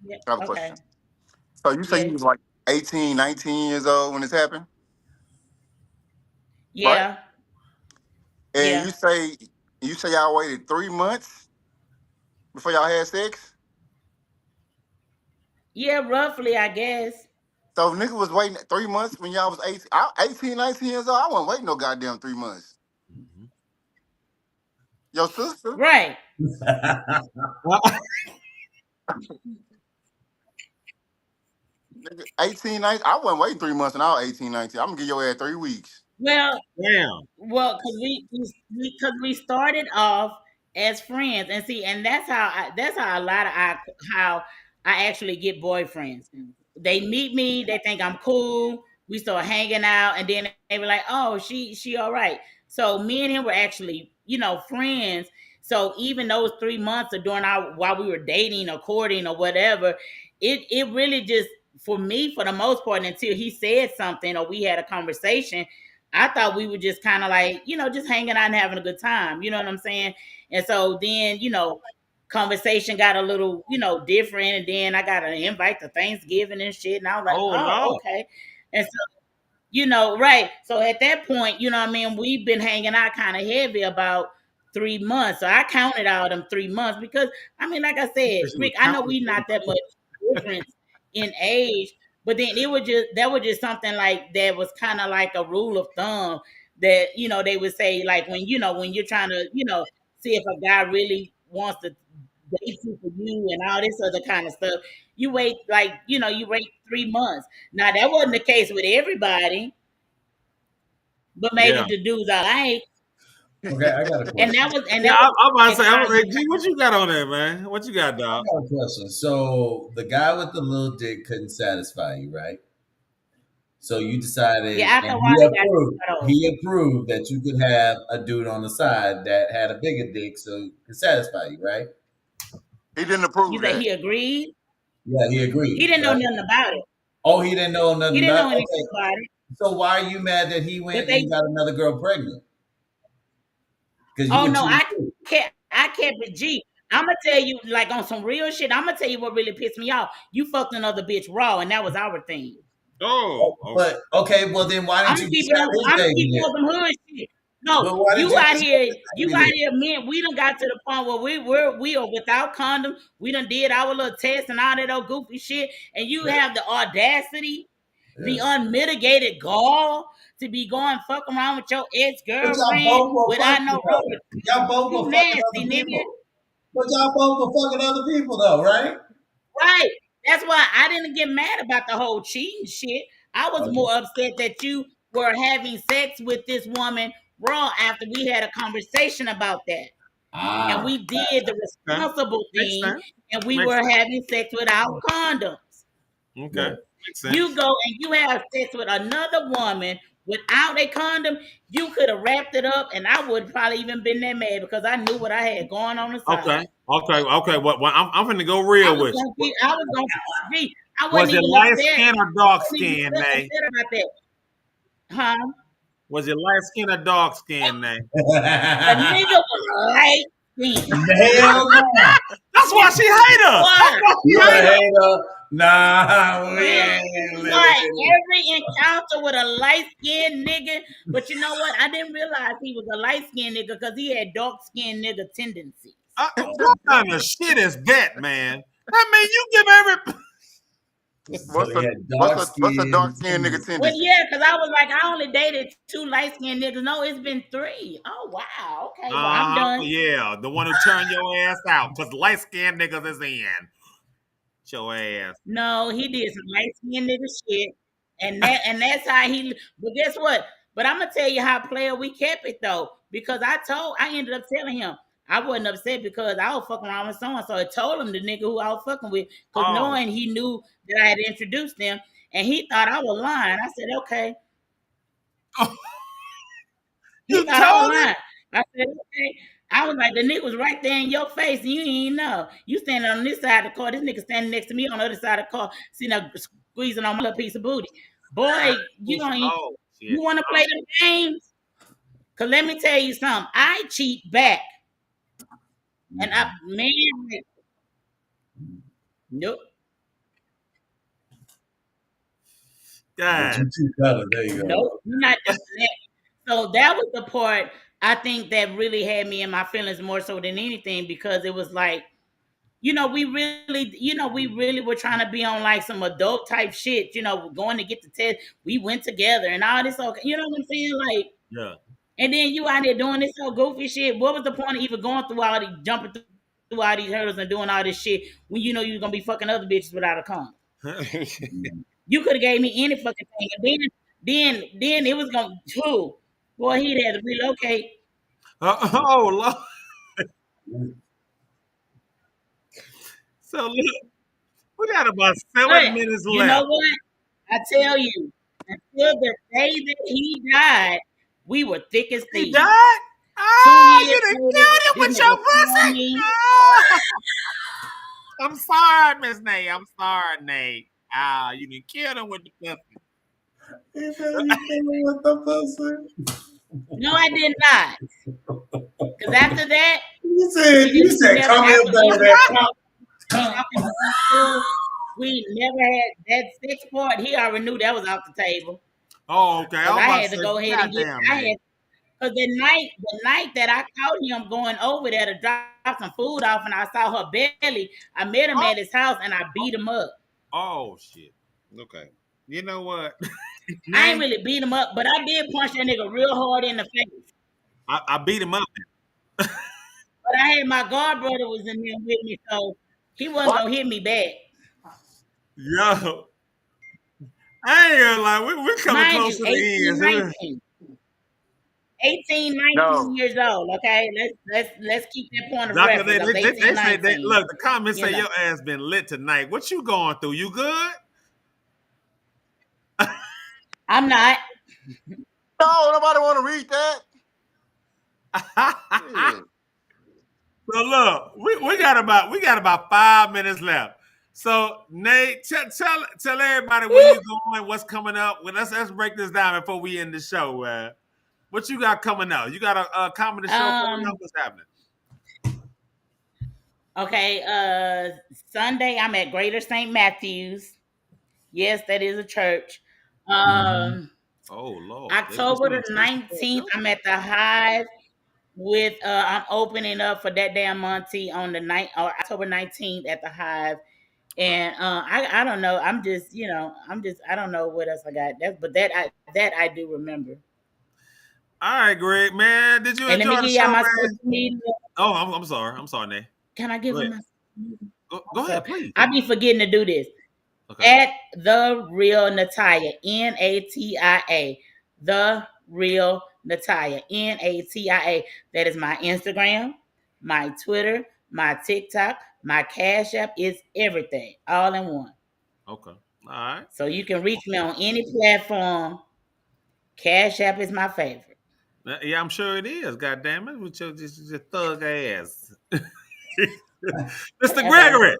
yeah, I have a okay. question. So you say you Yes. was like 18, 19 years old when this happened, right? Yeah. And Yeah. you say y'all waited 3 months before y'all had sex. Yeah, roughly, I guess. So nigga was waiting 3 months when y'all was 18, 18, 19 years old. I wasn't waiting no goddamn 3 months. Your sister, Right. nigga, 18, 19, I wasn't waiting 3 months and I was 18, 19. I'm gonna give your ass 3 weeks. Well, damn. Well, because we started off as friends, and see, and that's how a lot of how I actually get boyfriends. They meet me, they think I'm cool. We start hanging out, and then they were like, "Oh, she all right." So me and him were actually, friends. So even those 3 months of during our while we were dating or courting or whatever, it really just for me for the most part until he said something or we had a conversation. I thought we were just kind of like, just hanging out and having a good time. You know what I'm saying? And so then, conversation got a little, different. And then I got an invite to Thanksgiving and shit. And I was like, Oh oh, no. okay. And so, right. So at that point, you know what I mean? We've been hanging out kind of heavy about 3 months. So I counted out them 3 months because, I mean, like I said, She was Rick, I know counting. we not that much difference in age, but then that was just something like that was kind of like a rule of thumb that they would say like when you're trying to see if a guy really wants to date you for you and all this other kind of stuff. You wait like you wait 3 months. Now that wasn't the case with everybody, but maybe Yeah. the dudes I like, Okay, I got a and question. Yeah, that was I'm about to say, kind of hey, G, what you got on there, man? What you got, I dog? got a question. So the guy with the little dick couldn't satisfy you, right? So you decided, yeah. After a and while, they got cut off. he approved that you could have a dude on the side that had a bigger dick, so he could satisfy you, right? He didn't You approve say that. he agreed? Yeah, he He agreed, didn't know right? nothing about it. Oh, he didn't know He nothing didn't about know it. anything Okay, about it. so why are you mad that he But went they and got another girl pregnant? Because you Oh could no, choose I too. I kept it G. I'm gonna tell you, like on some real shit. I'm gonna tell you what really pissed me off. You fucked another bitch raw, and that was our thing. Oh, But okay, well then why I'm didn't you keeping just have on. his I'm baby keeping then? on some hood shit. No, But why did you you out just have here, his baby then? man. We done got to the point where we are without condom. We done did our little tests and all that old goofy shit, and you have the audacity, the Yeah. unmitigated gall to be going fuck around with your ex But y'all girlfriend both were without fucking no though. rubber. Y'all both You were fucking other nasty nigga. people. But y'all both were fucking other people though, right? Right. That's why I didn't get mad about the whole cheating shit. I was Okay. more upset that you were having sex with this woman raw after we had a conversation about that. And we did the okay. responsible Makes thing, sense. and we Makes were sense. having sex without condoms. Okay. Yeah. Makes sense. You go and you have sex with another woman without a condom, you could have wrapped it up, and I would probably even been that mad because I knew what I had going on the side. Okay. Okay. What I'm finna go I real was with gonna you. be, I was gonna be, I Was wasn't it even light upset. skin or I dark wasn't even skin, upset Nay? about that. Huh? Was it light skin or dark skin, Nay? The nigga was light skin. Hell no. That's why she hate us. That's What? why she You a hate us. hater. Nah, we Man, ain't living what? in Every encounter with a light skinned nigga, but you know what? I didn't realize he was a light skinned nigga because he had dark skinned nigga tendencies. What kind of shit is that, man? I mean, you give every. So he had dark What's a dark skin. skinned nigga Well, tendency? yeah, because I was like, I only dated 2 light skinned niggas. No, it's been 3. Oh, wow. Okay, well, I'm done. Yeah, the one who turned your ass out because light skinned niggas is in. Your ass. No, he did some light skinned nigga shit. And that's how he, but guess what? But I'm gonna tell you how player we kept it though. Because I ended up telling him I wasn't upset because I was fucking around with someone. So I told him the nigga who I was fucking with, because Oh, knowing he knew that I had introduced them, and he thought I was lying. I said, okay. He you thought I was told him? lying. I said, okay. I was like, the nigga was right there in your face, and you ain't know. You standing on this side of the car, this nigga standing next to me on the other side of the car, sitting up squeezing on my little piece of booty. Boy, you don't even, Oh, shit. you want to play them games? Cause let me tell you something. I cheat back, and nope. But God. you two colors. There you go. Nope, you're not doing that. So that was the part I think that really had me in my feelings more so than anything, because it was like, we really were trying to be on like some adult type shit, going to get the test. We went together and all this, okay, you know what I'm saying? Like, Yeah. and then you out there doing this whole goofy shit. What was the point of even going through all these, jumping through all these hurdles and doing all this shit when you know you're gonna be fucking other bitches without a condom? You could have gave me any fucking thing, and then it was gonna too. Boy, he'd have to relocate. Oh, Lord. So look, we got about 7 But minutes you know left. what? I tell you, until the day that he died, we were thick as He thieves. died? 2 Oh, years you done later, killed him this with nigga your on pussy? me. Oh, I'm sorry, Miss Nay. I'm sorry, Nate. Ah, you done killed him with the pussy. You said you feeling with the pussy? No, I did not. Because after that, You said, come here, baby. talking to school, we never had that sex part. He already knew that was off the table. Oh, okay. Because I I was had to go about to say, ahead and goddamn, Nate. because the night that I caught him going over there to drop some food off and I saw her belly, I met him at his house and I beat him up. Oh, shit. Okay. You know what? I ain't Nate, really beat him up, but I did punch that nigga real hard in the face. I beat him up. But I had my god brother was in there with me, so he wasn't What? gonna hit me back. Yo, I ain't gonna lie. We're coming Mind close you, to the 18, end. 19. 18, 19 No. years old. Okay, let's keep that point of Doctor, reference. I was 18, they say 19. look, the comments You say know, your ass been lit tonight. What you going through? You good? I'm not. No, nobody want to read that. Yeah. So look, we got about 5 minutes left. So Nate, tell everybody where you going, what's coming up. Well, let's break this down before we end the show. What you got coming out? You got a comedy show coming up? What's happening? Okay, Sunday I'm at Greater St. Matthews. Yes, that is a church. Mm-hmm. Oh Lord, they put October you in the church before 19th, too? I'm at the Hive with I'm opening up for that damn Monty on the night or October 19th at the Hive. Okay. And I don't know. I'm just, I don't know what else I got. That I do remember. All right, Greg, man. Did you And let enjoy me the give show, y'all my man? social media. Oh, I'm sorry. I'm sorry, Nate. Can I give Go them ahead. my social media? Go I'm sorry. ahead, please. I be forgetting to do this. Okay. At the real Natalia, Natia, the real Natalia, Natia. That is my Instagram, my Twitter, my TikTok, my Cash App. Is everything all in one. Okay. All right. So you can reach me on any platform. Cash App is my favorite. Yeah, I'm sure it is. God damn it, with your thug ass, Mr. Bye Gregory.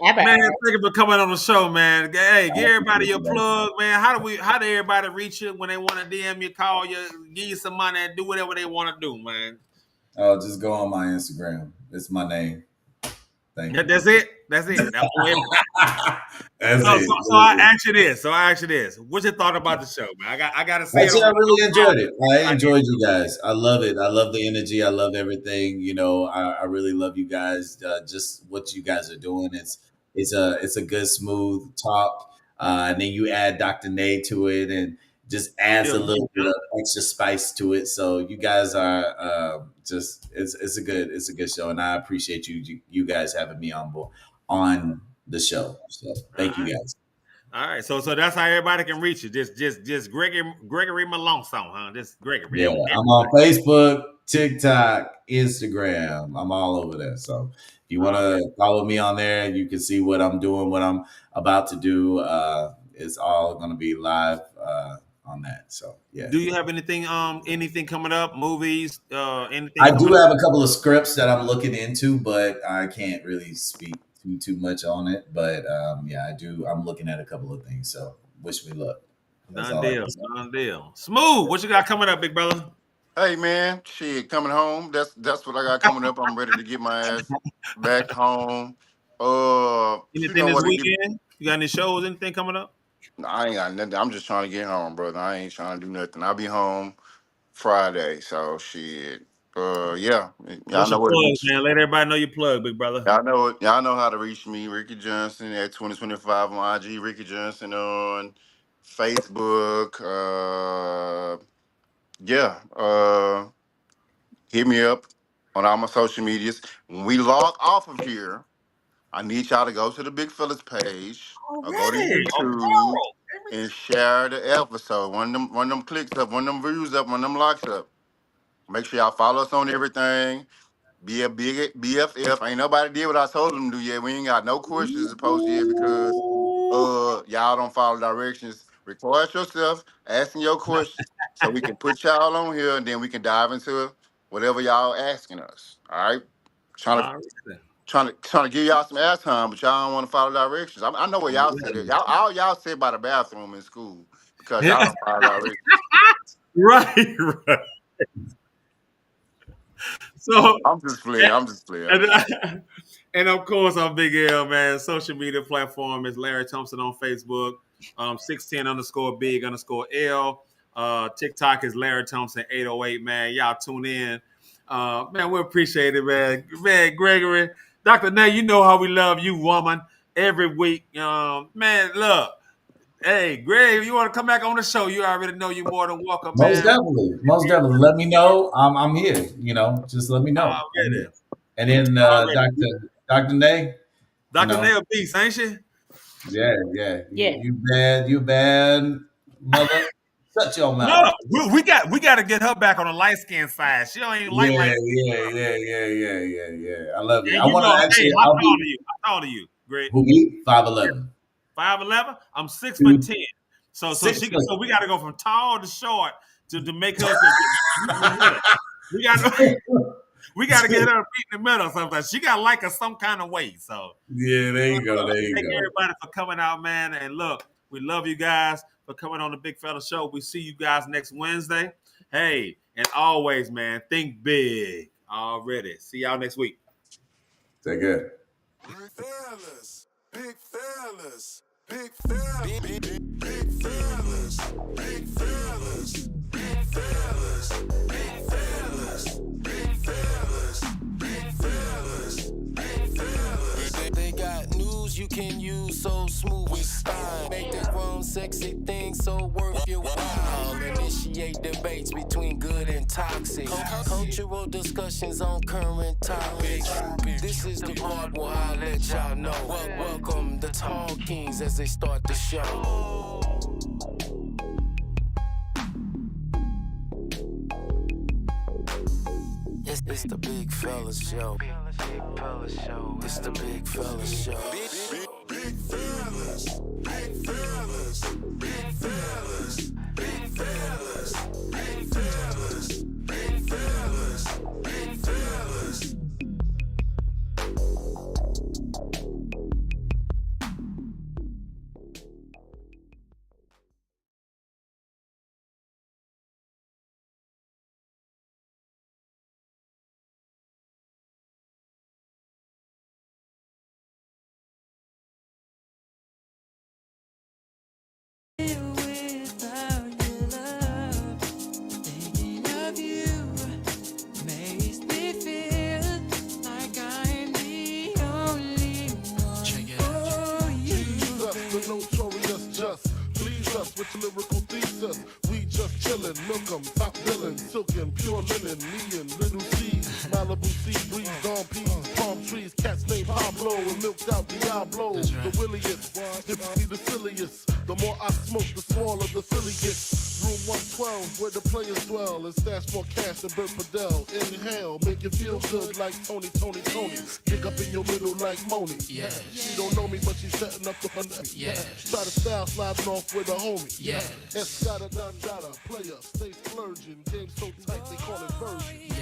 bye. Man, thank you for coming on the show, man. Hey, I give everybody appreciate your you guys. plug, man. How do everybody reach you when they want to DM you, call you, give you some money, and do whatever they want to do, man? Oh, just go on my Instagram. It's my name. Thank you. That's it. That's it. That's on everything. That's So, it. so, so I ask you this. What's your thought about the show, man? I got to say it Actually, on. I really enjoyed it. I I enjoyed you guys. I love it. I love the energy. I love everything. I really love you guys. Just what you guys are doing. It's a good smooth talk. And then you add Dr. Nay to it, and just adds yeah, a little bit of extra spice to it. So you guys are just it's a good show, and I appreciate you guys having me on the show. So all thank you right. guys. All right, so that's how everybody can reach you. Just Gregory Malone song, huh? Just Gregory Yeah, on I'm everything. on Facebook, TikTok, Instagram. I'm all over there. So if you want All right. to follow me on there, you can see what I'm doing, what I'm about to do. It's all going to be live on that. So yeah, Do you have anything coming up? Movies? Anything I do coming up? have a couple of scripts that I'm looking into, but I can't really speak too much on it. But yeah, I do. I'm looking at a couple of things. So wish me luck. That's Done all I deal, can say. done deal. Smooth. What you got coming up, big brother? Hey man, shit, coming home. That's what I got coming up. I'm ready to get my ass back home. You Anything know this what? weekend? You got any shows? Anything coming up? I ain't got nothing. I'm just trying to get home, brother. I ain't trying to do nothing. I'll be home Friday. So shit. Yeah. Y'all What's your know where to plug, reach. man? Let everybody know your plug, big brother. Y'all know it. Y'all know how to reach me, Rickey Johnson at 2025 on IG, Rickey Johnson on Facebook. Yeah. Hit me up on all my social medias. When we log off of here, I need y'all to go to the Big Fellas page or go to Already. YouTube and share the episode. One of them clicks up, one of them views up, one of them likes up. Make sure y'all follow us on everything. Be a big BFF. Ain't nobody did what I told them to do yet. We ain't got no questions to post yet because Ooh. y'all don't follow directions. Record yourself, asking your questions, so we can put y'all on here and then we can dive into whatever y'all asking us. All right. Trying to Already. trying to give y'all some airtime, but y'all don't want to follow directions. I know where y'all sit at. Y'all sit by the bathroom in school because y'all don't follow directions. Right, right. So, I'm just playing. I'm just playing. I'm just and, and of course, on Big L, man, social media platform is Larry Thompson on Facebook, 610 underscore big underscore L. TikTok is Larry Thompson 808, man. Y'all tune in. Man, we appreciate it, man. Man, Gregory, Dr. Nay, you know how we love you, woman, every week. Man, look. Hey, Greg, you want to come back on the show? You already know you're more than welcome, Most man. definitely, most definitely. Let me know. I'm here. Just let me know. I'm Already. here. And then Already. Dr. Nay, you Dr. know, Nail Beast, ain't she? yeah, yeah. Yeah. You bad mother. Shut your mouth. No, we got to get her back on the light skin side. She don't even like Yeah, light skin. yeah. I love you. And I you want know, to hey, actually. how I'll tall be are you? How tall are you, Greg? who me 5'11", 5'11"? I'm 6'10". Dude, So 6 foot. so we got to go from tall to short to make her meet in the middle. We got we got to get her to meet in the middle sometimes. She got to like us some kind of way. So. Yeah, there you go. Look, There you thank go. everybody for coming out, man. And look, we love you guys for coming on the Big Fella Show. We see you guys next Wednesday. Hey, and always, man, think big already. See y'all next week. Take care. Big fellas, big fellas, big fellas, big fellas, big fellas, big fellas, big fellas, big fellas, big fellas, big fellas. They got news you can use so smooth with style. Make the grown sexy thing so worth your while. Initiate debates between good and toxic. Cultural discussions on current topics. This is the part where I let y'all know. Welcome the Tall Kings as they start the show. It's the Big Fellas Show. It's the Big Fellas Show. Big fellas, big fellas, big fellas, big fellas, big fellas, big fellas, big fellas. With lyrical thesis, we just chillin', milk 'em, top billin', silkin', pure linen, me and Little C's, Malibu sea breeze, dawn peas, palm trees, cats named Pablo, and milked out Diablo, the williest, typically the silliest. The more I smoke, the smaller the silly gets. Room 112, where the players dwell, and stash more cash than Bert Fidel. Inhale, make you feel good like Tony. Dig up in your middle like Moni. Yeah. She don't know me, but she's setting up the hundred. Yeah. Try to style sliding off with a homie. Yeah. Escada, dada, player, stay splurging. Game so tight, they call it version. Yeah.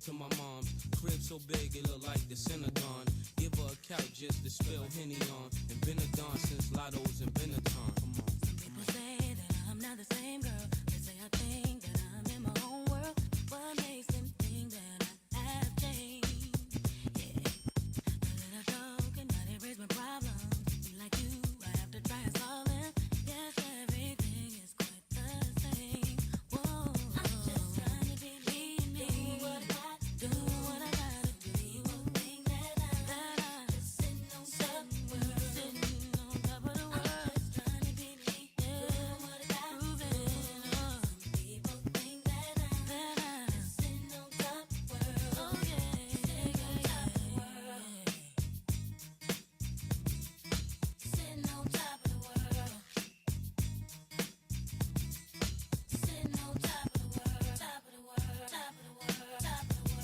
To my mom's crib so big it look like the Synagogue. Give her a couch just to spill Henny on. And been a dawn since Lotto's and Benetton. Come on. Some people say that I'm not the same girl.